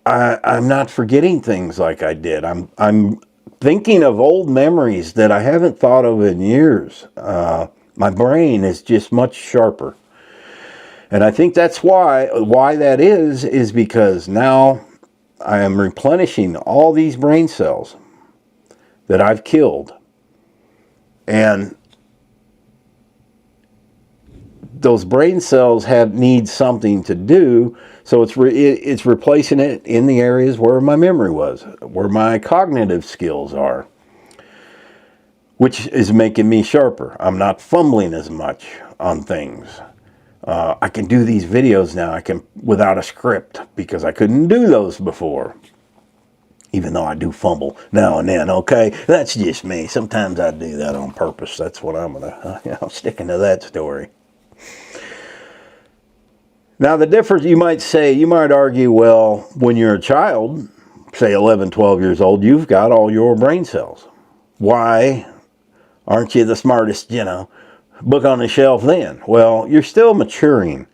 I'm not forgetting things like I did. I'm thinking of old memories that I haven't thought of in years. My brain is just much sharper. And I think that's why that is because now I am replenishing all these brain cells that I've killed. And those brain cells need something to do, so it's replacing it in the areas where my memory was, where my cognitive skills are, which is making me sharper. I'm not fumbling as much on things. I can do these videos now. I can without a script because I couldn't do those before. Even though I do fumble now and then, okay? That's just me. Sometimes I do that on purpose. That's what I'm sticking to that story. Now, the difference, you might argue, well, when you're a child, say 11, 12 years old, you've got all your brain cells. Why aren't you the smartest, book on the shelf then? Well, you're still maturing.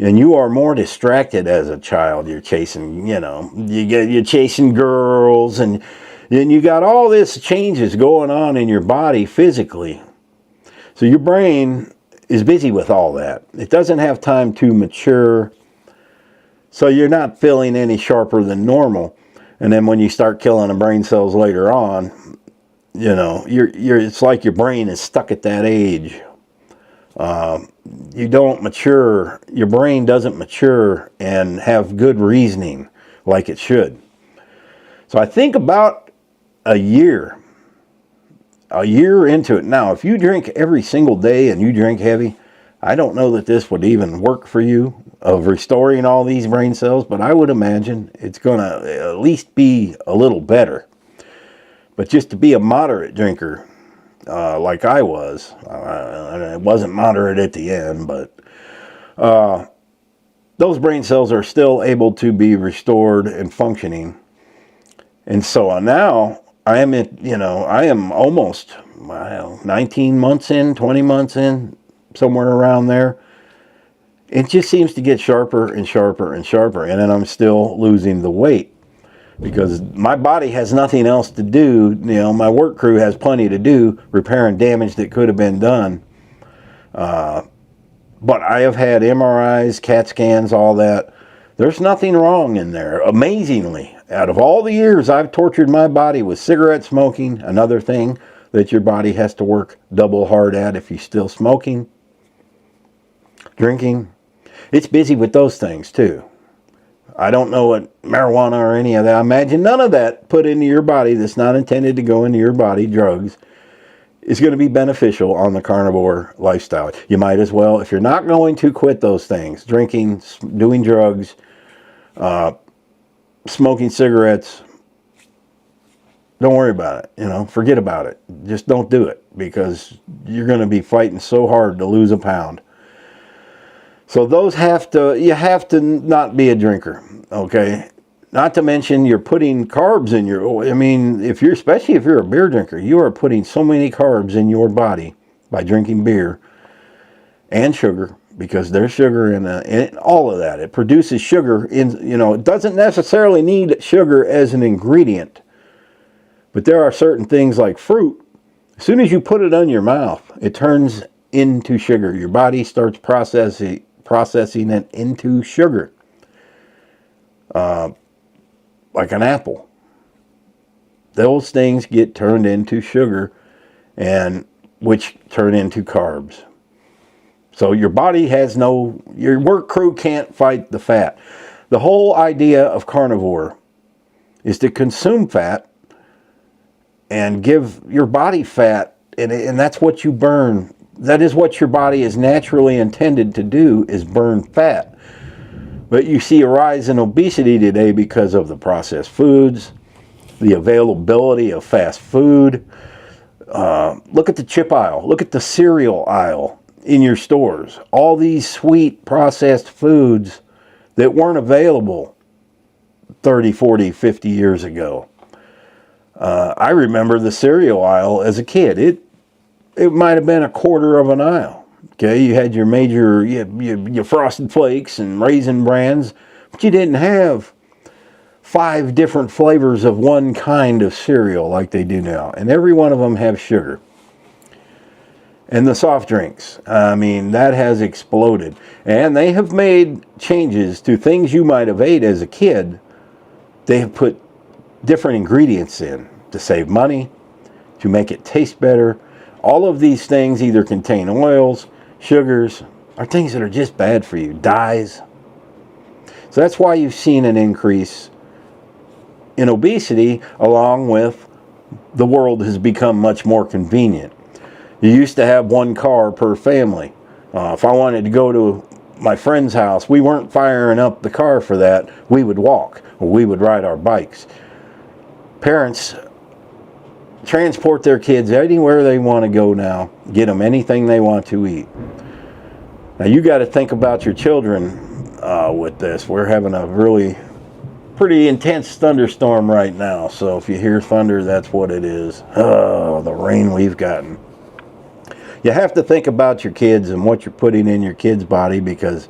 And you are more distracted as a child. You're chasing, you're chasing girls, and you got all this changes going on in your body physically. So your brain is busy with all that. It doesn't have time to mature. So you're not feeling any sharper than normal. And then when you start killing the brain cells later on, it's like your brain is stuck at that age. You don't mature, your brain doesn't mature and have good reasoning like it should. So I think about a year into it. Now, if you drink every single day and you drink heavy, I don't know that this would even work for you of restoring all these brain cells, but I would imagine it's going to at least be a little better. But just to be a moderate drinker, like I was. It wasn't moderate at the end, but those brain cells are still able to be restored and functioning. And so now I am almost 19 months in, 20 months in, somewhere around there. It just seems to get sharper and sharper and sharper, and then I'm still losing the weight. Because my body has nothing else to do. My work crew has plenty to do repairing damage that could have been done. But I have had MRIs, CAT scans, all that. There's nothing wrong in there. Amazingly, out of all the years I've tortured my body with cigarette smoking, another thing that your body has to work double hard at if you're still smoking, drinking, it's busy with those things too. I don't know what marijuana or any of that. I imagine none of that put into your body that's not intended to go into your body, drugs, is going to be beneficial on the carnivore lifestyle. You might as well, if you're not going to quit those things, drinking, doing drugs, smoking cigarettes, don't worry about it. Forget about it. Just don't do it, because you're going to be fighting so hard to lose a pound. So you have to not be a drinker, okay? Not to mention you're putting carbs in especially if you're a beer drinker, you are putting so many carbs in your body by drinking beer and sugar, because there's sugar in all of that. It produces sugar it doesn't necessarily need sugar as an ingredient, but there are certain things like fruit. As soon as you put it on your mouth, it turns into sugar. Your body starts processing it into sugar, like an apple. Those things get turned into sugar, and which turn into carbs. So your body your work crew can't fight the fat. The whole idea of carnivore is to consume fat and give your body fat, and that's what you burn. That is what your body is naturally intended to do, is burn fat. But you see a rise in obesity today because of the processed foods, the availability of fast food. Look at the chip aisle. Look at the cereal aisle in your stores. All these sweet processed foods that weren't available 30, 40, 50 years ago. I remember the cereal aisle as a kid. It might have been a quarter of an aisle. Okay, you had your major, your Frosted Flakes and Raisin Brands, but you didn't have 5 different flavors of one kind of cereal like they do now. And every one of them have sugar. And the soft drinks, that has exploded. And they have made changes to things you might have ate as a kid. They have put different ingredients in to save money, to make it taste better. All of these things either contain oils, sugars, or things that are just bad for you, dyes. So that's why you've seen an increase in obesity, along with the world has become much more convenient. You used to have one car per family. If I wanted to go to my friend's house, we weren't firing up the car for that. We would walk, or we would ride our bikes. Parents transport their kids anywhere they want to go now. Get them anything they want to eat. Now you got to think about your children with this. We're having a really pretty intense thunderstorm right now. So if you hear thunder, that's what it is. Oh, the rain we've gotten. You have to think about your kids and what you're putting in your kids' body, because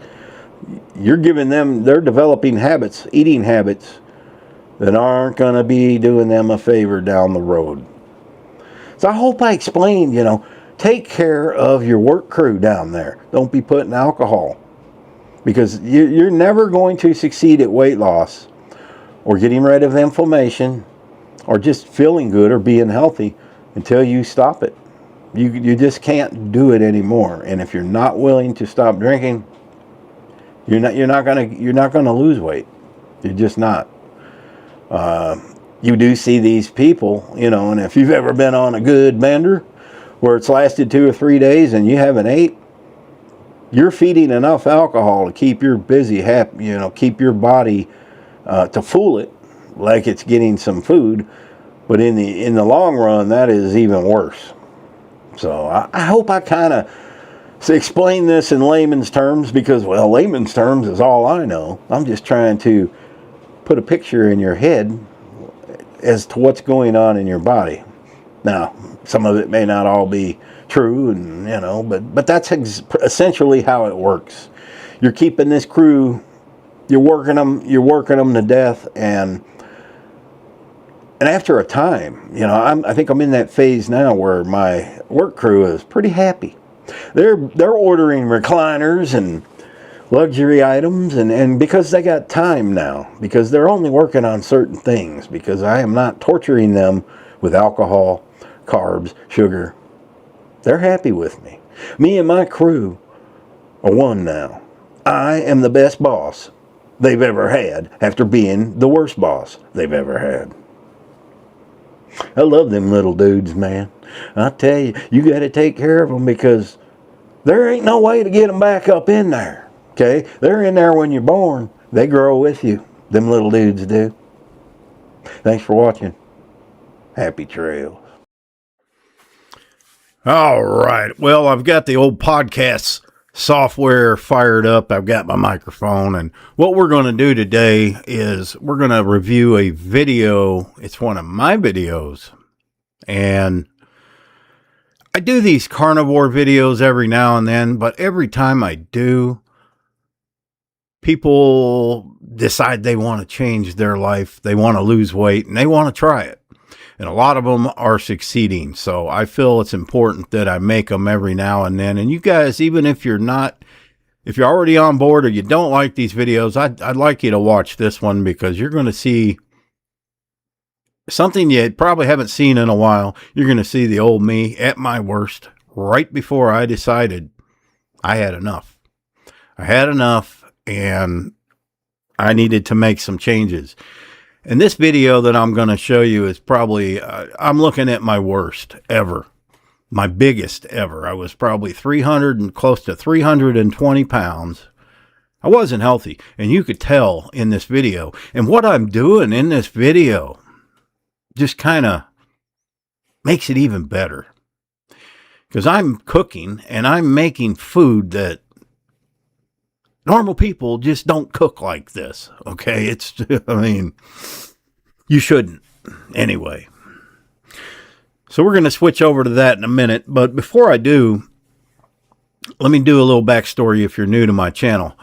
you're giving them, they're developing habits, eating habits that aren't going to be doing them a favor down the road. So I hope I explained, take care of your work crew down there. Don't be putting alcohol, because you're never going to succeed at weight loss or getting rid of inflammation or just feeling good or being healthy until you stop it. You just can't do it anymore. And if you're not willing to stop drinking, you're not gonna lose weight. You're just not. You do see these people, and if you've ever been on a good bender where it's lasted 2 or 3 days and you haven't ate, you're feeding enough alcohol to keep your busy, happy, keep your body to fool it like it's getting some food. But in the long run, that is even worse. So I hope I kind of explain this in layman's terms, because, well, layman's terms is all I know. I'm just trying to put a picture in your head as to what's going on in your body. Now, some of it may not all be true, and but that's essentially how it works. You're keeping this crew, you're working them to death, and after a time, I think I'm in that phase now where my work crew is pretty happy. They're ordering recliners and luxury items, and because they got time now, because they're only working on certain things, because I am not torturing them with alcohol, carbs, sugar. They're happy with me. Me and my crew are one now. I am the best boss they've ever had after being the worst boss they've ever had. I love them little dudes, man. I tell you, you got to take care of them, because there ain't no way to get them back up in there. Okay? They're in there when you're born. They grow with you. Them little dudes do. Thanks for watching. Happy trails. All right. Well, I've got the old podcast software fired up. I've got my microphone, and what we're going to do today is we're going to review a video. It's one of my videos, and I do these carnivore videos every now and then, but every time I do, people decide they want to change their life, they want to lose weight, and they want to try it. And a lot of them are succeeding. So I feel it's important that I make them every now and then. And you guys, even if you're already on board or you don't like these videos, I'd like you to watch this one, because you're going to see something you probably haven't seen in a while. You're going to see the old me at my worst, right before I decided I had enough. I had enough, and I needed to make some changes. And this video that I'm going to show you is probably, I'm looking at my worst ever, my biggest ever. I was probably 300 and close to 320 pounds. I wasn't healthy, and you could tell in this video. And what I'm doing in this video just kind of makes it even better, because I'm cooking and I'm making food that normal people just don't cook like this. Okay. You shouldn't anyway. So we're going to switch over to that in a minute. But before I do, let me do a little backstory if you're new to my channel.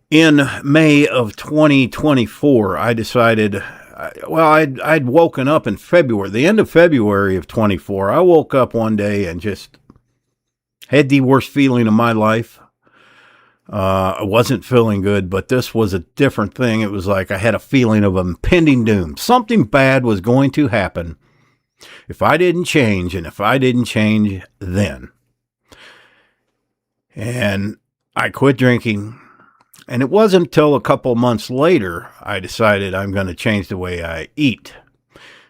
In May of 2024, I decided, I'd woken up in February, the end of February of 24. I woke up one day and just had the worst feeling of my life. I wasn't feeling good, but this was a different thing. It was like I had a feeling of impending doom. Something bad was going to happen if I didn't change, and if I didn't change then. And I quit drinking, and it wasn't until a couple months later I decided I'm going to change the way I eat.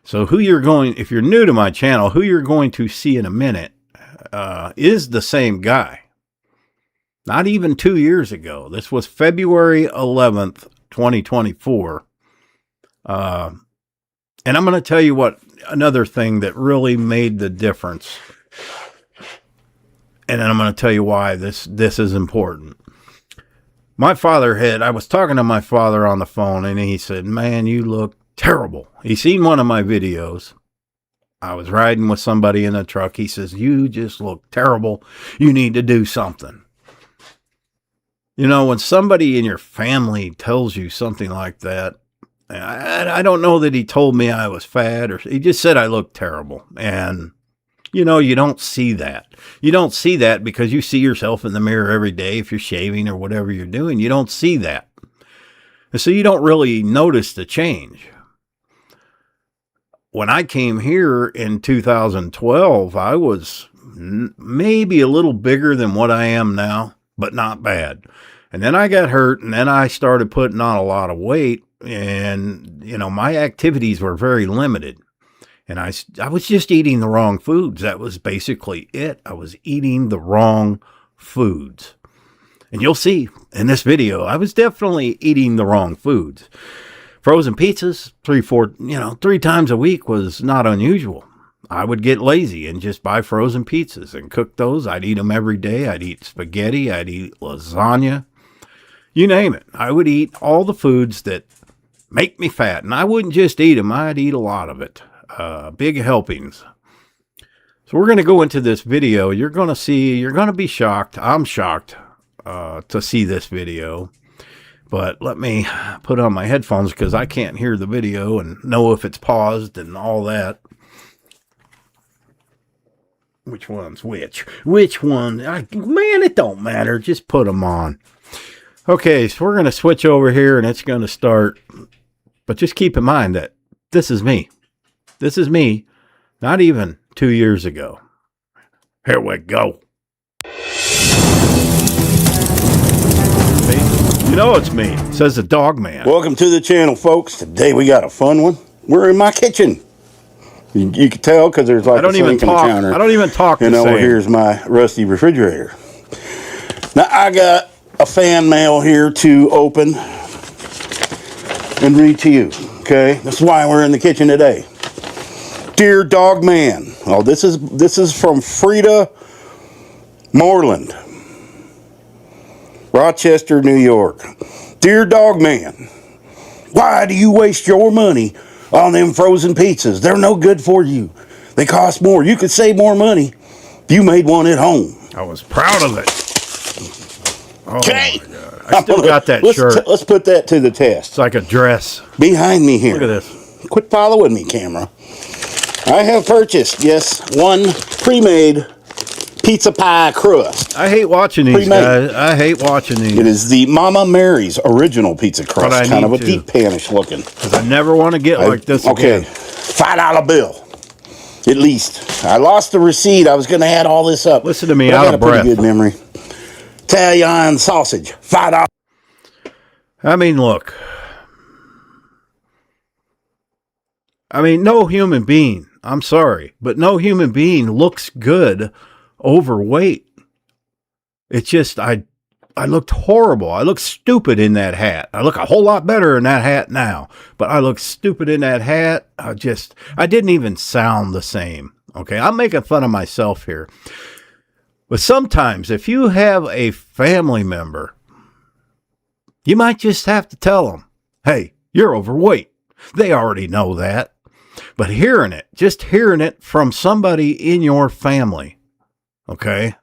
So if you're new to my channel, who you're going to see in a minute is the same guy. Not even 2 years ago. This was February 11th, 2024. And I'm going to tell you what, another thing that really made the difference. And then I'm going to tell you why this is important. My father I was talking to my father on the phone, and he said, man, you look terrible. He seen one of my videos. I was riding with somebody in a truck. He says, you just look terrible. You need to do something. You know, when somebody in your family tells you something like that, I don't know that he told me I was fat, or he just said I looked terrible. And, you know, you don't see that. You don't see that because you see yourself in the mirror every day if you're shaving or whatever you're doing. You don't see that. And so you don't really notice the change. When I came here in 2012, I was maybe a little bigger than what I am now, but not bad. And then I got hurt, and then I started putting on a lot of weight, and, you know, my activities were very limited. And I was just eating the wrong foods. That was basically it. I was eating the wrong foods. And you'll see in this video, I was definitely eating the wrong foods. Frozen pizzas, 3 times a week was not unusual. I would get lazy and just buy frozen pizzas and cook those. I'd eat them every day. I'd eat spaghetti. I'd eat lasagna. You name it. I would eat all the foods that make me fat. And I wouldn't just eat them. I'd eat a lot of it. Big helpings. So we're going to go into this video. You're going to be shocked. I'm shocked to see this video. But let me put on my headphones because I can't hear the video and know if it's paused and all that. Which one's which? Which one? Man, it don't matter. Just put them on. Okay, so we're going to switch over here and it's going to start. But just keep in mind that this is me. This is me, not even 2 years ago. Here we go. You know it's me, says the dog man. Welcome to the channel, folks. Today we got a fun one. We're in my kitchen. You can tell because there's like a sink and a counter. I don't even talk. And over here's my rusty refrigerator. Now I got a fan mail here to open and read to you. Okay, that's why we're in the kitchen today. Dear Dog Man. Oh, this is from Frida Moreland, Rochester, New York. Dear Dog Man, why do you waste your money on them frozen pizzas? They're no good for you. They cost more. You could save more money if you made one at home. I was proud of it. Okay. Oh, I still got that shirt. Let's put that to the test. It's like a dress. Behind me here. Look at this. Quit following me, camera. I have purchased, yes, one pre-made pizza pie crust. I hate watching these guys. I hate watching these. It is the Mama Mary's original pizza crust. Kind of a deep panish looking. Because I never want to get like this again. $5 bill. At least. I lost the receipt. I was going to add all this up. Listen to me, out of breath. I got a pretty good memory. Italian sausage, $5. I mean, look. I mean, no human being, I'm sorry, but no human being looks good overweight. It's just, I looked horrible. I looked stupid in that hat. I look a whole lot better in that hat now, but I look stupid in that hat. I didn't even sound the same. Okay, I'm making fun of myself here. But sometimes if you have a family member, you might just have to tell them, hey, you're overweight. They already know that. But just hearing it from somebody in your family, okay,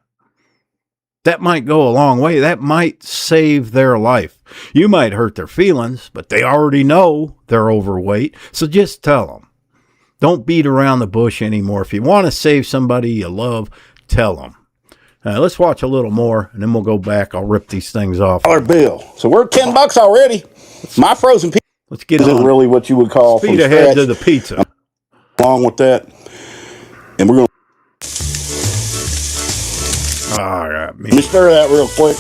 that might go a long way. That might save their life. You might hurt their feelings, but they already know they're overweight. So just tell them. Don't beat around the bush anymore. If you want to save somebody you love, tell them. Let's watch a little more, and then we'll go back. I'll rip these things off. $5 bill. So we're $10 already. My frozen pizza. Let's get isn't really what you would call speed ahead to the pizza. Along with that, and we're going to let me stir that real quick.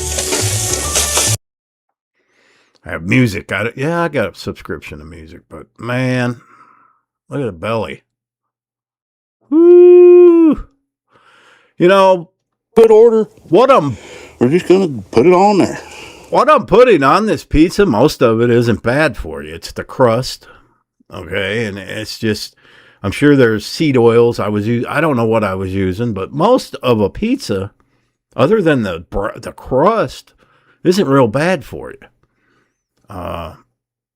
I have music. I got a subscription to music, but man, look at the belly. Woo! You know, good order. We're just going to put it on there. What I'm putting on this pizza, most of it isn't bad for you. It's the crust. Okay. And it's just, I'm sure there's seed oils I don't know what I was using, but most of a pizza, other than the crust, isn't real bad for you.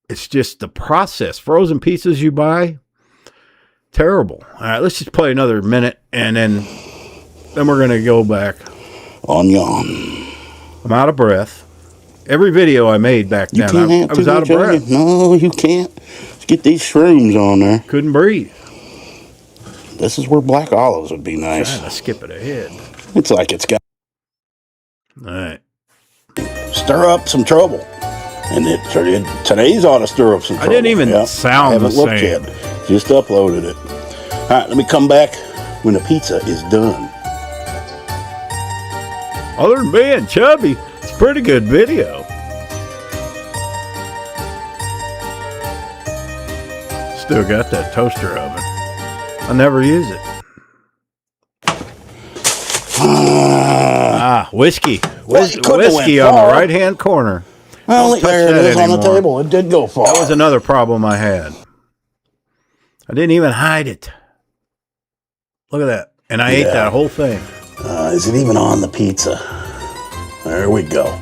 It's just the process. Frozen pizzas you buy, terrible. All right, let's just play another minute, and then we're going to go back. On yon. I'm out of breath. Every video I made back then, I was out of breath. No, you can't. Let's get these shrooms on there. Couldn't breathe. This is where black olives would be nice. Trying to skip it ahead. It's like it's got. All right. Stir up some trouble. And today's ought to stir up some trouble. I didn't even sound the same. I haven't looked yet. Just uploaded it. All right, let me come back when the pizza is done. Other than being chubby, it's a pretty good video. Still got that toaster oven. I never use it. Whiskey. Whiskey on the right-hand corner. Well, there it is on the table. It did go far. That was another problem I had. I didn't even hide it. Look at that. And I ate that whole thing. Is it even on the pizza? There we go.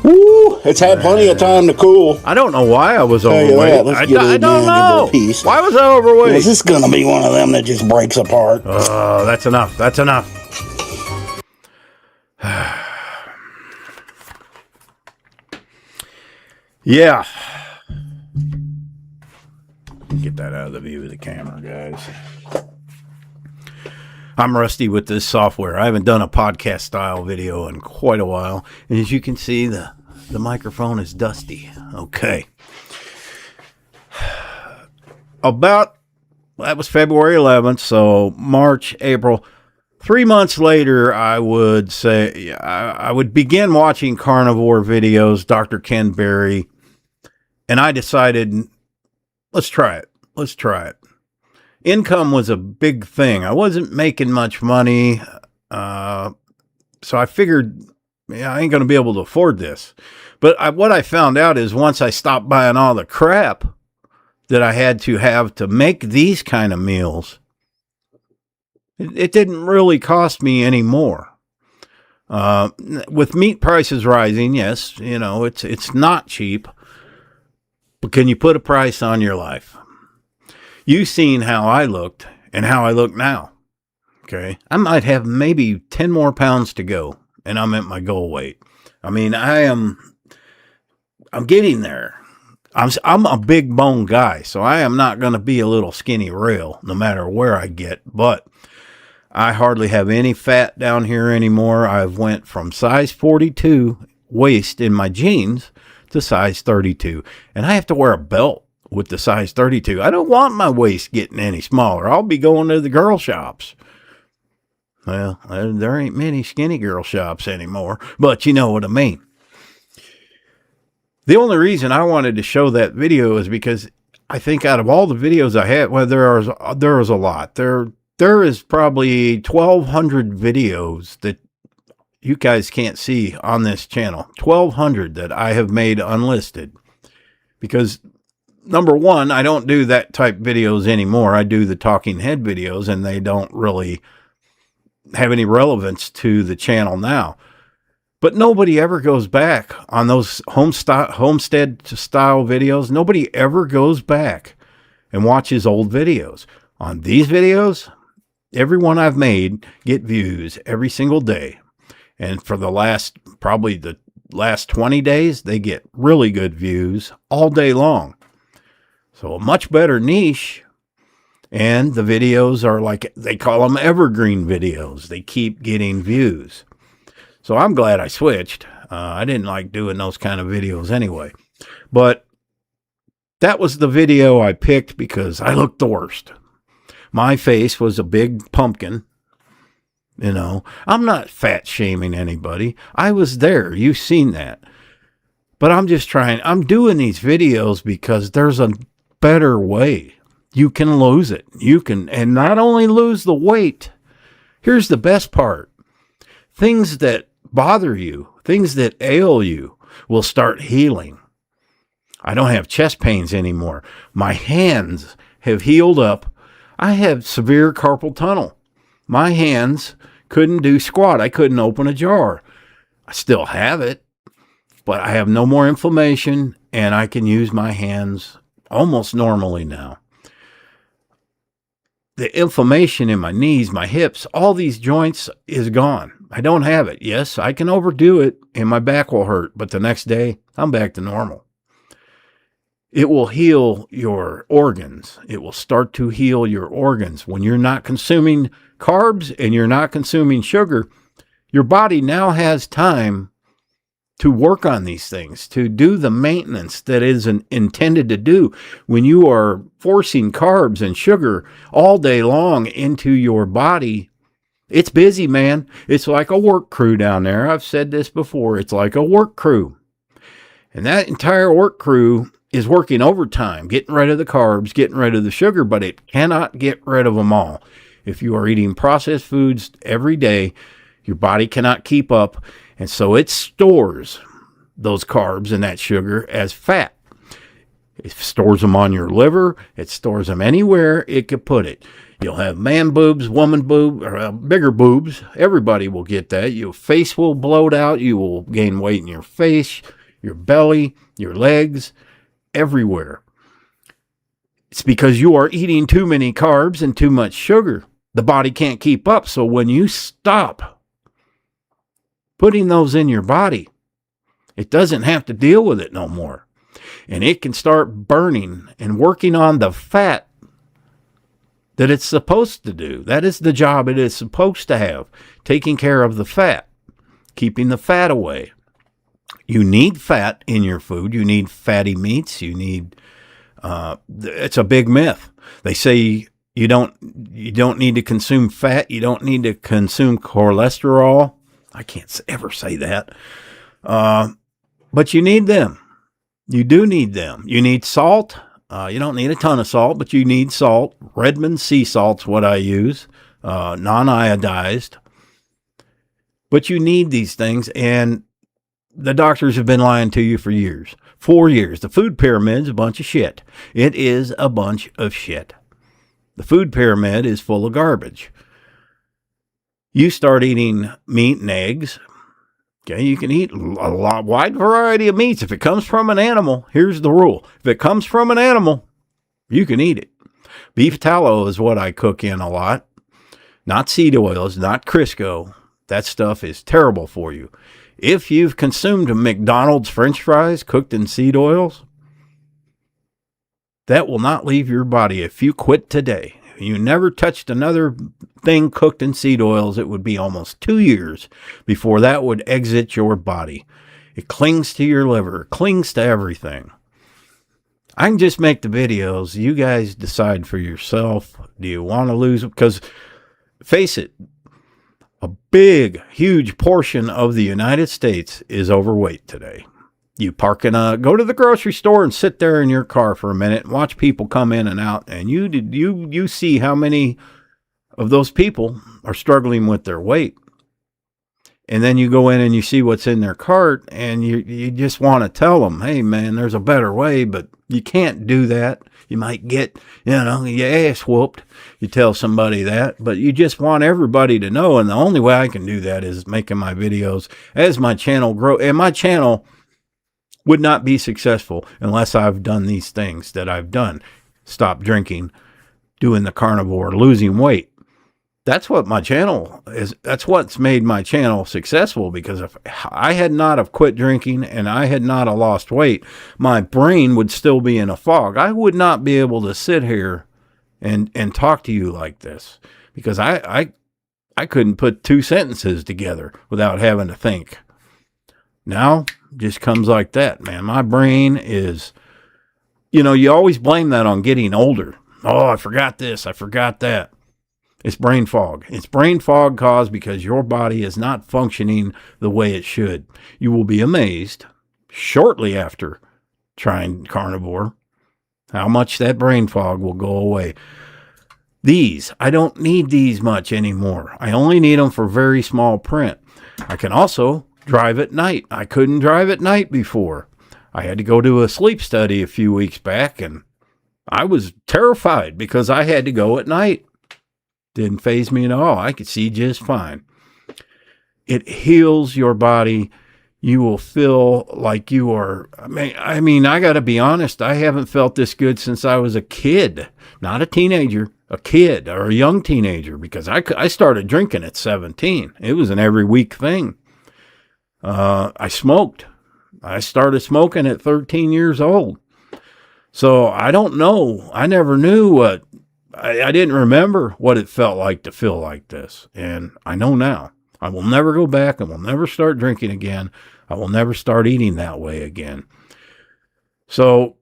Woo! It's had plenty of time to cool. I don't know why I was overweight. I don't know. Why was I overweight? Is this going to be one of them that just breaks apart? Oh, that's enough. That's enough. Yeah. Get that out of the view of the camera, guys. I'm rusty with this software. I haven't done a podcast style video in quite a while. And as you can see, the microphone is dusty. Okay. That was February 11th. So March, April. 3 months later, I would say I would begin watching carnivore videos, Dr. Ken Berry. And I decided, let's try it. Income was a big thing. I wasn't making much money. So I figured, I ain't going to be able to afford this. But what I found out is once I stopped buying all the crap that I had to have to make these kind of meals, it didn't really cost me any more. With meat prices rising, yes, it's not cheap. But can you put a price on your life? You've seen how I looked and how I look now. Okay. I might have maybe 10 more pounds to go and I'm at my goal weight. I mean, I'm getting there. I'm a big bone guy, so I am not going to be a little skinny rail no matter where I get, but I hardly have any fat down here anymore. I've went from size 42 waist in my jeans to size 32. And I have to wear a belt with the size 32. I don't want my waist getting any smaller. I'll be going to the girl shops. Well, there ain't many skinny girl shops anymore, but you know what I mean. The only reason I wanted to show that video is because I think out of all the videos I had, well, there is a lot. There is probably 1,200 videos that you guys can't see on this channel. 1,200 that I have made unlisted. Because, number one, I don't do that type videos anymore. I do the talking head videos, and they don't really have any relevance to the channel now. But nobody ever goes back on those homestead style videos. Nobody ever goes back and watches old videos. On these videos, every one I've made get views every single day. And for probably the last 20 days, they get really good views all day long. So a much better niche. And the videos are like, they call them evergreen videos. They keep getting views. So I'm glad I switched. I didn't like doing those kind of videos anyway. But that was the video I picked because I looked the worst. My face was a big pumpkin. I'm not fat shaming anybody. I was there. You've seen that. But I'm doing these videos because there's a better way. You can lose it. And not only lose the weight. Here's the best part. Things that bother you, things that ail you will start healing. I don't have chest pains anymore. My hands have healed up. I have severe carpal tunnel. My hands couldn't do squat. I couldn't open a jar. I still have it, but I have no more inflammation, and I can use my hands almost normally now. The inflammation in my knees, my hips, all these joints is gone. I don't have it. Yes, I can overdo it and my back will hurt, but the next day I'm back to normal. It will heal your organs. It will start to heal your organs. When you're not consuming carbs and you're not consuming sugar, your body now has time to work on these things, to do the maintenance that is intended to do. When you are forcing carbs and sugar all day long into your body, it's busy, man. It's like a work crew down there. I've said this before. It's like a work crew. And that entire work crew is working overtime, getting rid of the carbs, getting rid of the sugar, but it cannot get rid of them all. If you are eating processed foods every day, your body cannot keep up. And so it stores those carbs and that sugar as fat. It stores them on your liver. It stores them anywhere it could put it. You'll have man boobs, woman boob, or bigger boobs. Everybody will get that. Your face will bloat out. You will gain weight in your face, your belly, your legs, everywhere. It's because you are eating too many carbs and too much sugar. The body can't keep up. So when you stop putting those in your body, it doesn't have to deal with it no more. And it can start burning and working on the fat that it's supposed to do. That is the job it is supposed to have, taking care of the fat, keeping the fat away. You need fat in your food. You need fatty meats. You need, it's a big myth. They say you don't need to consume fat. You don't need to consume cholesterol. I can't ever say that. But you need them. You do need them. You need salt. You don't need a ton of salt, but you need salt. Redmond sea salt's what I use, non-iodized. But you need these things, and the doctors have been lying to you for years. 4 years. The food pyramid's a bunch of shit. It is a bunch of shit. The food pyramid is full of garbage. You start eating meat and eggs. Okay, you can eat a wide variety of meats. If it comes from an animal, here's the rule. If it comes from an animal, you can eat it. Beef tallow is what I cook in a lot. Not seed oils, not Crisco. That stuff is terrible for you. If you've consumed a McDonald's French fries cooked in seed oils, that will not leave your body. If you quit today, you never touched another thing cooked in seed oils, it would be almost 2 years before that would exit your body. It clings to your liver, clings to everything. I can just make the videos. You guys decide for yourself. Do you want to lose? Because face it, a big, huge portion of the United States is overweight today. You park go to the grocery store and sit there in your car for a minute and watch people come in and out, and you see how many of those people are struggling with their weight. And then you go in and you see what's in their cart, and you just want to tell them, hey man, there's a better way, but you can't do that. You might get, your ass whooped. You tell somebody that, but you just want everybody to know. And the only way I can do that is making my videos as my channel grow. And my channel would not be successful unless I've done these things that I've done. Stop drinking, doing the carnivore, losing weight. That's what my channel is. That's what's made my channel successful, because if I had not have quit drinking and I had not have lost weight, my brain would still be in a fog. I would not be able to sit here and talk to you like this, because I couldn't put 2 sentences together without having to think. Now, just comes like that, man. My brain is, you always blame that on getting older. Oh, I forgot this, I forgot that. It's brain fog. It's brain fog caused because your body is not functioning the way it should. You will be amazed shortly after trying carnivore how much that brain fog will go away. I don't need these much anymore. I only need them for very small print. I can also drive at night. I couldn't drive at night before. I had to go to a sleep study a few weeks back, and I was terrified because I had to go at night. Didn't faze me at all. I could see just fine. It heals your body. You will feel like you are, I mean, I got to be honest, I haven't felt this good since I was a kid, not a teenager, a kid or a young teenager, because I started drinking at 17. It was an every week thing. I smoked. I started smoking at 13 years old. So I don't know. I never knew what, I didn't remember what it felt like to feel like this. And I know now. I will never go back. I will never start drinking again. I will never start eating that way again. So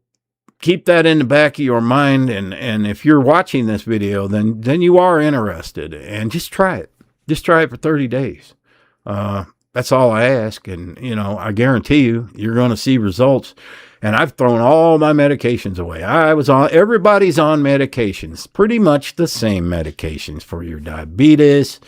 keep that in the back of your mind. And if you're watching this video, then you are interested. And just try it. Just try it for 30 days. That's all I ask. And, you know, I guarantee you're going to see results. And I've thrown all my medications away. Everybody's on medications, pretty much the same medications for your diabetes,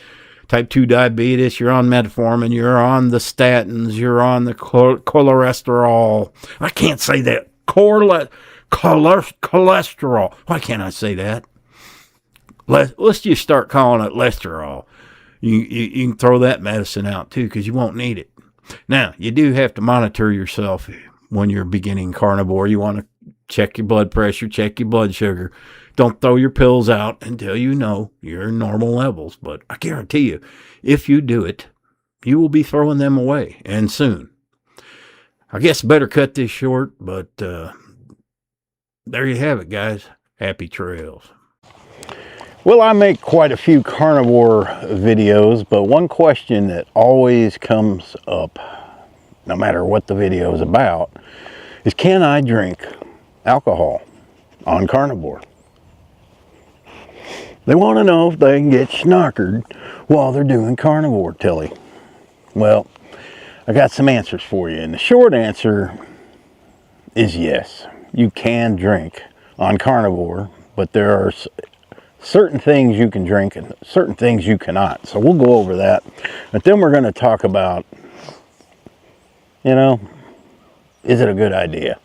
type 2 diabetes. You're on metformin, you're on the statins, you're on the cholesterol. I can't say that. Cholesterol. Why can't I say that? Let's just start calling it cholesterol. You can throw that medicine out too, because you won't need it. Now, you do have to monitor yourself when you're beginning carnivore. You want to check your blood pressure, check your blood sugar. Don't throw your pills out until you know you're in normal levels. But I guarantee you, if you do it, you will be throwing them away, and soon. I guess I better cut this short, but there you have it, guys. Happy trails. Well, I make quite a few carnivore videos, but one question that always comes up, no matter what the video is about, is can I drink alcohol on carnivore? They want to know if they can get snockered while they're doing carnivore, Tilly. Well, I got some answers for you, and the short answer is yes. You can drink on carnivore, but there are certain things you can drink and certain things you cannot. So we'll go over that. But then we're going to talk about, you know, is it a good idea?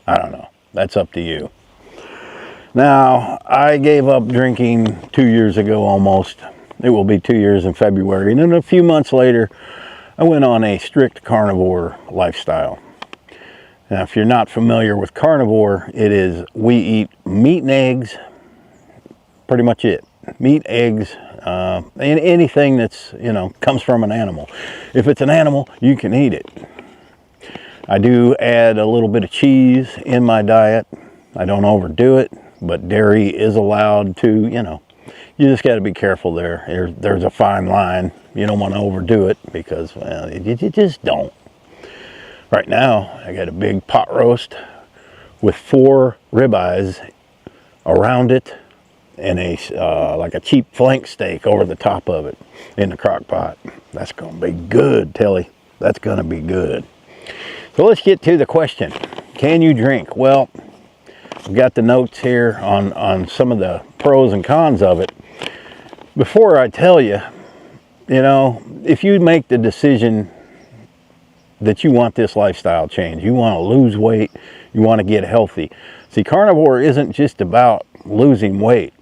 I don't know. That's up to you. Now, I gave up drinking 2 years ago almost. It will be 2 years in February. And then a few months later, I went on a strict carnivore lifestyle. Now, if you're not familiar with carnivore, it is we eat meat and eggs, pretty much it. Meat, eggs, and anything that's, you know, comes from an animal. If it's an animal, you can eat it. I do add a little bit of cheese in my diet. I don't overdo it, but dairy is allowed to, you know. You just got to be careful there. There's a fine line. You don't want to overdo it because, well, you just don't. Right now, I got a big pot roast with 4 ribeyes around it, and like a cheap flank steak over the top of it in the crock pot. That's going to be good, Tilly. That's going to be good. So let's get to the question. Can you drink? Well, I've got the notes here on some of the pros and cons of it. Before I tell you, you know, if you make the decision that you want this lifestyle change, you want to lose weight, you want to get healthy. See, carnivore isn't just about losing weight.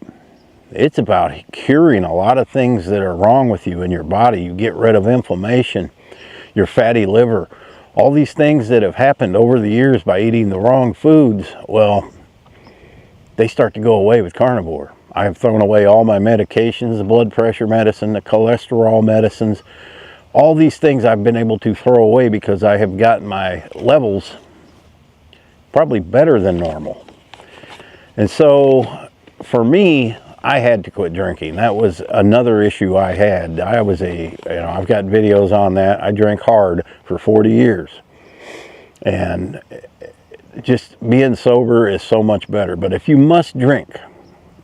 It's about curing a lot of things that are wrong with you in your body. You get rid of inflammation, your fatty liver, all these things that have happened over the years by eating the wrong foods. Well, they start to go away with carnivore. I have thrown away all my medications, the blood pressure medicine, the cholesterol medicines. All these things I've been able to throw away because I have gotten my levels probably better than normal. And so for me, I had to quit drinking. That was another issue I had. I've got videos on that. I drank hard for 40 years. And just being sober is so much better. But if you must drink,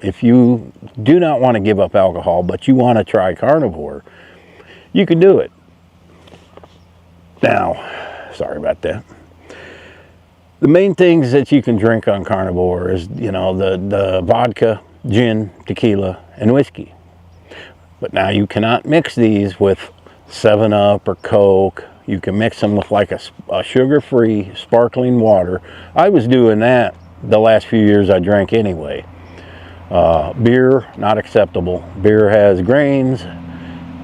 if you do not want to give up alcohol, but you want to try carnivore, you can do it. Now, sorry about that. The main things that you can drink on carnivore is, you know, the vodka, gin, tequila, and whiskey. But now you cannot mix these with 7-Up or Coke, You can mix them with like a sugar-free sparkling water. I was doing that the last few years I drank anyway. Beer, not acceptable. Beer has grains.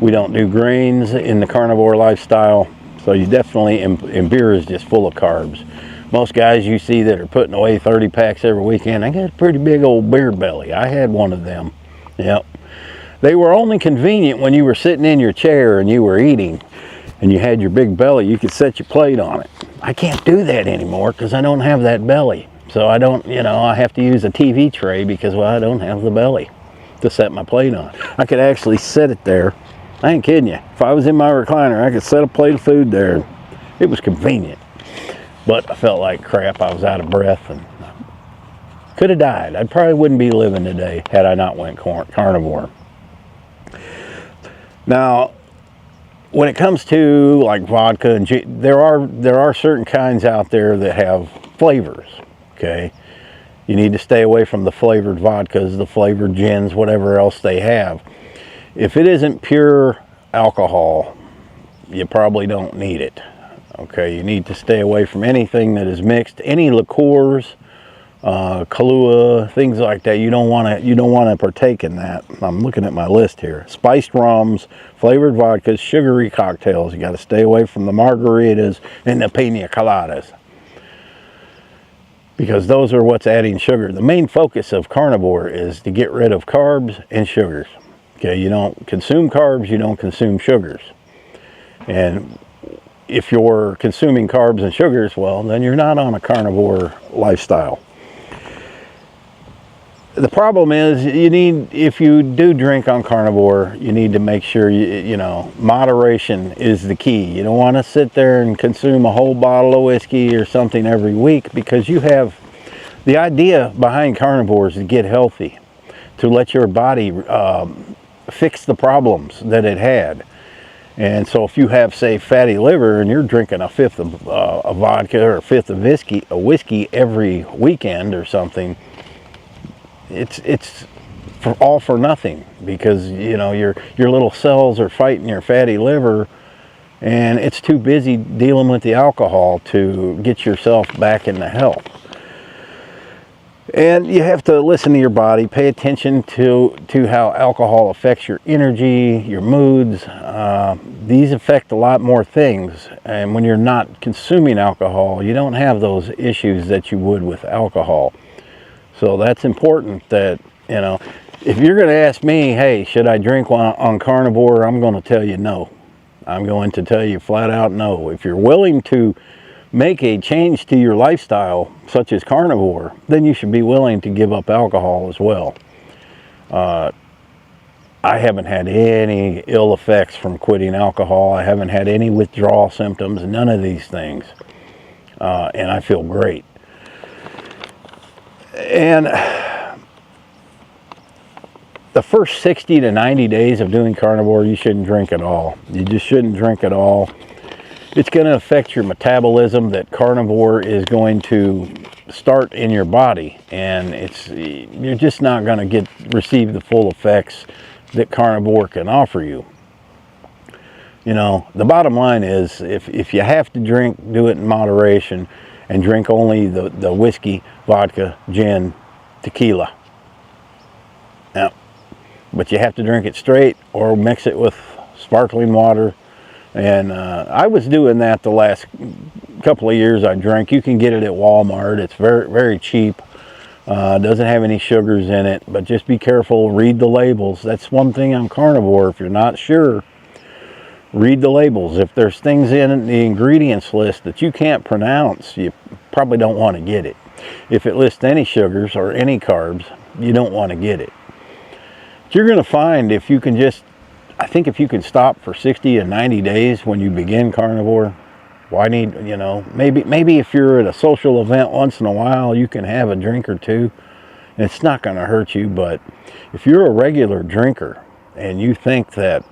We don't do grains in the carnivore lifestyle. So you definitely, and beer is just full of carbs. Most guys you see that are putting away 30 packs every weekend, they got a pretty big old beer belly. I had one of them. Yep. They were only convenient when you were sitting in your chair and you were eating and you had your big belly. You could set your plate on it. I can't do that anymore because I don't have that belly. So I don't, I have to use a TV tray because, well, I don't have the belly to set my plate on. I could actually set it there. I ain't kidding you. If I was in my recliner, I could set a plate of food there. It was convenient. But I felt like crap. I was out of breath and could have died. I probably wouldn't be living today had I not went carnivore. Now, when it comes to like vodka and there are certain kinds out there that have flavors. Okay, you need to stay away from the flavored vodkas, the flavored gins, whatever else they have. If it isn't pure alcohol, you probably don't need it. Okay, you need to stay away from anything that is mixed, any liqueurs, Kahlua, things like that. You don't want to partake in that. I'm looking at my list here. Spiced rums, flavored vodkas, sugary cocktails. You got to stay away from the margaritas and the pina coladas, because those are what's adding sugar. The main focus of carnivore is to get rid of carbs and sugars. Okay, you don't consume carbs, you don't consume sugars. And if you're consuming carbs and sugars, well, then you're not on a carnivore lifestyle. The problem is, if you do drink on carnivore, you need to make sure, moderation is the key. You don't want to sit there and consume a whole bottle of whiskey or something every week, because the idea behind carnivore is to get healthy, to let your body fix the problems that it had. And so if you have, say, fatty liver and you're drinking a fifth of vodka or a fifth of whiskey every weekend or something, it's all for nothing, because your little cells are fighting your fatty liver, and it's too busy dealing with the alcohol to get yourself back into health. And you have to listen to your body, pay attention to how alcohol affects your energy, your moods. These affect a lot more things. And when you're not consuming alcohol, you don't have those issues that you would with alcohol. So that's important that, if you're going to ask me, hey, should I drink on carnivore? I'm going to tell you no. I'm going to tell you flat out no. If you're willing to make a change to your lifestyle, such as carnivore, then you should be willing to give up alcohol as well. I haven't had any ill effects from quitting alcohol. I haven't had any withdrawal symptoms, none of these things. And I feel great. And the first 60 to 90 days of doing carnivore, you shouldn't drink at all. You just shouldn't drink at all. It's going to affect your metabolism. That carnivore is going to start in your body, and you're just not going to receive the full effects that carnivore can offer you. The bottom line is, if you have to drink, do it in moderation, and drink only the whiskey, vodka, gin, tequila. Now, but you have to drink it straight or mix it with sparkling water. And I was doing that the last couple of years I drank. You can get it at Walmart. It's very, very cheap. Doesn't have any sugars in it, but just be careful. Read the labels. That's one thing on carnivore. If you're not sure, read the labels. If there's things in the ingredients list that you can't pronounce, you probably don't want to get it. If it lists any sugars or any carbs, you don't want to get it. But you're going to find, if you can stop for 60 to 90 days when you begin carnivore, maybe if you're at a social event once in a while, you can have a drink or two. It's not going to hurt you. But if you're a regular drinker and you think that,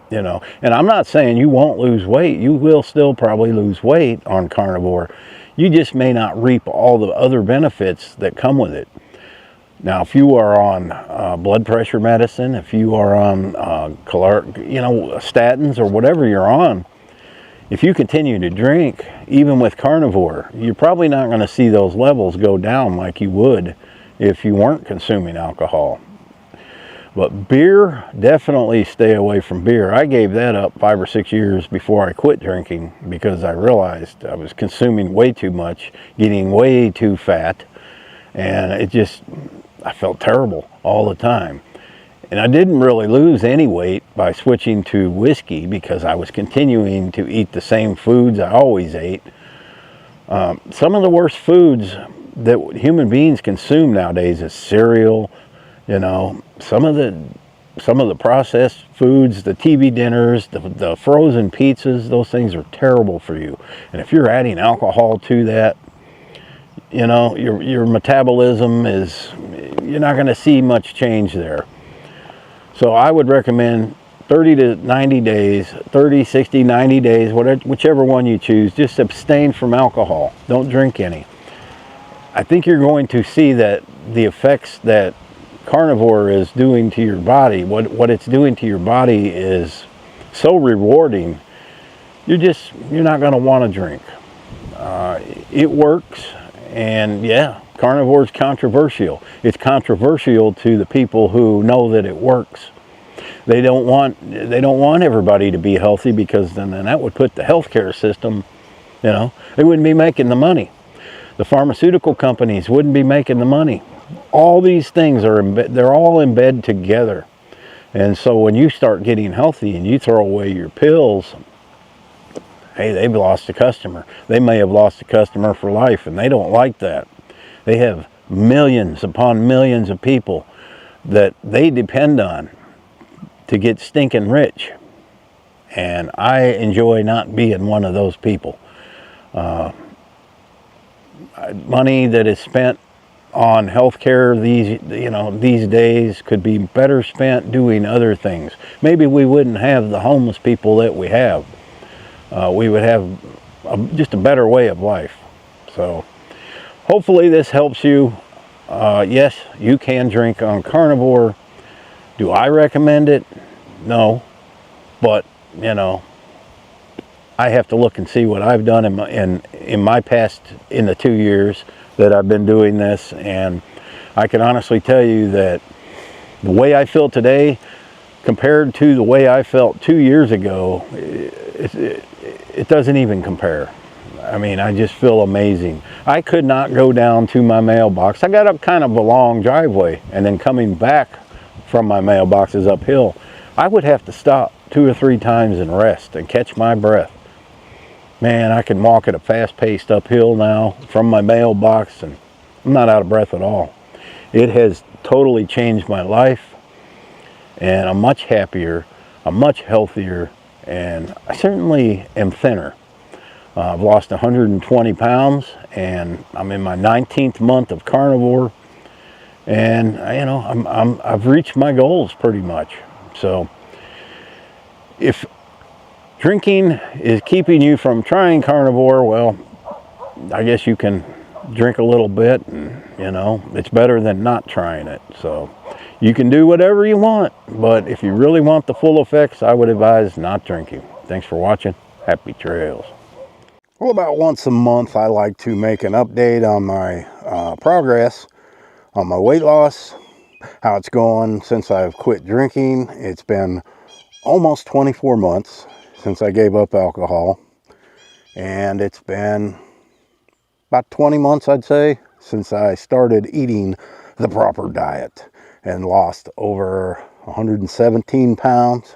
and I'm not saying you won't lose weight, you will still probably lose weight on carnivore. You just may not reap all the other benefits that come with it. Now, if you are on blood pressure medicine, if you are on statins or whatever you're on, if you continue to drink, even with carnivore, you're probably not going to see those levels go down like you would if you weren't consuming alcohol. But beer, definitely stay away from beer. I gave that up 5 or 6 years before I quit drinking because I realized I was consuming way too much, getting way too fat, and I felt terrible all the time. And I didn't really lose any weight by switching to whiskey because I was continuing to eat the same foods I always ate. Some of the worst foods that human beings consume nowadays is cereal. You know, some of the processed foods, the TV dinners, the frozen pizzas, those things are terrible for you. And if you're adding alcohol to that, you know, your metabolism you're not going to see much change there. So I would recommend 30 to 90 days, 30, 60, 90 days, whichever one you choose, just abstain from alcohol. Don't drink any. I think you're going to see that the effects that carnivore is doing to your body, what it's doing to your body is so rewarding, you're not going to want to drink. It works, and yeah, carnivore is controversial. It's controversial to the people who know that it works. They don't want everybody to be healthy, because then that would put the healthcare system, you know, they wouldn't be making the money. The pharmaceutical companies wouldn't be making the money. All these things they're all in bed together. And so when you start getting healthy and you throw away your pills, hey, they've lost a customer. They may have lost a customer for life, and they don't like that. They have millions upon millions of people that they depend on to get stinking rich. And I enjoy not being one of those people. Money that is spent on healthcare these days could be better spent doing other things. Maybe we wouldn't have the homeless people that we have. We would have just a better way of life. So hopefully this helps you. Yes, you can drink on carnivore. Do I recommend it? No, but you know, I have to look and see what I've done in my past, in the 2 years that I've been doing this, and I can honestly tell you that the way I feel today compared to the way I felt 2 years ago, it doesn't even compare. I mean, I just feel amazing. I could not go down to my mailbox. I got up kind of a long driveway, and then coming back from my mailbox is uphill. I would have to stop 2 or 3 times and rest and catch my breath. Man, I can walk at a fast-paced uphill now from my mailbox, and I'm not out of breath at all. It has totally changed my life, and I'm much happier, I'm much healthier, and I certainly am thinner. I've lost 120 pounds, and I'm in my 19th month of carnivore, and you know, I've reached my goals pretty much. So if drinking is keeping you from trying carnivore, well, I guess you can drink a little bit, and you know, it's better than not trying it. So you can do whatever you want, but if you really want the full effects, I would advise not drinking. Thanks for watching. Happy trails. Well, about once a month, I like to make an update on my progress on my weight loss, how it's going since I've quit drinking. It's been almost 24 months since I gave up alcohol, and it's been about 20 months, I'd say, since I started eating the proper diet and lost over 117 pounds.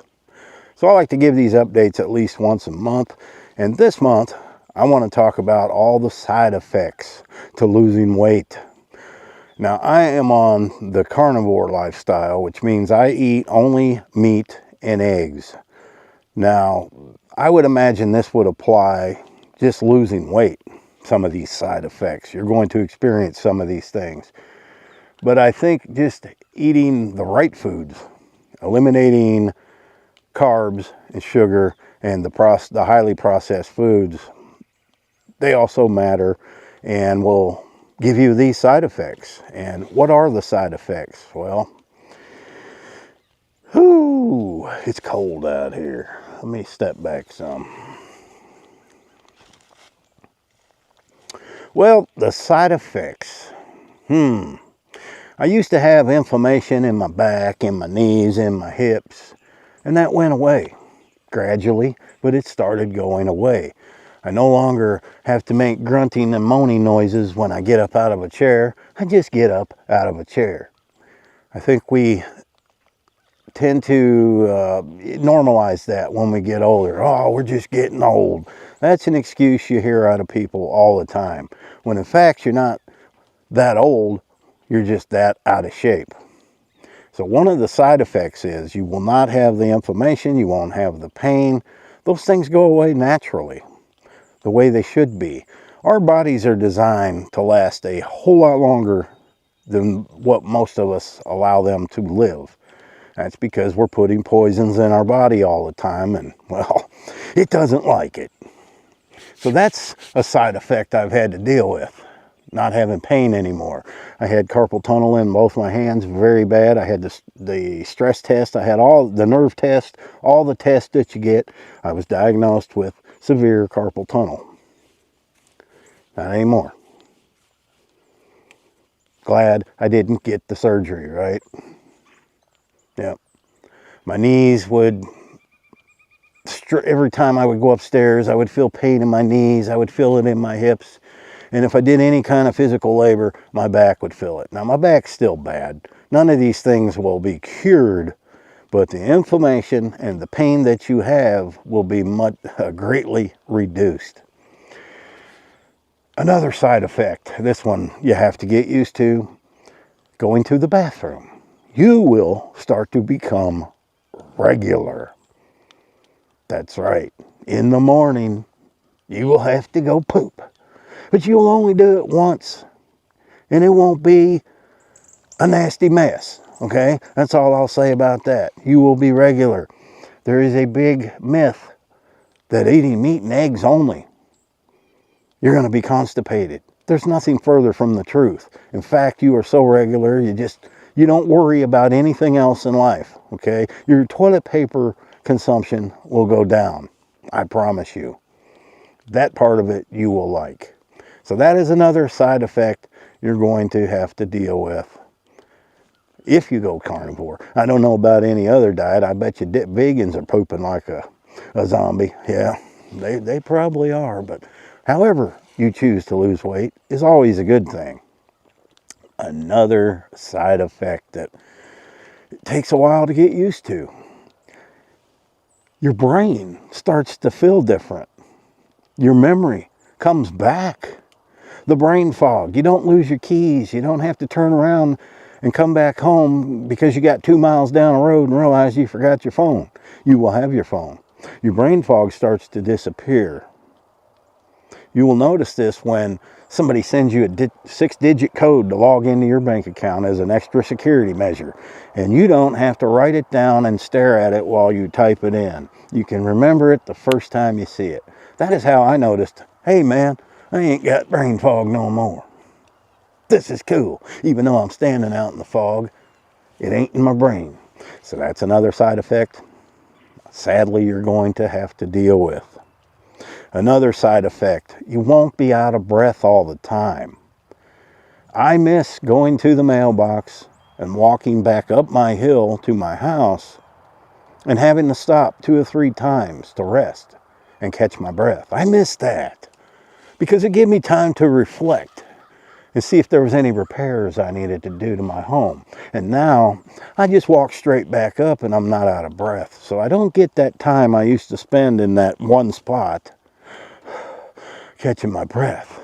So I like to give these updates at least once a month, and this month I want to talk about all the side effects to losing weight. Now, I am on the carnivore lifestyle, which means I eat only meat and eggs. Now, I would imagine this would apply just losing weight, some of these side effects. You're going to experience some of these things. But I think just eating the right foods, eliminating carbs and sugar and the highly processed foods, they also matter and will give you these side effects. And what are the side effects? Well, it's cold out here. Let me step back some. Well, the side effects. I used to have inflammation in my back, in my knees, in my hips, and that went away gradually, but it started going away. I no longer have to make grunting and moaning noises when I get up out of a chair. I just get up out of a chair. I think we tend to normalize that when we get older. Oh, we're just getting old. That's an excuse you hear out of people all the time, when in fact you're not that old, you're just that out of shape. So one of the side effects is you will not have the inflammation, you won't have the pain. Those things go away naturally, the way they should be. Our bodies are designed to last a whole lot longer than what most of us allow them to live. That's because we're putting poisons in our body all the time, and, well, it doesn't like it. So that's a side effect I've had to deal with, not having pain anymore. I had carpal tunnel in both my hands, very bad. I had the stress test, I had all the nerve test, all the tests that you get. I was diagnosed with severe carpal tunnel. Not anymore. Glad I didn't get the surgery, right? Yep. My knees would, every time I would go upstairs, I would feel pain in my knees. I would feel it in my hips. And if I did any kind of physical labor, my back would feel it. Now, my back's still bad. None of these things will be cured, but the inflammation and the pain that you have will be greatly reduced. Another side effect, this one you have to get used to, going to the bathroom. You will start to become regular. That's right. In the morning, you will have to go poop. But you'll only do it once. And it won't be a nasty mess. Okay? That's all I'll say about that. You will be regular. There is a big myth that eating meat and eggs only, you're going to be constipated. There's nothing further from the truth. In fact, you are so regular, you don't worry about anything else in life. Okay? Your toilet paper consumption will go down. I promise you. That part of it you will like. So that is another side effect you're going to have to deal with if you go carnivore. I don't know about any other diet. I bet you vegans are pooping like a zombie. Yeah, they probably are. But however you choose to lose weight is always a good thing. Another side effect that it takes a while to get used to. Your brain starts to feel different. Your memory comes back. The brain fog. You don't lose your keys. You don't have to turn around and come back home because you got 2 miles down the road and realize you forgot your phone. You will have your phone. Your brain fog starts to disappear. You will notice this when somebody sends you a 6-digit code to log into your bank account as an extra security measure. And you don't have to write it down and stare at it while you type it in. You can remember it the first time you see it. That is how I noticed, hey man, I ain't got brain fog no more. This is cool. Even though I'm standing out in the fog, it ain't in my brain. So that's another side effect, sadly, you're going to have to deal with. Another side effect, you won't be out of breath all the time. I miss going to the mailbox and walking back up my hill to my house and having to stop 2 or 3 times to rest and catch my breath. I miss that because it gave me time to reflect and see if there was any repairs I needed to do to my home. And now I just walk straight back up and I'm not out of breath. So I don't get that time I used to spend in that one spot catching my breath.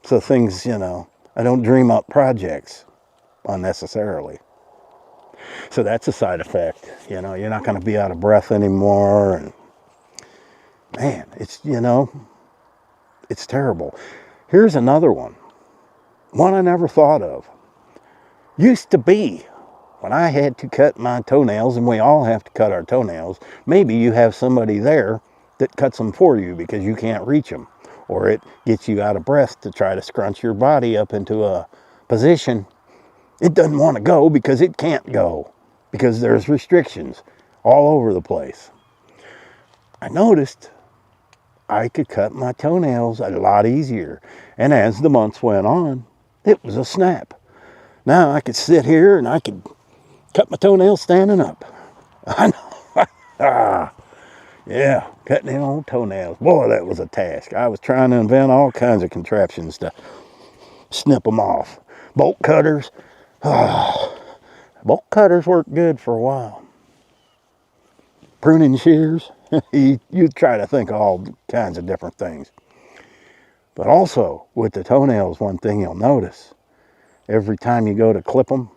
So things, I don't dream up projects unnecessarily. So that's a side effect. You're not going to be out of breath anymore. And man, it's terrible. Here's another one I never thought of. Used to be when I had to cut my toenails, and we all have to cut our toenails, maybe you have somebody there that cuts them for you because you can't reach them. Or it gets you out of breath to try to scrunch your body up into a position it doesn't want to go because it can't go, because there's restrictions all over the place. I noticed I could cut my toenails a lot easier. And as the months went on, it was a snap. Now I could sit here and I could cut my toenails standing up. I know. Yeah, cutting them old toenails. Boy, that was a task. I was trying to invent all kinds of contraptions to snip them off. Bolt cutters. Bolt cutters worked good for a while. Pruning shears. You try to think of all kinds of different things. But also, with the toenails, one thing you'll notice, every time you go to clip them,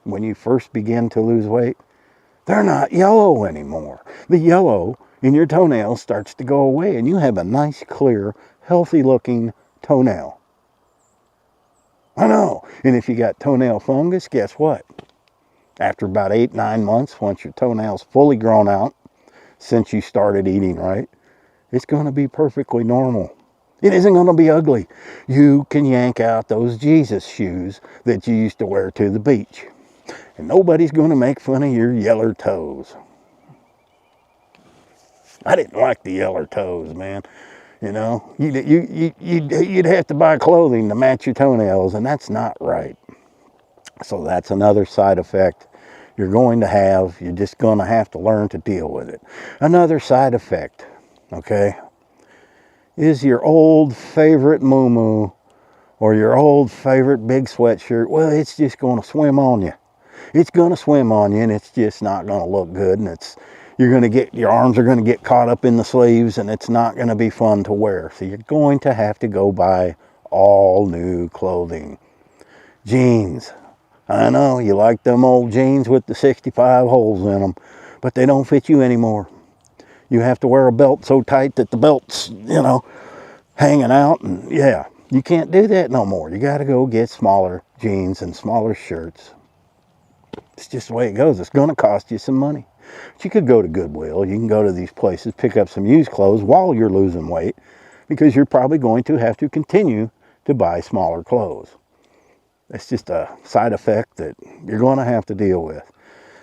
when you first begin to lose weight, they're not yellow anymore. The yellow in your toenail starts to go away, and you have a nice, clear, healthy-looking toenail. I know. And if you got toenail fungus, guess what? After about 8-9 months, once your toenail's fully grown out, since you started eating right, it's going to be perfectly normal. It isn't going to be ugly. You can yank out those Jesus shoes that you used to wear to the beach. And nobody's going to make fun of your yeller toes. I didn't like the yeller toes, man. You know, you'd have to buy clothing to match your toenails, and that's not right. So that's another side effect you're going to have. You're just going to have to learn to deal with it. Another side effect, okay, is your old favorite muumuu or your old favorite big sweatshirt. Well, it's just going to swim on you. It's going to swim on you, and it's just not going to look good, and your arms are going to get caught up in the sleeves, and it's not going to be fun to wear. So you're going to have to go buy all new clothing. Jeans. I know you like them old jeans with the 65 holes in them, but they don't fit you anymore. You have to wear a belt so tight that the belt's, hanging out, and yeah, you can't do that no more. You got to go get smaller jeans and smaller shirts. It's just the way it goes. It's going to cost you some money. But you could go to Goodwill. You can go to these places, pick up some used clothes while you're losing weight, because you're probably going to have to continue to buy smaller clothes. That's just a side effect that you're going to have to deal with.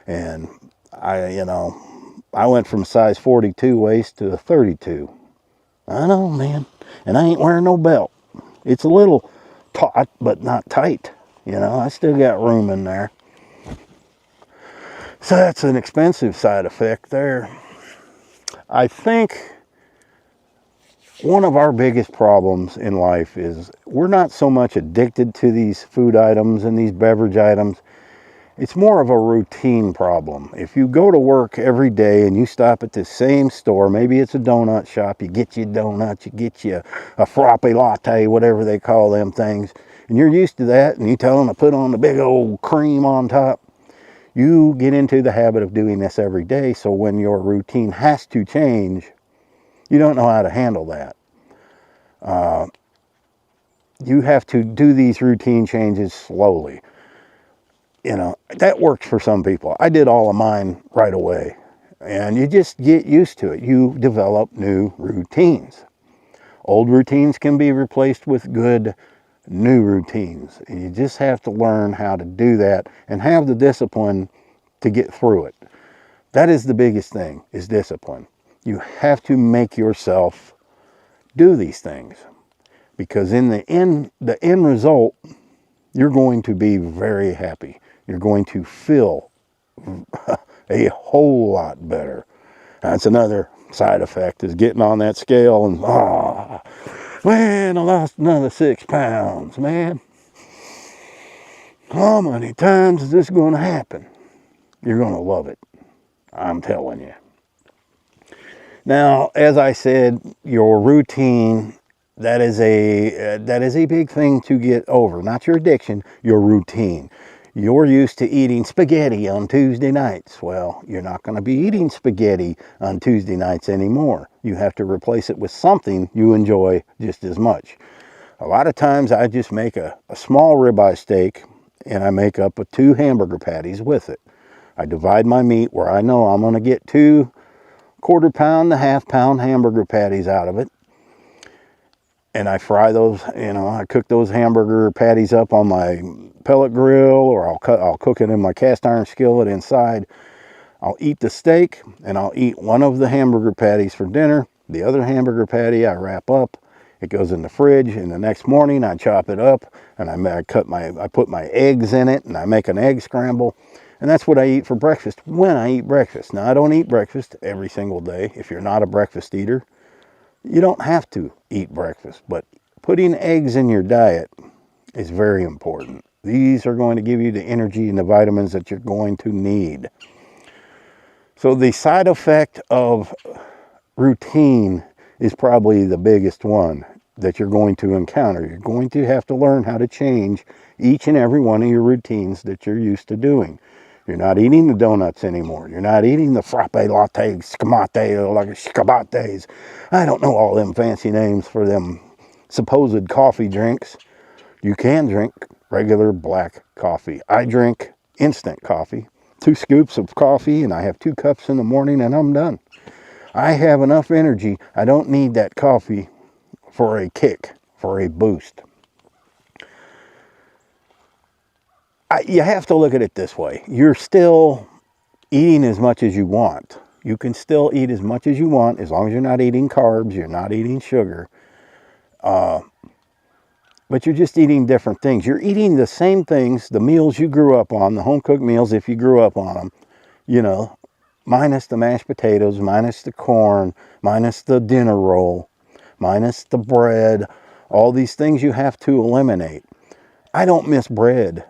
And I went from size 42 waist to a 32. I know, man. And I ain't wearing no belt. It's a little taut, but not tight. I still got room in there. So that's an expensive side effect there. I think one of our biggest problems in life is we're not so much addicted to these food items and these beverage items. It's more of a routine problem. If you go to work every day and you stop at the same store, maybe it's a donut shop, you get you donuts, you get you a frappe latte, whatever they call them things, and you're used to that, and you tell them to put on the big old cream on top, you get into the habit of doing this every day, so when your routine has to change, you don't know how to handle that. You have to do these routine changes slowly. That works for some people. I did all of mine right away. And you just get used to it. You develop new routines. Old routines can be replaced with good new routines. And you just have to learn how to do that and have the discipline to get through it. That is the biggest thing, is discipline. You have to make yourself do these things. Because in the end result, you're going to be very happy. You're going to feel a whole lot better. That's another side effect, is getting on that scale and, man, I lost another 6 pounds, man. How many times is this going to happen? You're going to love it. I'm telling you. Now, as I said, your routine, that is a big thing to get over. Not your addiction, your routine. You're used to eating spaghetti on Tuesday nights. Well, you're not going to be eating spaghetti on Tuesday nights anymore. You have to replace it with something you enjoy just as much. A lot of times I just make a small ribeye steak, and I make up 2 hamburger patties with it. I divide my meat where I know I'm going to get 2 quarter-pound to half-pound hamburger patties out of it. And I fry those, I cook those hamburger patties up on my pellet grill, or I'll cook it in my cast iron skillet inside. I'll eat the steak, and I'll eat one of the hamburger patties for dinner, The other hamburger patty I wrap up. It goes in the fridge, and the next morning I chop it up, and I put my eggs in it, and I make an egg scramble, and that's what I eat for breakfast when I eat breakfast. Now, I don't eat breakfast every single day. If you're not a breakfast eater, you don't have to eat breakfast, but putting eggs in your diet is very important. These are going to give you the energy and the vitamins that you're going to need. So the side effect of routine is probably the biggest one that you're going to encounter. You're going to have to learn how to change each and every one of your routines that you're used to doing. You're not eating the donuts anymore. You're not eating the frappe latte, scabates. I don't know all them fancy names for them supposed coffee drinks. You can drink regular black coffee. I drink instant coffee, 2 scoops of coffee, and I have 2 cups in the morning, and I'm done. I have enough energy. I don't need that coffee for a kick, for a boost. You have to look at it this way. You're still eating as much as you want. You can still eat as much as you want as long as you're not eating carbs, you're not eating sugar. But you're just eating different things. You're eating the same things, the meals you grew up on, the home-cooked meals if you grew up on them, you know, minus the mashed potatoes, minus the corn, minus the dinner roll, minus the bread, all these things you have to eliminate. I don't miss bread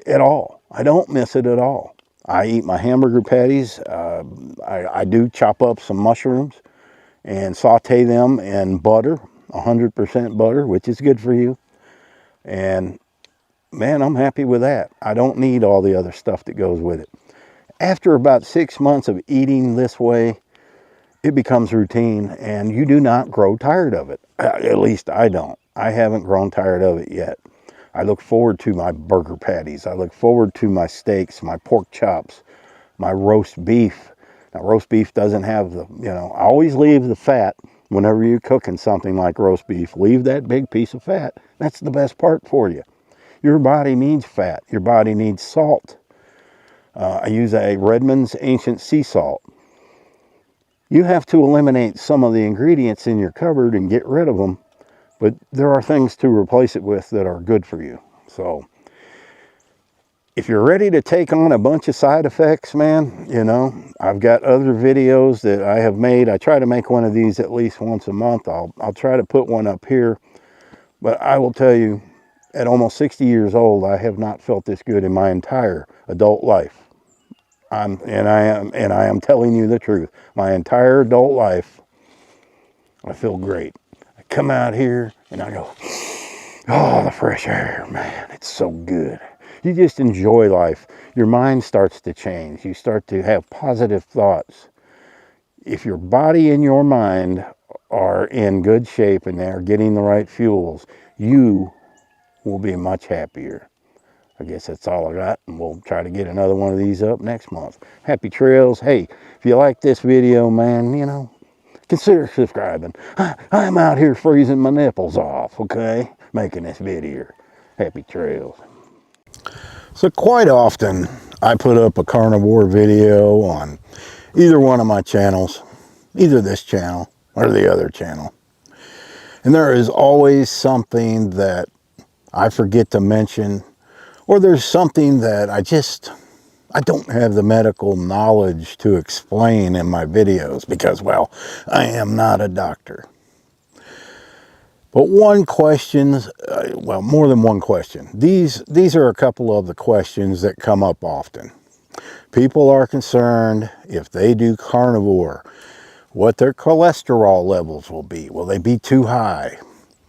at all. I don't miss it at all. I eat my hamburger patties. I do chop up some mushrooms and saute them in butter, 100% butter, which is good for you. And man, I'm happy with that. I don't need all the other stuff that goes with it. After about 6 months of eating this way, it becomes routine, and you do not grow tired of it. At least I don't. I haven't grown tired of it yet. I look forward to my burger patties. I look forward to my steaks, my pork chops, my roast beef. Now, roast beef doesn't have the, I always leave the fat whenever you're cooking something like roast beef. Leave that big piece of fat. That's the best part for you. Your body needs fat. Your body needs salt. I use a Redmond's Ancient Sea Salt. You have to eliminate some of the ingredients in your cupboard and get rid of them, but there are things to replace it with that are good for you. So if you're ready to take on a bunch of side effects, man, I've got other videos that I have made. I try to make one of these at least once a month. I'll try to put one up here, but I will tell you, at almost 60 years old, I have not felt this good in my entire adult life. I am telling you the truth. My entire adult life, I feel great. I come out here and I go, oh, the fresh air, man, it's so good. You just enjoy life. Your mind starts to change. You start to have positive thoughts. If your body and your mind are in good shape and they're getting the right fuels, you will be much happier. I guess that's all I got, and we'll try to get another one of these up next month. Happy trails. Hey, if you like this video, man, consider subscribing. I'm out here freezing my nipples off, okay, making this video. Happy trails. So quite often, I put up a carnivore video on either one of my channels, either this channel or the other channel. And there is always something that I forget to mention, or there's something that I don't have the medical knowledge to explain in my videos because, well, I am not a doctor. But one question, well, more than one question. These are a couple of the questions that come up often. People are concerned if they do carnivore, what their cholesterol levels will be. Will they be too high?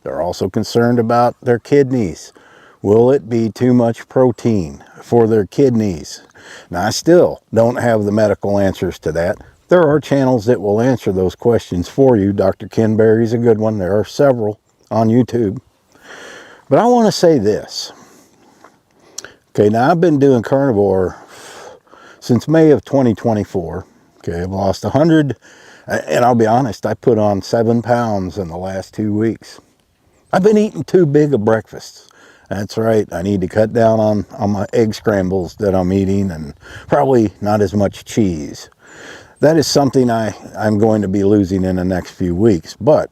They're also concerned about their kidneys. Will it be too much protein for their kidneys? Now, I still don't have the medical answers to that. There are channels that will answer those questions for you. Dr. Ken Berry's a good one. There are several on YouTube. But I want to say this. Okay, now I've been doing carnivore since May of 2024. Okay, I've lost 100, and I'll be honest, I put on 7 pounds in the last 2 weeks. I've been eating too big of breakfasts. That's right, I need to cut down on my egg scrambles that I'm eating, and probably not as much cheese. that is something I'm going to be losing in the next few weeks. But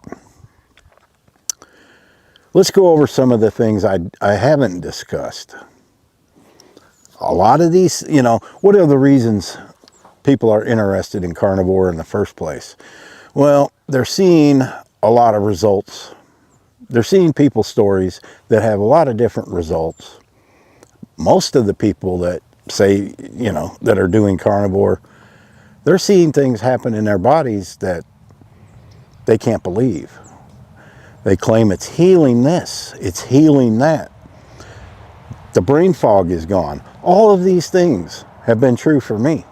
let's go over some of the things I haven't discussed. A lot of these, you know, what are the reasons people are interested in carnivore in the first place? Well, they're seeing a lot of results. They're seeing people's stories that have a lot of different results. Most of the people that say, you know, that are doing carnivore, they're seeing things happen in their bodies that they can't believe. They claim it's healing this, it's healing that. The brain fog is gone. All of these things have been true for me.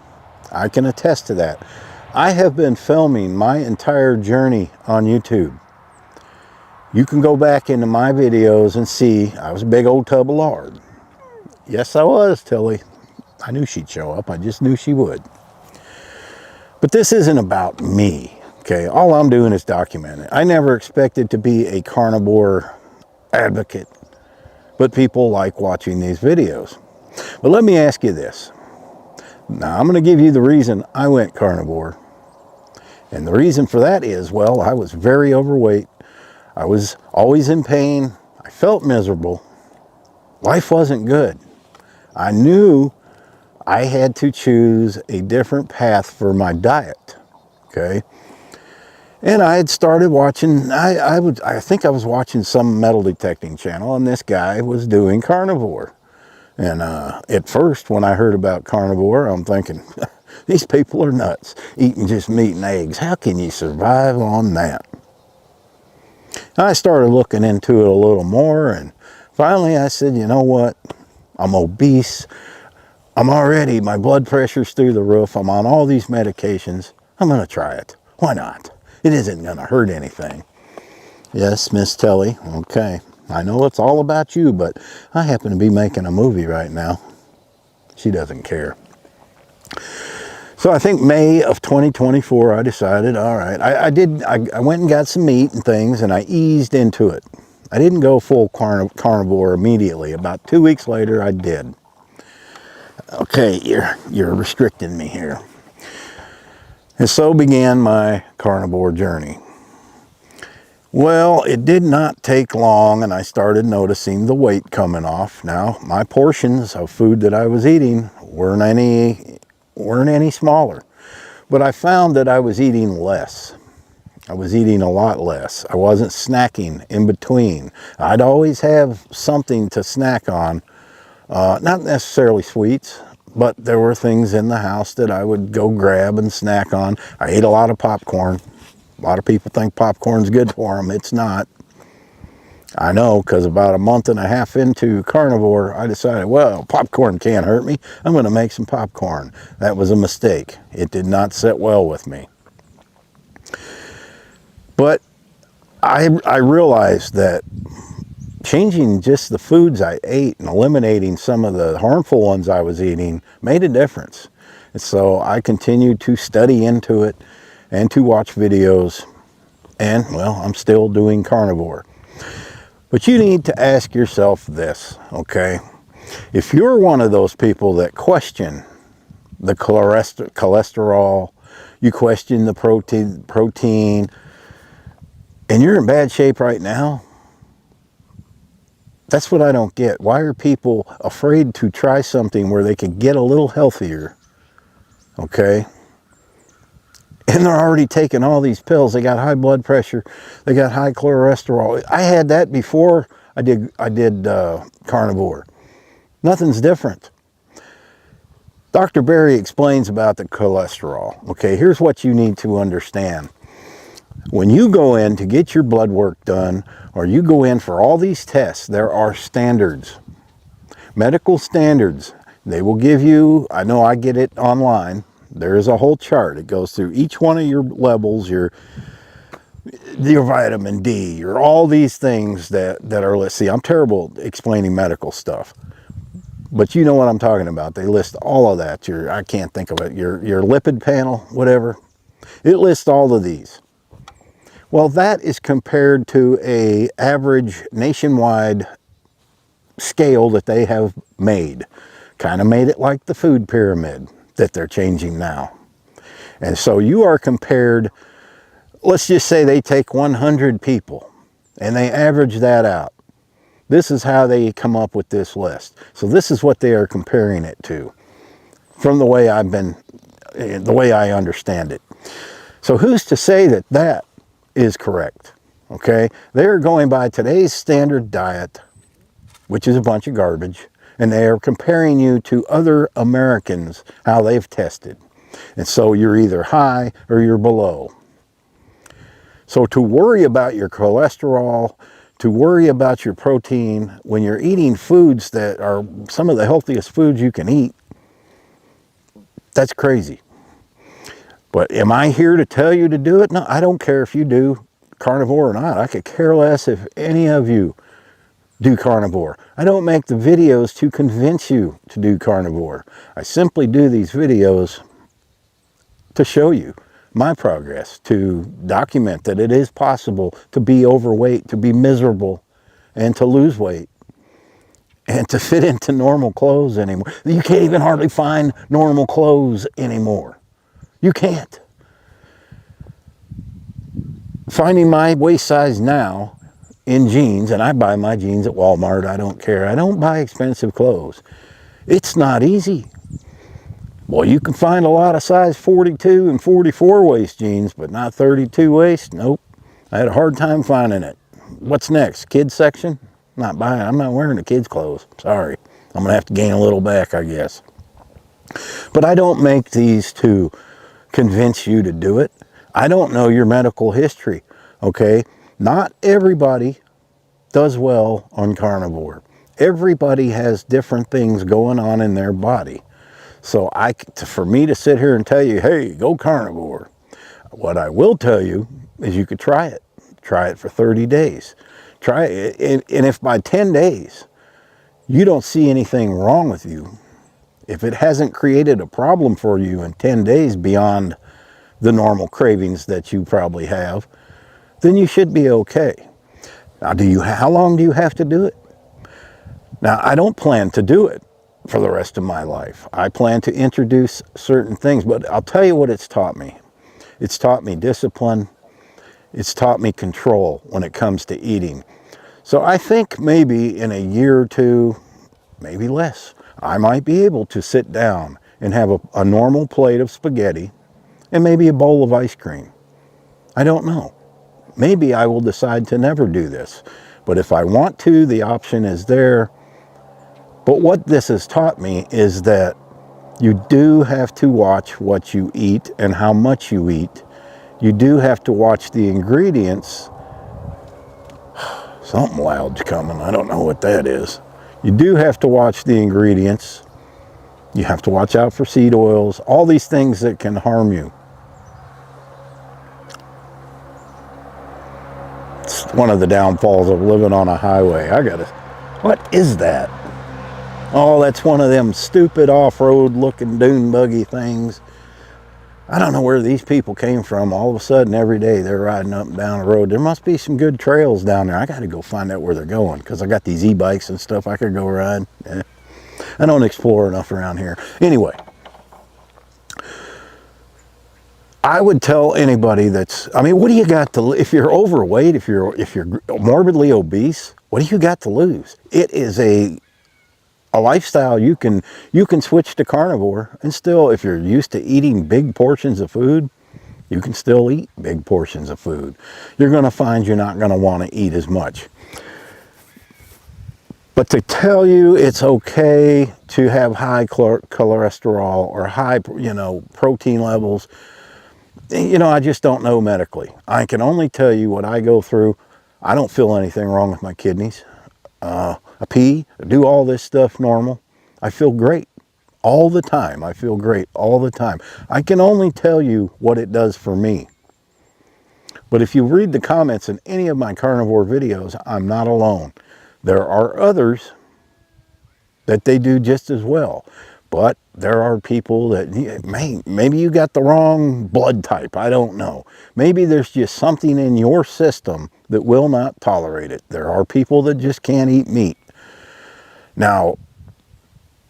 I can attest to that. I have been filming my entire journey on YouTube. You can go back into my videos and see I was a big old tub of lard. Yes, I was, Tilly. I knew she'd show up. I just knew she would. But this isn't about me, okay? All I'm doing is documenting. I never expected to be a carnivore advocate, but people like watching these videos. But let me ask you this. Now, I'm going to give you the reason I went carnivore. And the reason for that is, well, I was very overweight. I was always in pain. I felt miserable. Life wasn't good. I knew I had to choose a different path for my diet, okay? And I had started watching, I think I was watching some metal detecting channel, and this guy was doing carnivore. And at first, when I heard about carnivore, I'm thinking, these people are nuts, eating just meat and eggs. How can you survive on that? I started looking into it a little more, and finally I said, you know what? I'm obese. My blood pressure's through the roof. I'm on all these medications. I'm going to try it. Why not? It isn't going to hurt anything. Yes, Miss Telly. Okay. I know it's all about you, but I happen to be making a movie right now. She doesn't care. So I think May of 2024, I decided, all right, I went and got some meat and things, and I eased into it. I didn't go full carnivore immediately. About 2 weeks later, I did. Okay, you're restricting me here. And so began my carnivore journey. Well, it did not take long, and I started noticing the weight coming off. Now, my portions of food that I was eating weren't any smaller. But I found that I was eating less. I was eating a lot less. I wasn't snacking in between. I'd always have something to snack on. Not necessarily sweets, but there were things in the house that I would go grab and snack on. I ate a lot of popcorn. A lot of people think popcorn's good for them. It's not. I know, because about a month and a half into carnivore, I decided, well, popcorn can't hurt me. I'm going to make some popcorn. That was a mistake. It did not sit well with me. But I realized that changing just the foods I ate and eliminating some of the harmful ones I was eating made a difference. And so I continued to study into it and to watch videos. And, well, I'm still doing carnivore. But you need to ask yourself this, okay? If you're one of those people that question the cholesterol, you question the protein, and you're in bad shape right now, that's what I don't get. Why are people afraid to try something where they can get a little healthier, okay? And they're already taking all these pills. They got high blood pressure. They got high cholesterol. I had that before I did carnivore. Nothing's different. Dr. Berry explains about the cholesterol. Okay, here's what you need to understand. When you go in to get your blood work done, or you go in for all these tests, there are standards, medical standards. They will give you, I know I get it online, there is a whole chart. It goes through each one of your levels, your vitamin D, your all these things that are, let's see, I'm terrible explaining medical stuff, but you know what I'm talking about. They list all of that. I can't think of it, your lipid panel, whatever. It lists all of these. Well, that is compared to an average nationwide scale that they have made. Kind of made it like the food pyramid that they're changing now. And so you are compared, let's just say they take 100 people and they average that out. This is how they come up with this list. So this is what they are comparing it to from the way I understand it. So who's to say that that is correct? Okay, they're going by today's standard diet, which is a bunch of garbage, and they are comparing you to other Americans, how they've tested. And so you're either high or you're below. So to worry about your cholesterol, to worry about your protein, when you're eating foods that are some of the healthiest foods you can eat, that's crazy. But am I here to tell you to do it? No, I don't care if you do carnivore or not. I could care less if any of you do carnivore. I don't make the videos to convince you to do carnivore. I simply do these videos to show you my progress, to document that it is possible to be overweight, to be miserable, and to lose weight, and to fit into normal clothes anymore. You can't even hardly find normal clothes anymore. You can't. Finding my waist size now in jeans, and I buy my jeans at Walmart, I don't care. I don't buy expensive clothes. It's not easy. Well, you can find a lot of size 42 and 44 waist jeans, but not 32 waist. Nope. I had a hard time finding it. What's next? Kids section? Not buying. I'm not wearing the kids' clothes. Sorry. I'm going to have to gain a little back, I guess. But I don't make these to convince you to do it. I don't know your medical history, okay? Not everybody does well on carnivore. Everybody has different things going on in their body. So for me to sit here and tell you, hey, go carnivore, what I will tell you is you could try it. Try it for 30 days. Try it. And if by 10 days you don't see anything wrong with you, if it hasn't created a problem for you in 10 days beyond the normal cravings that you probably have, then you should be okay. Now, how long do you have to do it? Now, I don't plan to do it for the rest of my life. I plan to introduce certain things, but I'll tell you what it's taught me. It's taught me discipline. It's taught me control when it comes to eating. So I think maybe in a year or two, maybe less, I might be able to sit down and have a normal plate of spaghetti and maybe a bowl of ice cream. I don't know. Maybe I will decide to never do this. But if I want to, the option is there. But what this has taught me is that you do have to watch what you eat and how much you eat. You do have to watch the ingredients. Something loud's coming. I don't know what that is. You do have to watch the ingredients. You have to watch out for seed oils, all these things that can harm you. It's one of the downfalls of living on a highway. What is that? Oh, that's one of them stupid off-road looking dune buggy things. I don't know where these people came from. All of a sudden, every day, they're riding up and down the road. There must be some good trails down there. I got to go find out where they're going because I got these e-bikes and stuff I could go ride. I don't explore enough around here. Anyway, I would tell anybody what do you got to, if you're overweight, if you're morbidly obese, what do you got to lose? It is a lifestyle you can switch to carnivore and still, if you're used to eating big portions of food, you can still eat big portions of food. You're going to find you're not going to want to eat as much. But to tell you it's okay to have high cholesterol or high, protein levels, I just don't know medically. I can only tell you what I go through. I don't feel anything wrong with my kidneys. I pee, I do all this stuff normal. I feel great all the time. I feel great all the time. I can only tell you what it does for me. But if you read the comments in any of my carnivore videos, I'm not alone. There are others that they do just as well. But there are people that, maybe you got the wrong blood type. I don't know. Maybe there's just something in your system that will not tolerate it. There are people that just can't eat meat. Now,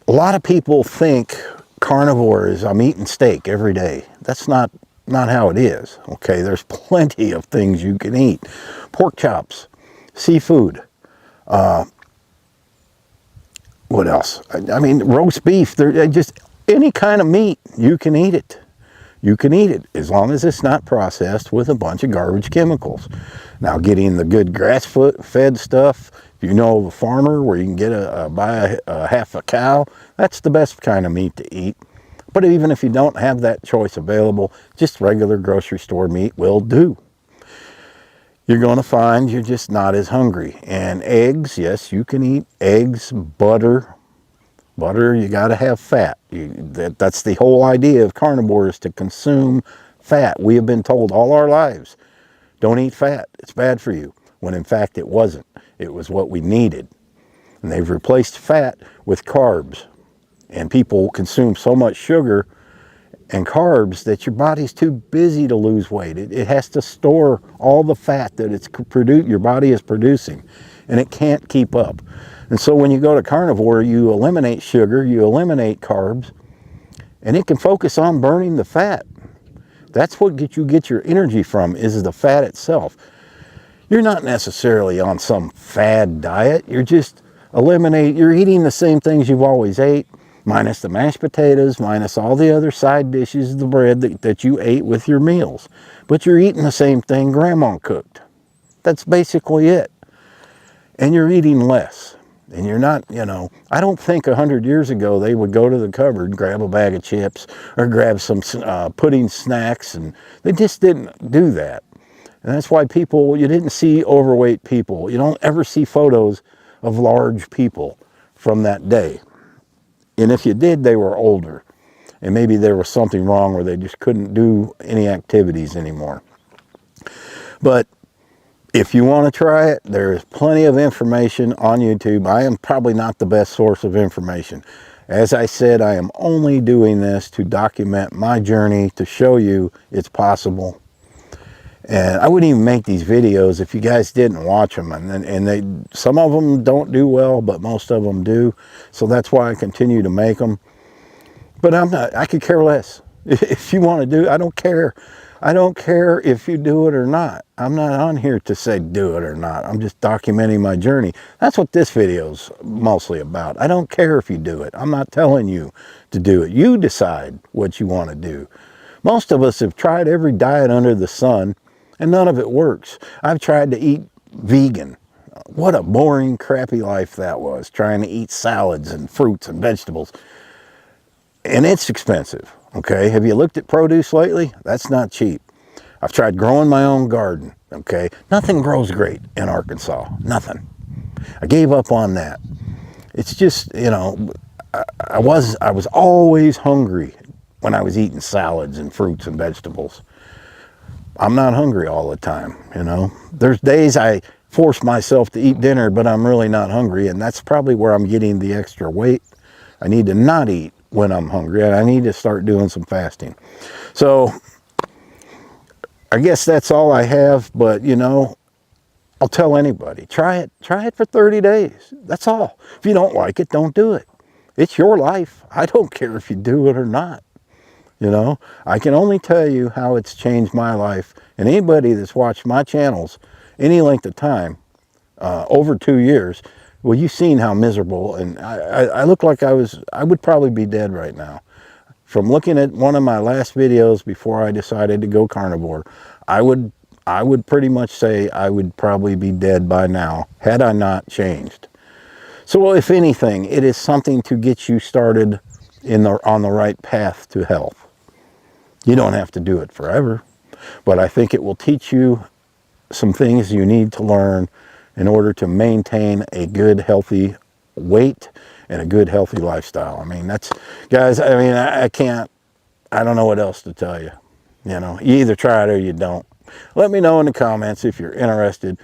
a lot of people think carnivore is I'm eating steak every day. That's not how it is. Okay, there's plenty of things you can eat. Pork chops, seafood. What else? I mean, roast beef. There, just any kind of meat, you can eat it. You can eat it as long as it's not processed with a bunch of garbage chemicals. Now, getting the good grass-fed stuff, if you know of a farmer where you can get buy a half a cow, that's the best kind of meat to eat. But even if you don't have that choice available, just regular grocery store meat will do. You're going to find you're just not as hungry. And eggs, yes, you can eat eggs, butter. Butter, you got to have fat. That's the whole idea of carnivore, is to consume fat. We have been told all our lives, don't eat fat, it's bad for you. When in fact it wasn't. It was what we needed. And they've replaced fat with carbs. And people consume so much sugar and carbs that your body's too busy to lose weight. It has to store all the fat that your body is producing, and it can't keep up. And so when you go to carnivore, you eliminate sugar, you eliminate carbs, and it can focus on burning the fat. That's what you get your energy from, is the fat itself. You're not necessarily on some fad diet. You're just you're eating the same things you've always ate, minus the mashed potatoes, minus all the other side dishes, the bread that you ate with your meals. But you're eating the same thing Grandma cooked. That's basically it. And you're eating less. And you're not, I don't think 100 years ago they would go to the cupboard, grab a bag of chips, or grab some pudding snacks, and they just didn't do that. And that's why you didn't see overweight people. You don't ever see photos of large people from that day. And if you did, they were older. And maybe there was something wrong where they just couldn't do any activities anymore. But if you want to try it, there's plenty of information on YouTube. I am probably not the best source of information. As I said, I am only doing this to document my journey, to show you it's possible. And I wouldn't even make these videos if you guys didn't watch them. And some of them don't do well, but most of them do. So that's why I continue to make them. But I could care less. If you want to do it, I don't care. I don't care if you do it or not. I'm not on here to say do it or not. I'm just documenting my journey. That's what this video is mostly about. I don't care if you do it. I'm not telling you to do it. You decide what you want to do. Most of us have tried every diet under the sun, and none of it works. I've tried to eat vegan. What a boring, crappy life that was, trying to eat salads and fruits and vegetables. And it's expensive, okay? Have you looked at produce lately? That's not cheap. I've tried growing my own garden, okay? Nothing grows great in Arkansas, nothing. I gave up on that. It's just, I was always hungry when I was eating salads and fruits and vegetables. I'm not hungry all the time, There's days I force myself to eat dinner, but I'm really not hungry, and that's probably where I'm getting the extra weight. I need to not eat when I'm hungry, and I need to start doing some fasting. So I guess that's all I have, but I'll tell anybody, try it for 30 days. That's all. If you don't like it, don't do it. It's your life. I don't care if you do it or not. I can only tell you how it's changed my life. And anybody that's watched my channels any length of time, over 2 years, well, you've seen how miserable, and I look like I would probably be dead right now. From looking at one of my last videos before I decided to go carnivore, I would pretty much say I would probably be dead by now, had I not changed. So if anything, it is something to get you started on the right path to health. You don't have to do it forever, but I think it will teach you some things you need to learn in order to maintain a good, healthy weight and a good, healthy lifestyle. Guys, I don't know what else to tell you. You either try it or you don't. Let me know in the comments if you're interested.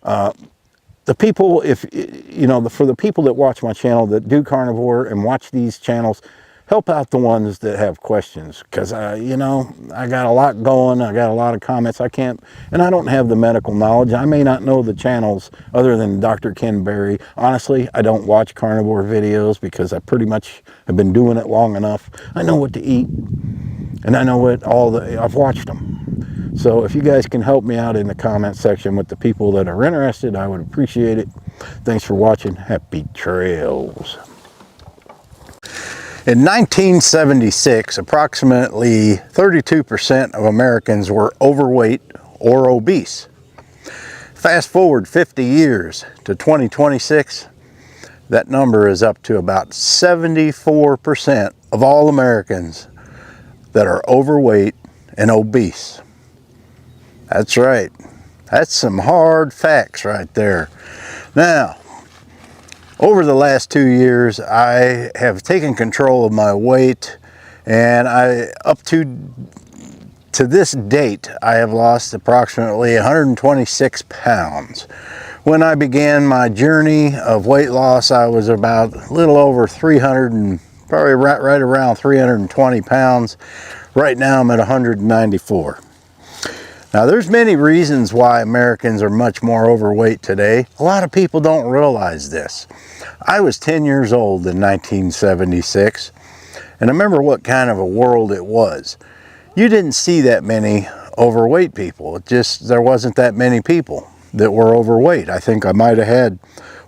The people, for the people that watch my channel that do carnivore and watch these channels, help out the ones that have questions, because I got a lot going. I got a lot of comments. I don't have the medical knowledge. I may not know the channels other than Dr. Ken Berry. Honestly, I don't watch carnivore videos because I pretty much have been doing it long enough. I know what to eat. And I know I've watched them. So if you guys can help me out in the comment section with the people that are interested, I would appreciate it. Thanks for watching. Happy trails. In 1976, approximately 32% of Americans were overweight or obese. Fast forward 50 years to 2026, that number is up to about 74% of all Americans that are overweight and obese. That's right. That's some hard facts right there. Now, over the last 2 years, I have taken control of my weight, and up to this date, I have lost approximately 126 pounds. When I began my journey of weight loss, I was about a little over 300 and probably right around 320 pounds. Right now, I'm at 194. Now, there's many reasons why Americans are much more overweight today. A lot of people don't realize this. I was 10 years old in 1976, and I remember what kind of a world it was. You didn't see that many overweight people. There wasn't that many people that were overweight. I think I might have had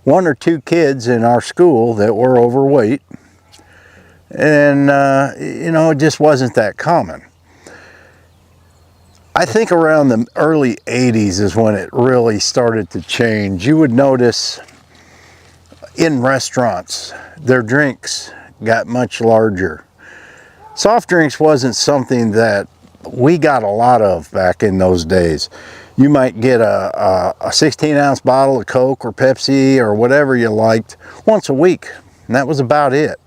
1 or 2 kids in our school that were overweight, and it just wasn't that common. I think around the early 80s is when it really started to change. You would notice in restaurants, their drinks got much larger. Soft drinks wasn't something that we got a lot of back in those days. You might get a 16-ounce bottle of Coke or Pepsi or whatever you liked once a week, and that was about it.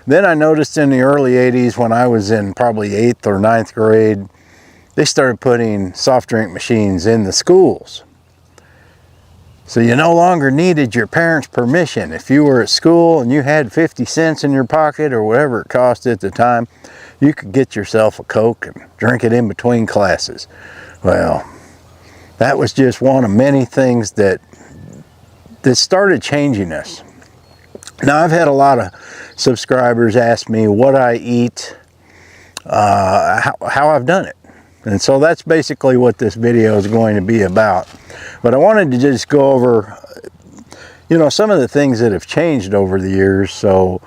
Then I noticed in the early 80s, when I was in probably 8th or 9th grade, they started putting soft drink machines in the schools. So you no longer needed your parents' permission. If you were at school and you had 50 cents in your pocket or whatever it cost at the time, you could get yourself a Coke and drink it in between classes. Well, that was just one of many things that started changing us. Now, I've had a lot of subscribers ask me what I eat, how I've done it. And so that's basically what this video is going to be about. But I wanted to just go over, some of the things that have changed over the years so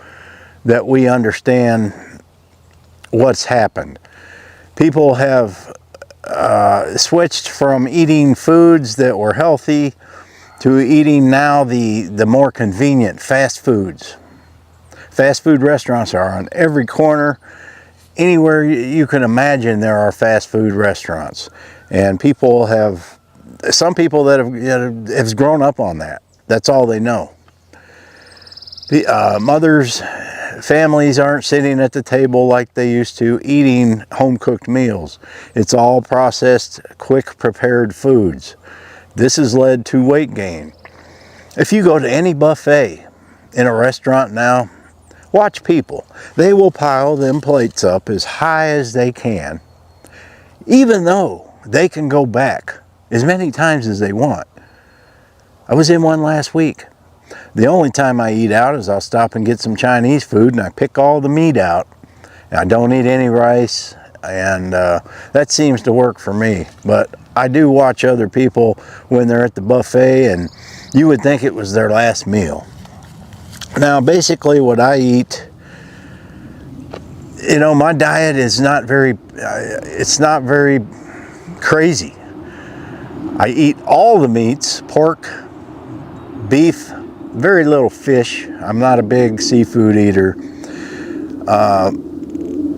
that we understand what's happened. People have switched from eating foods that were healthy to eating now the more convenient fast foods. Fast food restaurants are on every corner. Anywhere you can imagine, there are fast food restaurants, and some people that have grown up on that. That's all they know. Mothers, families aren't sitting at the table like they used to, eating home-cooked meals. It's all processed, quick prepared foods. This has led to weight gain. If you go to any buffet in a restaurant now, watch people. They will pile them plates up as high as they can, even though they can go back as many times as they want. I was in one last week. The only time I eat out is I'll stop and get some Chinese food, and I pick all the meat out. And I don't eat any rice, and that seems to work for me. But I do watch other people when they're at the buffet, and you would think it was their last meal. Now, basically what I eat, my diet is not very crazy. I eat all the meats, pork, beef, very little fish. I'm not a big seafood eater.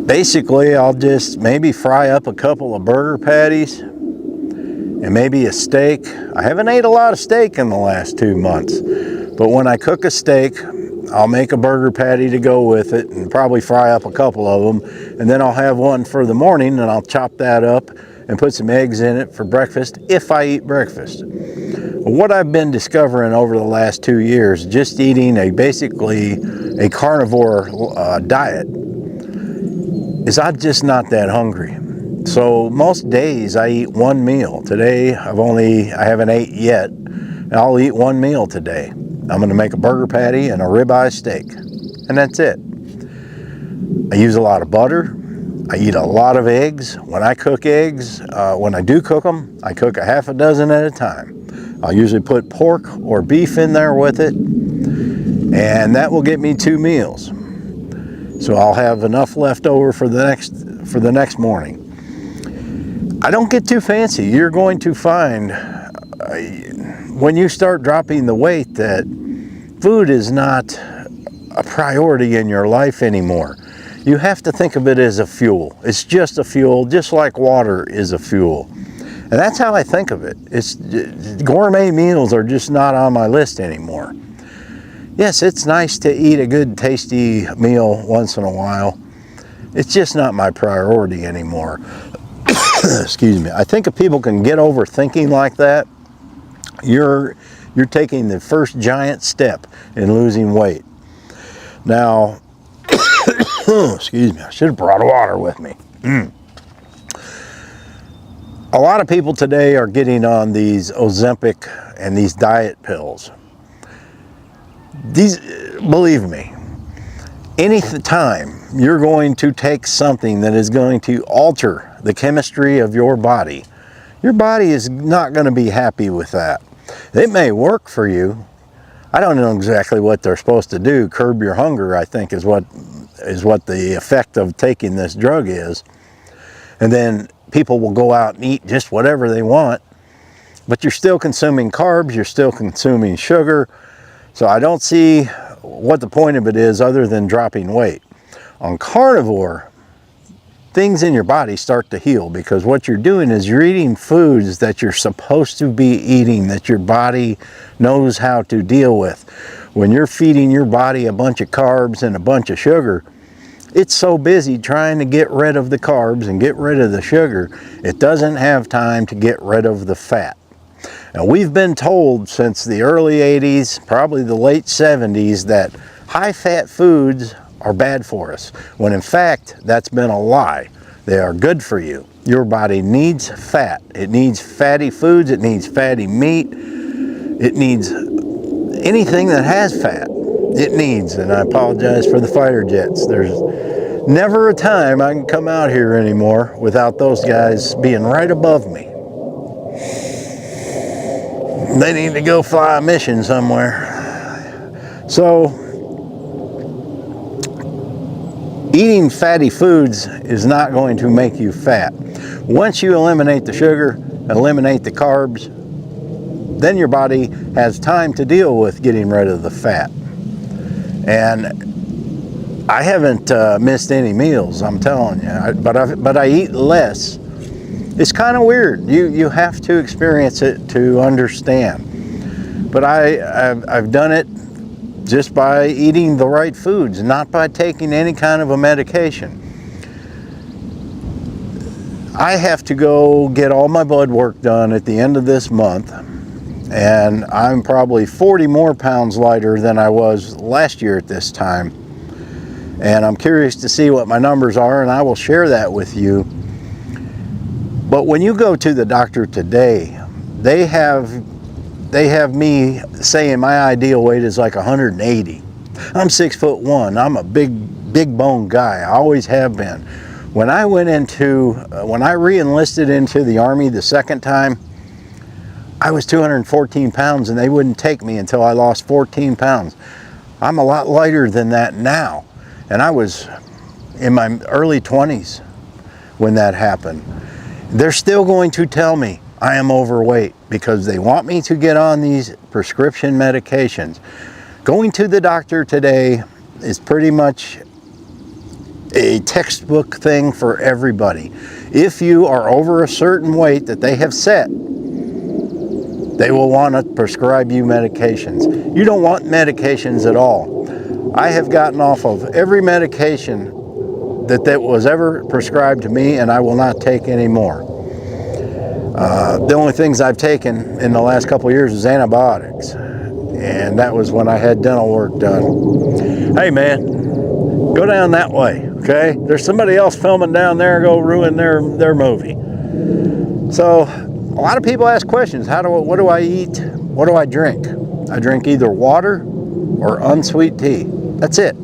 Basically, I'll just maybe fry up a couple of burger patties and maybe a steak. I haven't ate a lot of steak in the last 2 months, but when I cook a steak, I'll make a burger patty to go with it and probably fry up a couple of them, and then I'll have one for the morning, and I'll chop that up and put some eggs in it for breakfast if I eat breakfast. What I've been discovering over the last 2 years, just eating basically a carnivore diet, is I'm just not that hungry. So most days I eat one meal. Today I haven't ate yet. I'll eat one meal today. I'm going to make a burger patty and a ribeye steak, and that's it. I use a lot of butter. I eat a lot of eggs. When I cook eggs, when I do cook them, I cook a half a dozen at a time. I'll usually put pork or beef in there with it, and that will get me 2 meals. So I'll have enough left over for the next morning. I don't get too fancy. You're going to find when you start dropping the weight that food is not a priority in your life anymore. You have to think of it as a fuel. It's just a fuel, just like water is a fuel. And that's how I think of it. Gourmet meals are just not on my list anymore. Yes, it's nice to eat a good tasty meal once in a while. It's just not my priority anymore. Excuse me. I think if people can get over thinking like that, you're taking the first giant step in losing weight. Now, excuse me, I should have brought water with me. A lot of people today are getting on these Ozempic and these diet pills. These, believe me, any time you're going to take something that is going to alter the chemistry of your body is not going to be happy with that. It may work for you. I don't know exactly what they're supposed to do. Curb your hunger, I think, is what the effect of taking this drug is. And then people will go out and eat just whatever they want, but you're still consuming carbs, you're still consuming sugar. So I don't see what the point of it is other than dropping weight. On carnivore, things in your body start to heal, because what you're doing is you're eating foods that you're supposed to be eating, that your body knows how to deal with. When you're feeding your body a bunch of carbs and a bunch of sugar, it's so busy trying to get rid of the carbs and get rid of the sugar, it doesn't have time to get rid of the fat. Now, we've been told since the early 80s, probably the late 70s, that high-fat foods are bad for us, when in fact, that's been a lie. They are good for you. Your body needs fat. It needs fatty foods. It needs fatty meat. It needs anything that has fat. It needs, and I apologize for the fighter jets. There's never a time I can come out here anymore without those guys being right above me. They need to go fly a mission somewhere. So, eating fatty foods is not going to make you fat. Once you eliminate the sugar, eliminate the carbs, then your body has time to deal with getting rid of the fat. And I haven't missed any meals, I'm telling you, but I eat less. It's kind of weird. You have to experience it to understand. But I've done it just by eating the right foods, not by taking any kind of a medication. I have to go get all my blood work done at the end of this month, and I'm probably 40 more pounds lighter than I was last year at this time. And I'm curious to see what my numbers are, and I will share that with you. But when you go to the doctor today, they have me saying my ideal weight is like 180. I'm 6'1". I'm a big bone guy. I always have been. When I re-enlisted into the Army the second time, I was 214 pounds, and they wouldn't take me until I lost 14 pounds. I'm a lot lighter than that now, and I was in my early 20s when that happened. They're still going to tell me I am overweight because they want me to get on these prescription medications. Going to the doctor today is pretty much a textbook thing for everybody. If you are over a certain weight that they have set, they will want to prescribe you medications. You don't want medications at all. I have gotten off of every medication that was ever prescribed to me, and I will not take any more. The only things I've taken in the last couple of years is antibiotics, and that was when I had dental work done. Hey man, go down that way, okay? There's somebody else filming down there, go ruin their movie. So a lot of people ask questions. What do I eat? What do I drink? I drink either water or unsweet tea. That's it.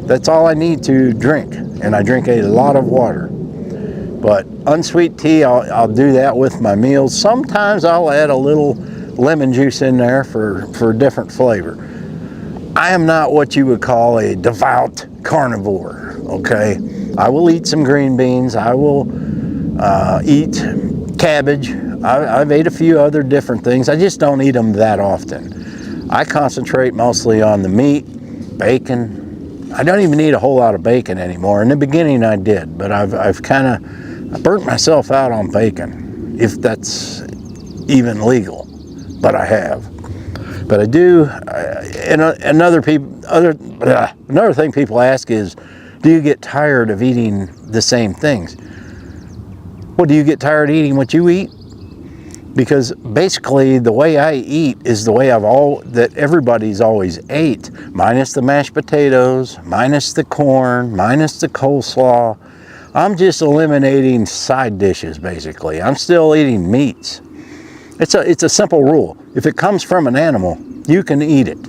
That's all I need to drink. and I drink a lot of water. But unsweet tea, I'll do that with my meals. Sometimes I'll add a little lemon juice in there for different flavor. I am not what you would call a devout carnivore, okay? I will eat some green beans. I will eat cabbage. I've ate a few other different things. I just don't eat them that often. I concentrate mostly on the meat, bacon. I don't even eat a whole lot of bacon anymore. In the beginning I did, but I've kind of burnt myself out on bacon, if that's even legal, but I have. But I do, and another thing people ask is, do you get tired of eating the same things? Well, do you get tired of eating what you eat? Because basically the way I eat is the way that everybody's always ate, minus the mashed potatoes, minus the corn, minus the coleslaw. I'm just eliminating side dishes, basically. I'm still eating meats. It's a simple rule. If it comes from an animal, you can eat it.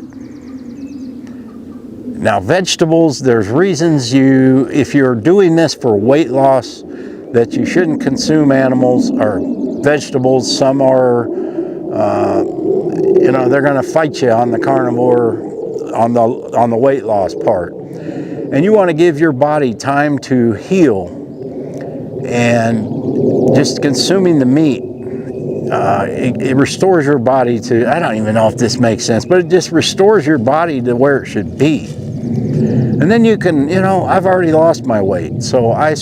Now, vegetables, there's reasons if you're doing this for weight loss, that you shouldn't consume animals or vegetables. Some are, they're going to fight you on the carnivore, on the weight loss part. And you want to give your body time to heal, and just consuming the meat, it restores your body to, I don't even know if this makes sense, but it just restores your body to where it should be. And then you can, I've already lost my weight, so I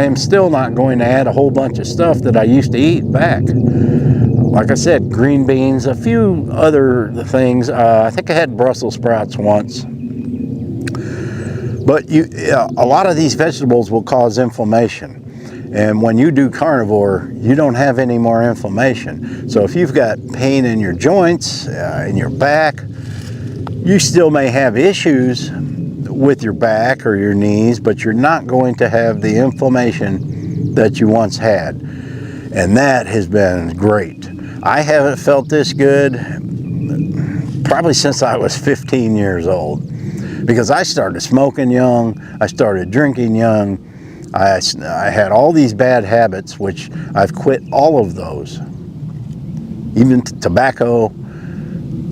am still not going to add a whole bunch of stuff that I used to eat back. Like I said, green beans, a few other things. I think I had Brussels sprouts once. But a lot of these vegetables will cause inflammation. And when you do carnivore, you don't have any more inflammation. So if you've got pain in your joints, in your back, you still may have issues with your back or your knees, but you're not going to have the inflammation that you once had. And that has been great. I haven't felt this good probably since I was 15 years old, because I started smoking young, I started drinking young, I had all these bad habits, which I've quit all of those. Even tobacco,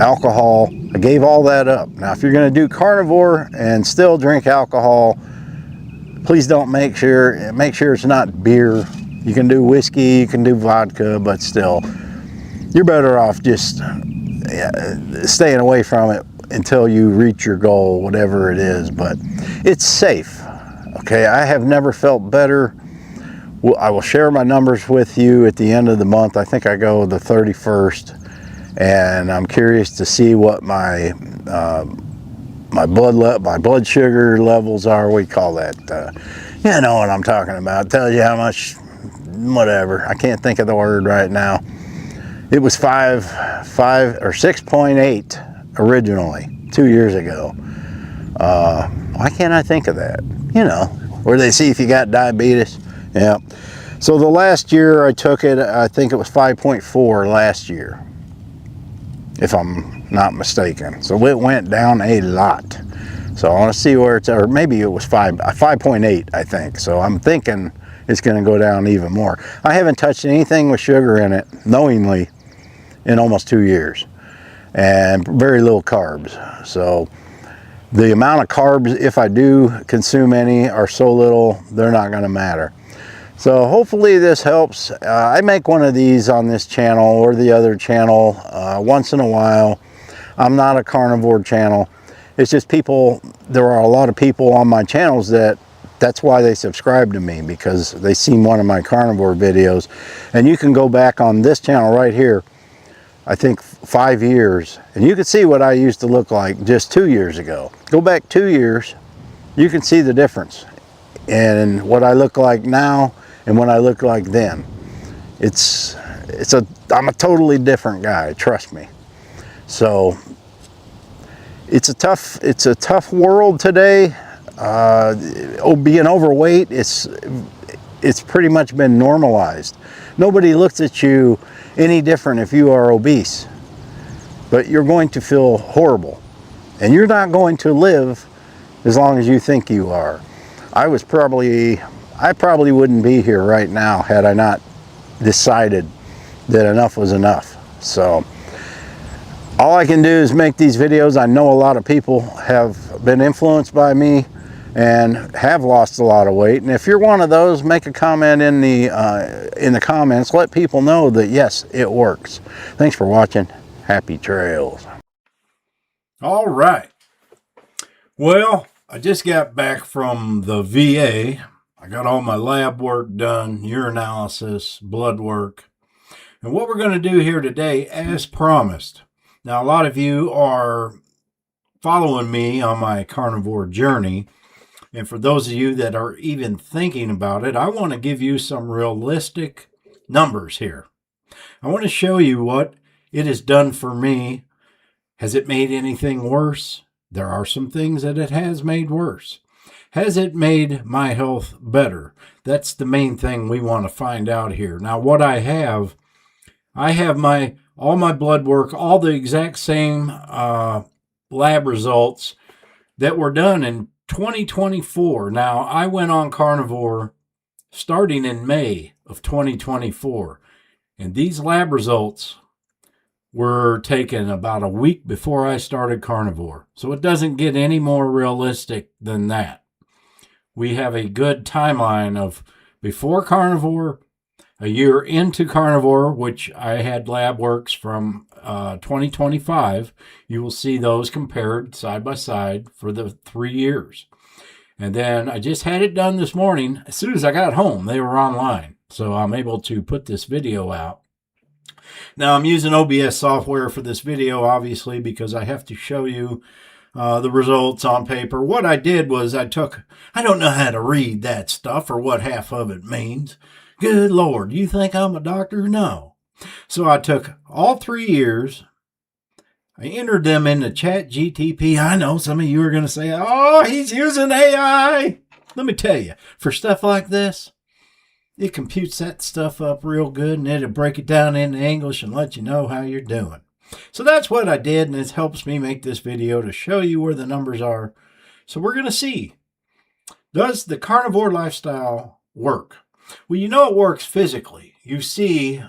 alcohol, I gave all that up. Now, if you're going to do carnivore and still drink alcohol, please don't make sure it's not beer. You can do whiskey, you can do vodka, but still, you're better off just staying away from it until you reach your goal, whatever it is. But it's safe. Okay, I have never felt better. Well, I will share my numbers with you at the end of the month. I think I go the 31st, and I'm curious to see what my blood sugar levels are. We call that, you know what I'm talking about. It tells you how much, whatever. I can't think of the word right now. It was 5 or 6.8 originally 2 years ago. Why can't I think of that? Where they see if you got diabetes. Yeah. So the last year I took it, I think it was 5.4 last year, if I'm not mistaken. So it went down a lot. So I want to see where it's, or maybe it was 5.8, I think. So I'm thinking it's going to go down even more. I haven't touched anything with sugar in it, knowingly, in almost 2 years. And very little carbs. So the amount of carbs, if I do consume any, are so little, they're not going to matter. So hopefully this helps. I make one of these on this channel or the other channel once in a while. I'm not a carnivore channel. It's just there are a lot of people on my channels that's why they subscribe to me, because they seen one of my carnivore videos. And you can go back on this channel right here, I think 5 years, and you can see what I used to look like just 2 years ago. Go back 2 years, you can see the difference in what I look like now and what I look like then. I'm a totally different guy, trust me. So it's a tough world today. Being overweight, it's pretty much been normalized. Nobody looks at you any different if you are obese, but you're going to feel horrible, and you're not going to live as long as you think you are. I probably wouldn't be here right now had I not decided that enough was enough. So all I can do is make these videos. I know a lot of people have been influenced by me and have lost a lot of weight. And if you're one of those, make a comment in the comments. Let people know that yes, it works. Thanks for watching. Happy trails. All right. Well, I just got back from the VA. I got all my lab work done, urinalysis, blood work. And what we're going to do here today, as promised. Now, a lot of you are following me on my carnivore journey. And for those of you that are even thinking about it, I want to give you some realistic numbers here. I want to show you what it has done for me. Has it made anything worse? There are some things that it has made worse. Has it made my health better? That's the main thing we want to find out here. Now, what I have all my blood work, all the exact same lab results that were done in 2024. Now, I went on carnivore starting in May of 2024, and these lab results were taken about a week before I started carnivore. So it doesn't get any more realistic than that. We have a good timeline of before carnivore, a year into carnivore, which I had lab works from 2025. You will see those compared side by side for the 3 years. And then I just had it done this morning. As soon as I got home, they were online. So I'm able to put this video out. Now, I'm using OBS software for this video, obviously, because I have to show you the results on paper. What I did was I don't know how to read that stuff or what half of it means. Good Lord, you think I'm a doctor? No. So I took all 3 years. I entered them into ChatGPT. I know some of you are going to say, oh, he's using AI. Let me tell you, for stuff like this, it computes that stuff up real good, and it'll break it down into English and let you know how you're doing. So that's what I did, and it helps me make this video to show you where the numbers are. So we're going to see, does the carnivore lifestyle work? Well, you know it works physically. You see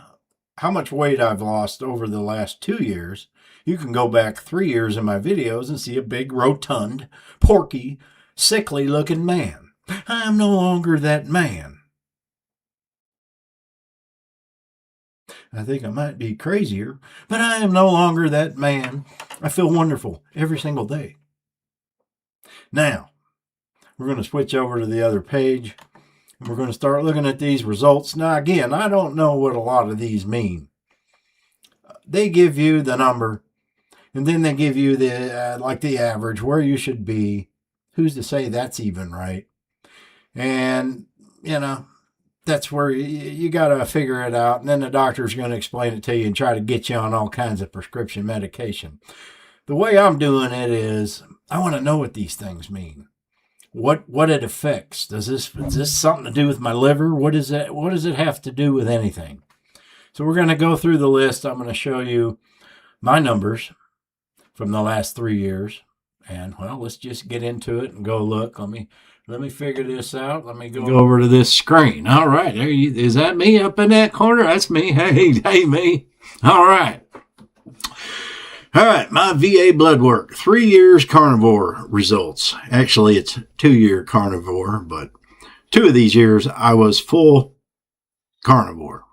how much weight I've lost over the last 2 years. You can go back 3 years in my videos and see a big, rotund, porky, sickly-looking man. I'm no longer that man. I think I might be crazier, but I am no longer that man. I feel wonderful every single day. Now, we're going to switch over to the other page, and we're going to start looking at these results. Now, again, I don't know what a lot of these mean. They give you the number, and then they give you the like the average, where you should be. Who's to say that's even right? And, you know, that's where you got to figure it out. And then the doctor's going to explain it to you and try to get you on all kinds of prescription medication. The way I'm doing it is I want to know what these things mean. What it affects. Is this something to do with my liver? What does it have to do with anything? So we're going to go through the list. I'm going to show you my numbers from the last 3 years. And, well, let's just get into it and go look. Let me figure this out. Let me go over to this screen. All right. Is that me up in that corner? That's me. Hey, me. All right. All right. My VA blood work. 3 years carnivore results. Actually, it's 2-year carnivore, but 2 of these years I was full carnivore.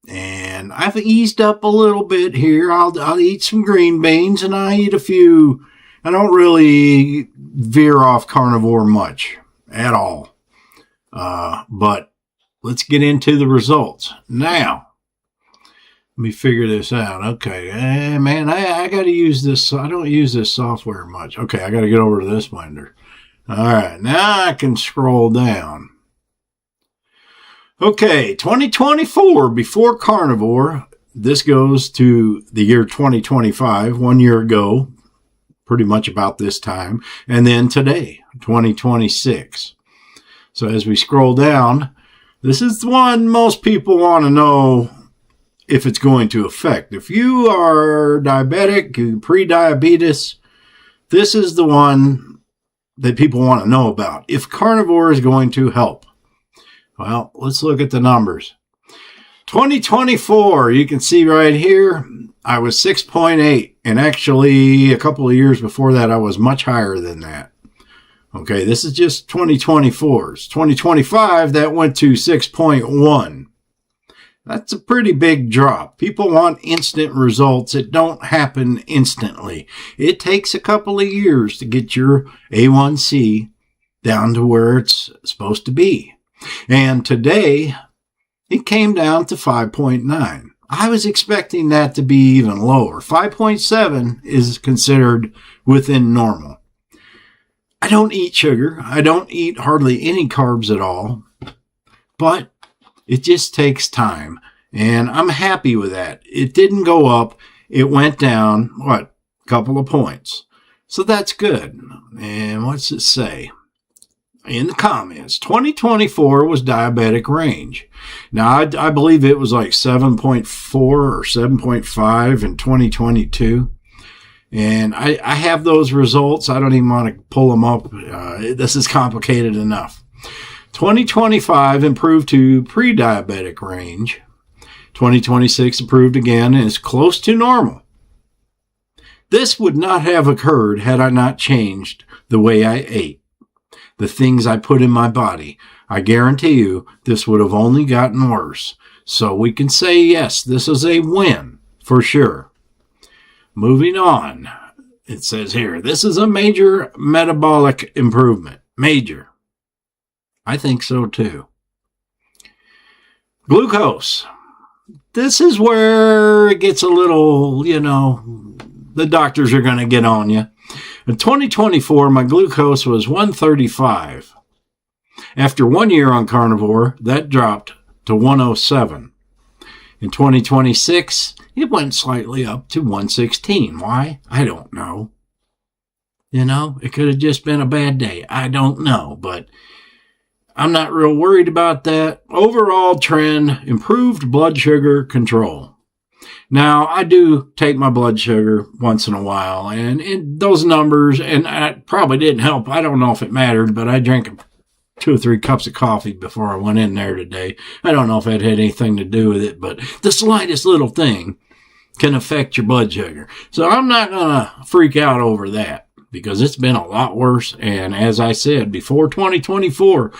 And I've eased up a little bit here. I'll eat some green beans, and I eat a few. I don't really veer off carnivore much at all. But let's get into the results. Now, let me figure this out. Okay, man, I got to use this. I don't use this software much. Okay, I got to get over to this window. All right, now I can scroll down. Okay, 2024, before carnivore. This goes to the year 2025, 1 year ago. Pretty much about this time. And then today, 2026. So as we scroll down, this is the one most people want to know if it's going to affect. If you are diabetic, pre-diabetes, this is the one that people want to know about. If carnivore is going to help. Well, let's look at the numbers. 2024, you can see right here, I was 6.8. And actually, a couple of years before that, I was much higher than that. Okay, this is just 2024's. 2025, that went to 6.1. That's a pretty big drop. People want instant results. It don't happen instantly. It takes a couple of years to get your A1C down to where it's supposed to be. And today, it came down to 5.9. I was expecting that to be even lower. 5.7 is considered within normal. I don't eat sugar. I don't eat hardly any carbs at all. But it just takes time. And I'm happy with that. It didn't go up. It went down, a couple of points. So that's good. And what's it say? In the comments, 2024 was diabetic range. Now, I believe it was like 7.4 or 7.5 in 2022. And I have those results. I don't even want to pull them up. This is complicated enough. 2025 improved to pre-diabetic range. 2026 improved again and is close to normal. This would not have occurred had I not changed the way I ate, the things I put in my body. I guarantee you this would have only gotten worse. So we can say, yes, this is a win for sure. Moving on, it says here, this is a major metabolic improvement. Major. I think so too. Glucose. This is where it gets a little, the doctors are going to get on you. In 2024, my glucose was 135. After 1 year on carnivore, that dropped to 107. In 2026, it went slightly up to 116. Why? I don't know. It could have just been a bad day. I don't know, but I'm not real worried about that. Overall trend, improved blood sugar control. Now, I do take my blood sugar once in a while, and those numbers, and it probably didn't help. I don't know if it mattered, but I drank 2 or 3 cups of coffee before I went in there today. I don't know if that had anything to do with it, but the slightest little thing can affect your blood sugar. So I'm not going to freak out over that because it's been a lot worse. And as I said, before 2024,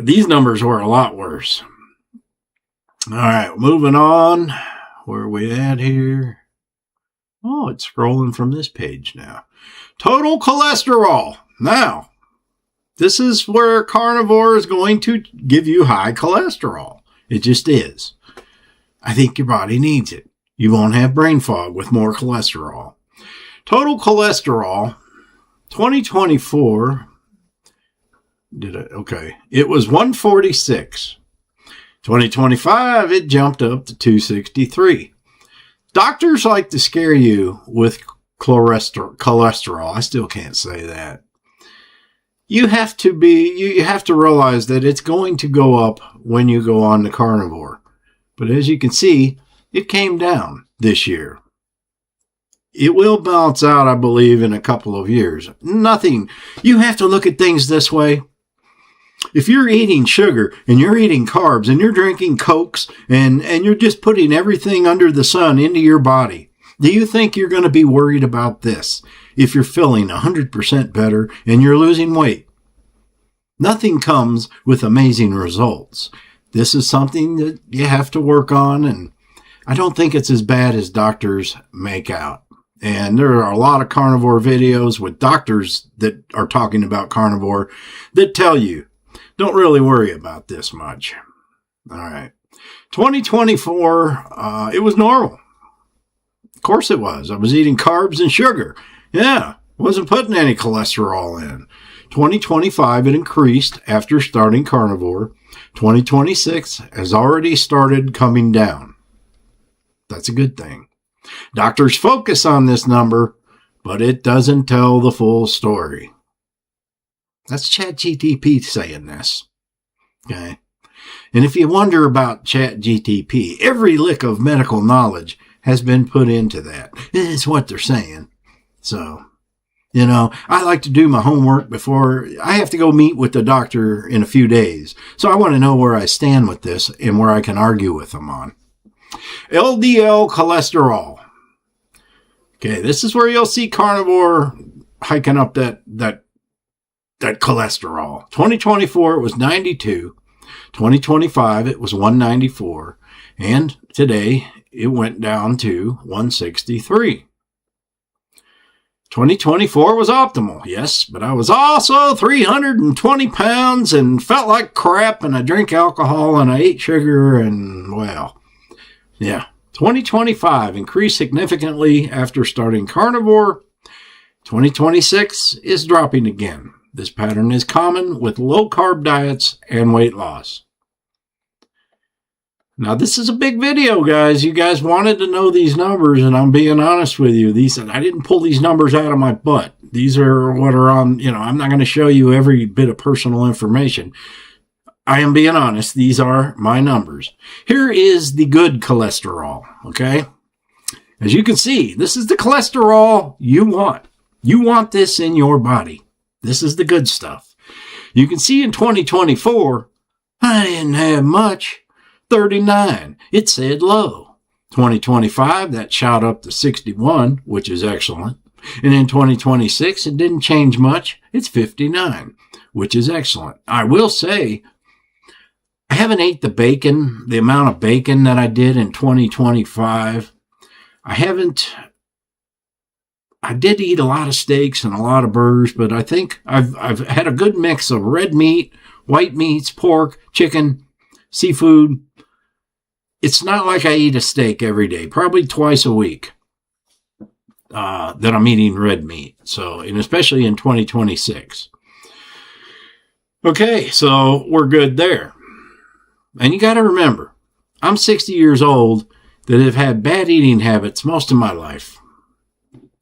these numbers were a lot worse. All right, moving on. Where are we at here? Oh, it's scrolling from this page now. Total cholesterol. Now, this is where carnivore is going to give you high cholesterol. It just is. I think your body needs it. You won't have brain fog with more cholesterol. Total cholesterol, 2024, it was 146. 2025, it jumped up to 263. Doctors like to scare you with cholesterol. I still can't say that. You have to realize that it's going to go up when you go on the carnivore. But as you can see, it came down this year. It will balance out, I believe, in a couple of years. You have to look at things this way. If you're eating sugar and you're eating carbs and you're drinking Cokes and you're just putting everything under the sun into your body, do you think you're going to be worried about this if you're feeling 100% better and you're losing weight? Nothing comes with amazing results. This is something that you have to work on, and I don't think it's as bad as doctors make out. And there are a lot of carnivore videos with doctors that are talking about carnivore that tell you, don't really worry about this much. All right. 2024, it was normal. Of course it was. I was eating carbs and sugar. Yeah, wasn't putting any cholesterol in. 2025, it increased after starting carnivore. 2026 has already started coming down. That's a good thing. Doctors focus on this number, but it doesn't tell the full story. That's ChatGTP saying this. Okay. And if you wonder about ChatGTP, every lick of medical knowledge has been put into that. It's what they're saying. So You know, I like to do my homework before I have to go meet with the doctor in a few days. So I want to know where I stand with this and where I can argue with them on. LDL cholesterol. Okay, this is where you'll see Carnivore hiking up that cholesterol. 2024, it was 92. 2025, it was 194. And today, it went down to 163. 2024 was optimal, yes, but I was also 320 pounds and felt like crap, and I drank alcohol and I ate sugar, and well, yeah. 2025 increased significantly after starting Carnivore. 2026 is dropping again. This pattern is common with low-carb diets and weight loss. Now, this is a big video, guys. You guys wanted to know these numbers, and I'm being honest with you. I didn't pull these numbers out of my butt. These are what are on, I'm not going to show you every bit of personal information. I am being honest. These are my numbers. Here is the good cholesterol, okay? As you can see, this is the cholesterol you want. You want this in your body. This is the good stuff. You can see in 2024, I didn't have much. 39. It said low. 2025, that shot up to 61, which is excellent. And in 2026, it didn't change much. It's 59, which is excellent. I will say, I haven't ate the amount of bacon that I did in 2025. I did eat a lot of steaks and a lot of burgers, but I think I've had a good mix of red meat, white meats, pork, chicken, seafood. It's not like I eat a steak every day, probably twice a week that I'm eating red meat. So, and especially in 2026. Okay, so we're good there. And you got to remember, I'm 60 years old that have had bad eating habits most of my life.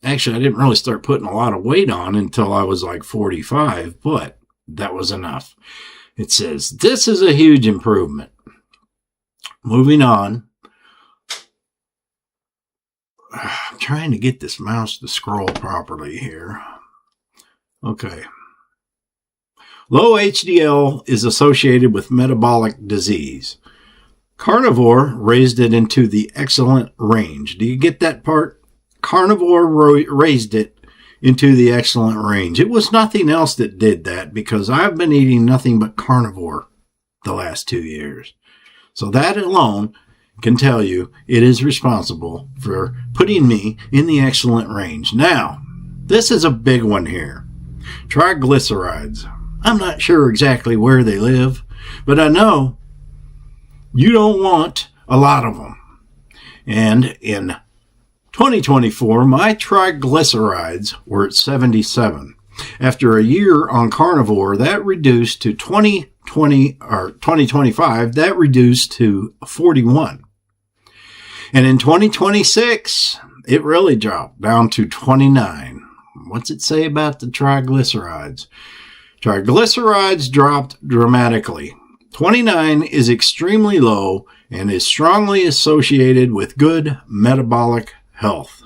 Actually, I didn't really start putting a lot of weight on until I was like 45, but that was enough. It says, this is a huge improvement. Moving on. I'm trying to get this mouse to scroll properly here. Okay. Low HDL is associated with metabolic disease. Carnivore raised it into the excellent range. Do you get that part? Carnivore raised it into the excellent range. It was nothing else that did that because I've been eating nothing but carnivore the last 2 years. So that alone can tell you it is responsible for putting me in the excellent range. Now, this is a big one here. Triglycerides. I'm not sure exactly where they live, but I know you don't want a lot of them. And in 2024, my triglycerides were at 77. After a year on Carnivore, that reduced to 2025, that reduced to 41. And in 2026, it really dropped down to 29. What's it say about the triglycerides? Triglycerides dropped dramatically. 29 is extremely low and is strongly associated with good metabolic health.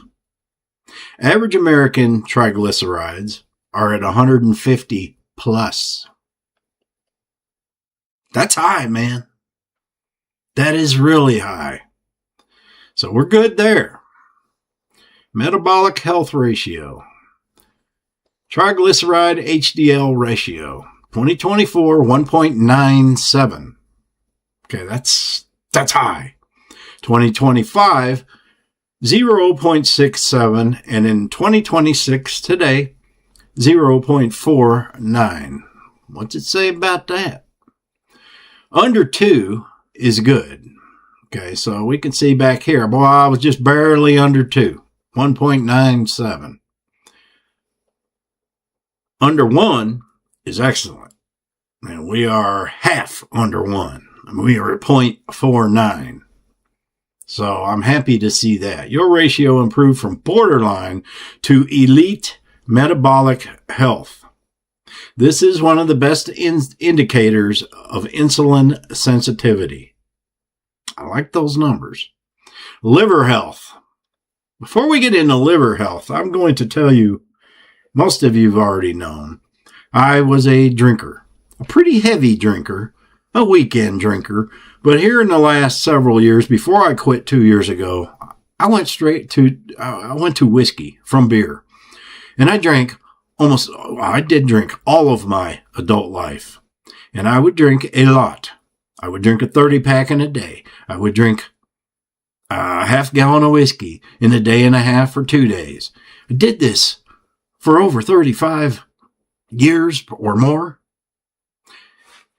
Average American triglycerides are at 150 plus. That's high, man. That is really high. So we're good there. Metabolic health ratio. Triglyceride HDL ratio. 2024, 1.97. Okay, that's high. 2025, 0.67. And in 2026, today, 0.49. What's it say about that? Under 2 is good. Okay, so we can see back here. Boy, I was just barely under 2. 1.97. Under 1 is excellent. And we are half under 1. We are at 0.49. So I'm happy to see that. Your ratio improved from borderline to elite metabolic health. This is one of the best indicators of insulin sensitivity. I like those numbers. Liver health. Before we get into liver health, I'm going to tell you most of you have already known, I was a drinker, a pretty heavy drinker, a weekend drinker. But here in the last several years, before I quit 2 years ago, I went to whiskey from beer. And I did drink all of my adult life. And I would drink a lot. I would drink a 30-pack in a day. I would drink a half-gallon of whiskey in a day and a half or 2 days. I did this for over 35 years or more.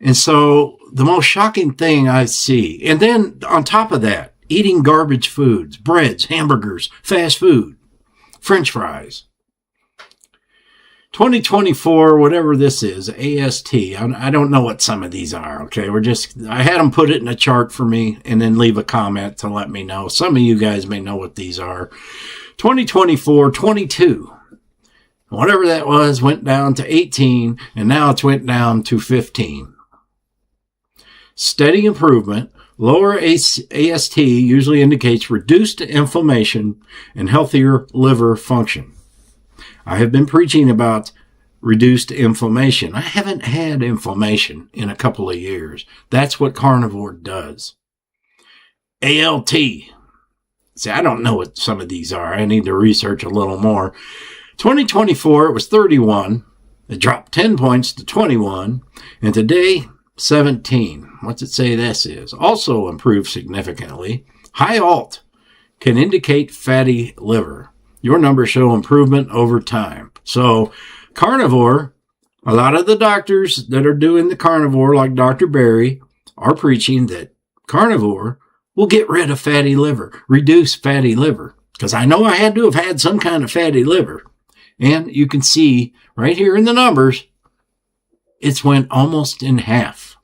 And so the most shocking thing I see, and then on top of that, eating garbage foods, breads, hamburgers, fast food, French fries. 2024, whatever this is, AST. I don't know what some of these are, okay? I had them put it in a chart for me and then leave a comment to let me know. Some of you guys may know what these are. 2024, 22. Whatever that was went down to 18, and now it's went down to 15. Steady improvement. Lower AST usually indicates reduced inflammation and healthier liver function. I have been preaching about reduced inflammation. I haven't had inflammation in a couple of years. That's what Carnivore does. ALT. See, I don't know what some of these are. I need to research a little more. 2024, it was 31. It dropped 10 points to 21. And today, 17. What's it say this is? Also improved significantly. High ALT can indicate fatty liver. Your numbers show improvement over time. So Carnivore, a lot of the doctors that are doing the Carnivore, like Dr. Berry, are preaching that Carnivore will get rid of fatty liver, reduce fatty liver. Because I know I had to have had some kind of fatty liver. And you can see right here in the numbers, it's went almost in half.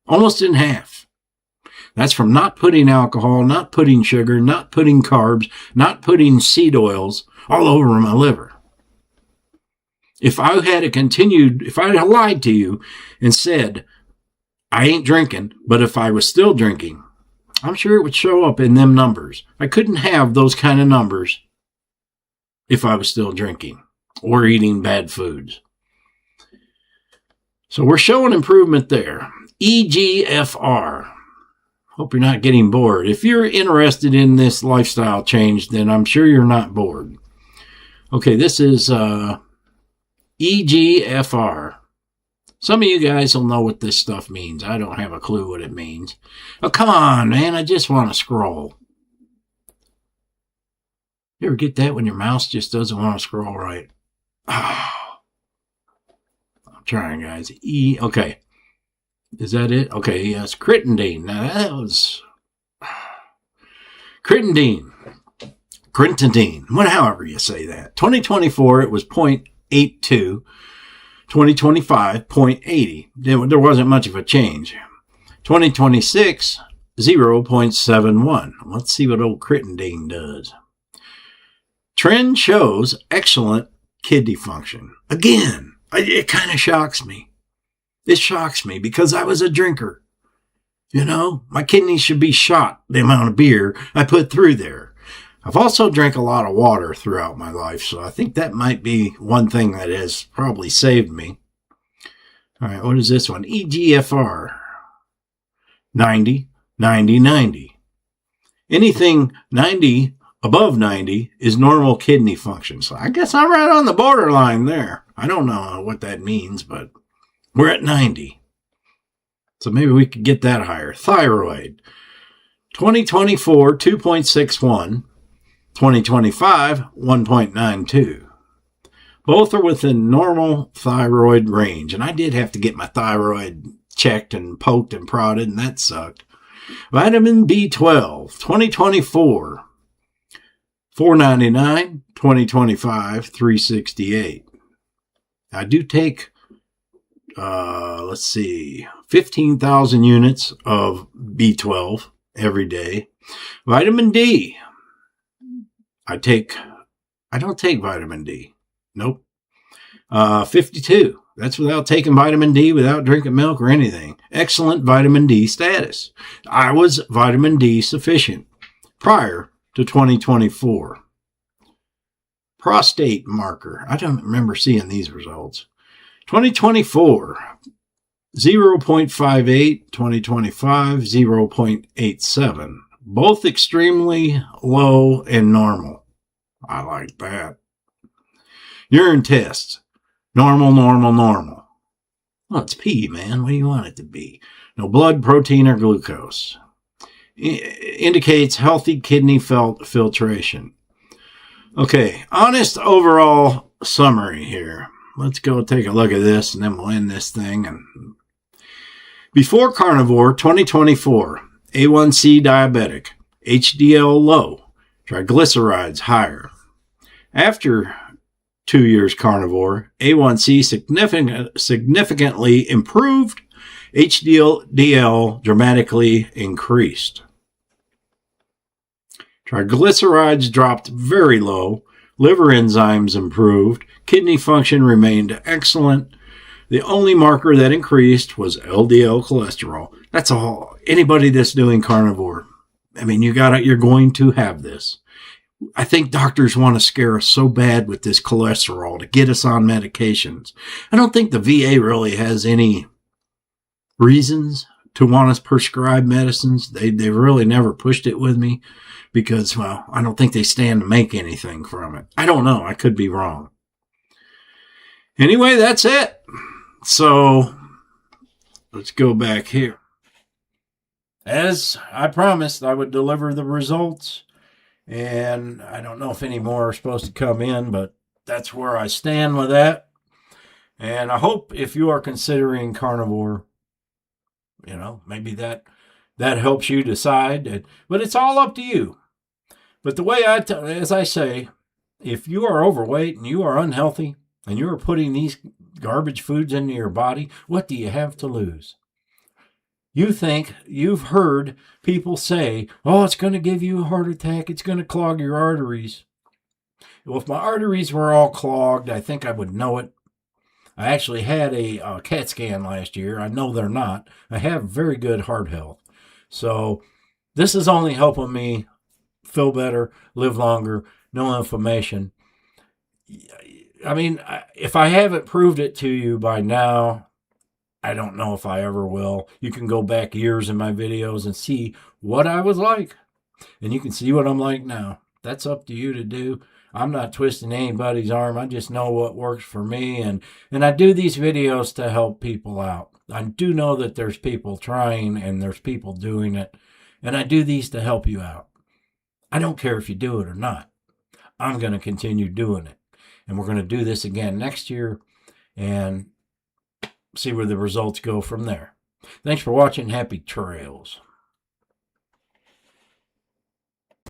Almost in half. That's from not putting alcohol, not putting sugar, not putting carbs, not putting seed oils all over my liver. If I had lied to you and said, I ain't drinking, but if I was still drinking, I'm sure it would show up in them numbers. I couldn't have those kind of numbers if I was still drinking or eating bad foods. So we're showing improvement there. EGFR. Hope you're not getting bored. If you're interested in this lifestyle change, then I'm sure you're not bored. Okay, this is EGFR. Some of you guys will know what this stuff means. I don't have a clue what it means. Oh, come on, man. I just want to scroll. You ever get that when your mouse just doesn't want to scroll right? Oh, I'm trying, guys. Okay. Is that it? Okay, yes. Critidine. Now, that was... Critidine. However you say that. 2024, it was 0.82. 2025, 0.80. There wasn't much of a change. 2026, 0.71. Let's see what old Critidine does. Trend shows excellent kidney function. Again, it kind of shocks me. It shocks me because I was a drinker. You know, my kidneys should be shot the amount of beer I put through there. I've also drank a lot of water throughout my life, so I think that might be one thing that has probably saved me. All right, what is this one? EGFR. 90, 90, 90. Anything 90, above 90 is normal kidney function. So I guess I'm right on the borderline there. I don't know what that means, but we're at 90. So maybe we could get that higher. Thyroid. 2024, 2.61. 2025, 1.92. Both are within normal thyroid range. And I did have to get my thyroid checked and poked and prodded, and that sucked. Vitamin B12, 2024, 499. 2025, 368. I do take 15,000 units of B12 every day. Vitamin D. I don't take vitamin D. Nope. 52. That's without taking vitamin D, without drinking milk or anything. Excellent vitamin D status. I was vitamin D sufficient prior to 2024. prostate marker. I don't remember seeing these results. 2024, 0.58, 2025, 0.87. Both extremely low and normal. I like that. Urine tests. Normal, normal, normal. Well, it's pee, man. What do you want it to be? No blood, protein, or glucose. Indicates healthy kidney filtration. Okay, honest overall summary here. Let's go take a look at this and then we'll end this thing. And before Carnivore 2024, A1C diabetic, HDL low, triglycerides higher. After 2 years Carnivore, A1C significantly improved, HDL dramatically increased. Triglycerides dropped very low, liver enzymes improved, kidney function remained excellent. The only marker that increased was LDL cholesterol. That's all. Anybody that's doing Carnivore, I mean, you're going to have this. I think doctors want to scare us so bad with this cholesterol to get us on medications. I don't think the VA really has any reasons to want us prescribed medicines. They've really never pushed it with me because, well, I don't think they stand to make anything from it. I don't know. I could be wrong. Anyway, that's it. So let's go back here. As I promised, I would deliver the results. And I don't know if any more are supposed to come in, but that's where I stand with that. And I hope if you are considering Carnivore, maybe that helps you decide. But it's all up to you. But the way as I say, if you are overweight and you are unhealthy and you are putting these garbage foods into your body, what do you have to lose? You've heard people say, oh, it's going to give you a heart attack. It's going to clog your arteries. Well, if my arteries were all clogged, I think I would know it. I actually had a CAT scan last year. I know they're not. I have very good heart health. So this is only helping me feel better, live longer, no inflammation. I mean, if I haven't proved it to you by now, I don't know if I ever will. You can go back years in my videos and see what I was like. And you can see what I'm like now. That's up to you to do. I'm not twisting anybody's arm. I just know what works for me. And I do these videos to help people out. I do know that there's people trying and there's people doing it. And I do these to help you out. I don't care if you do it or not. I'm going to continue doing it. And we're going to do this again next year. And see where the results go from there. Thanks for watching. Happy trails.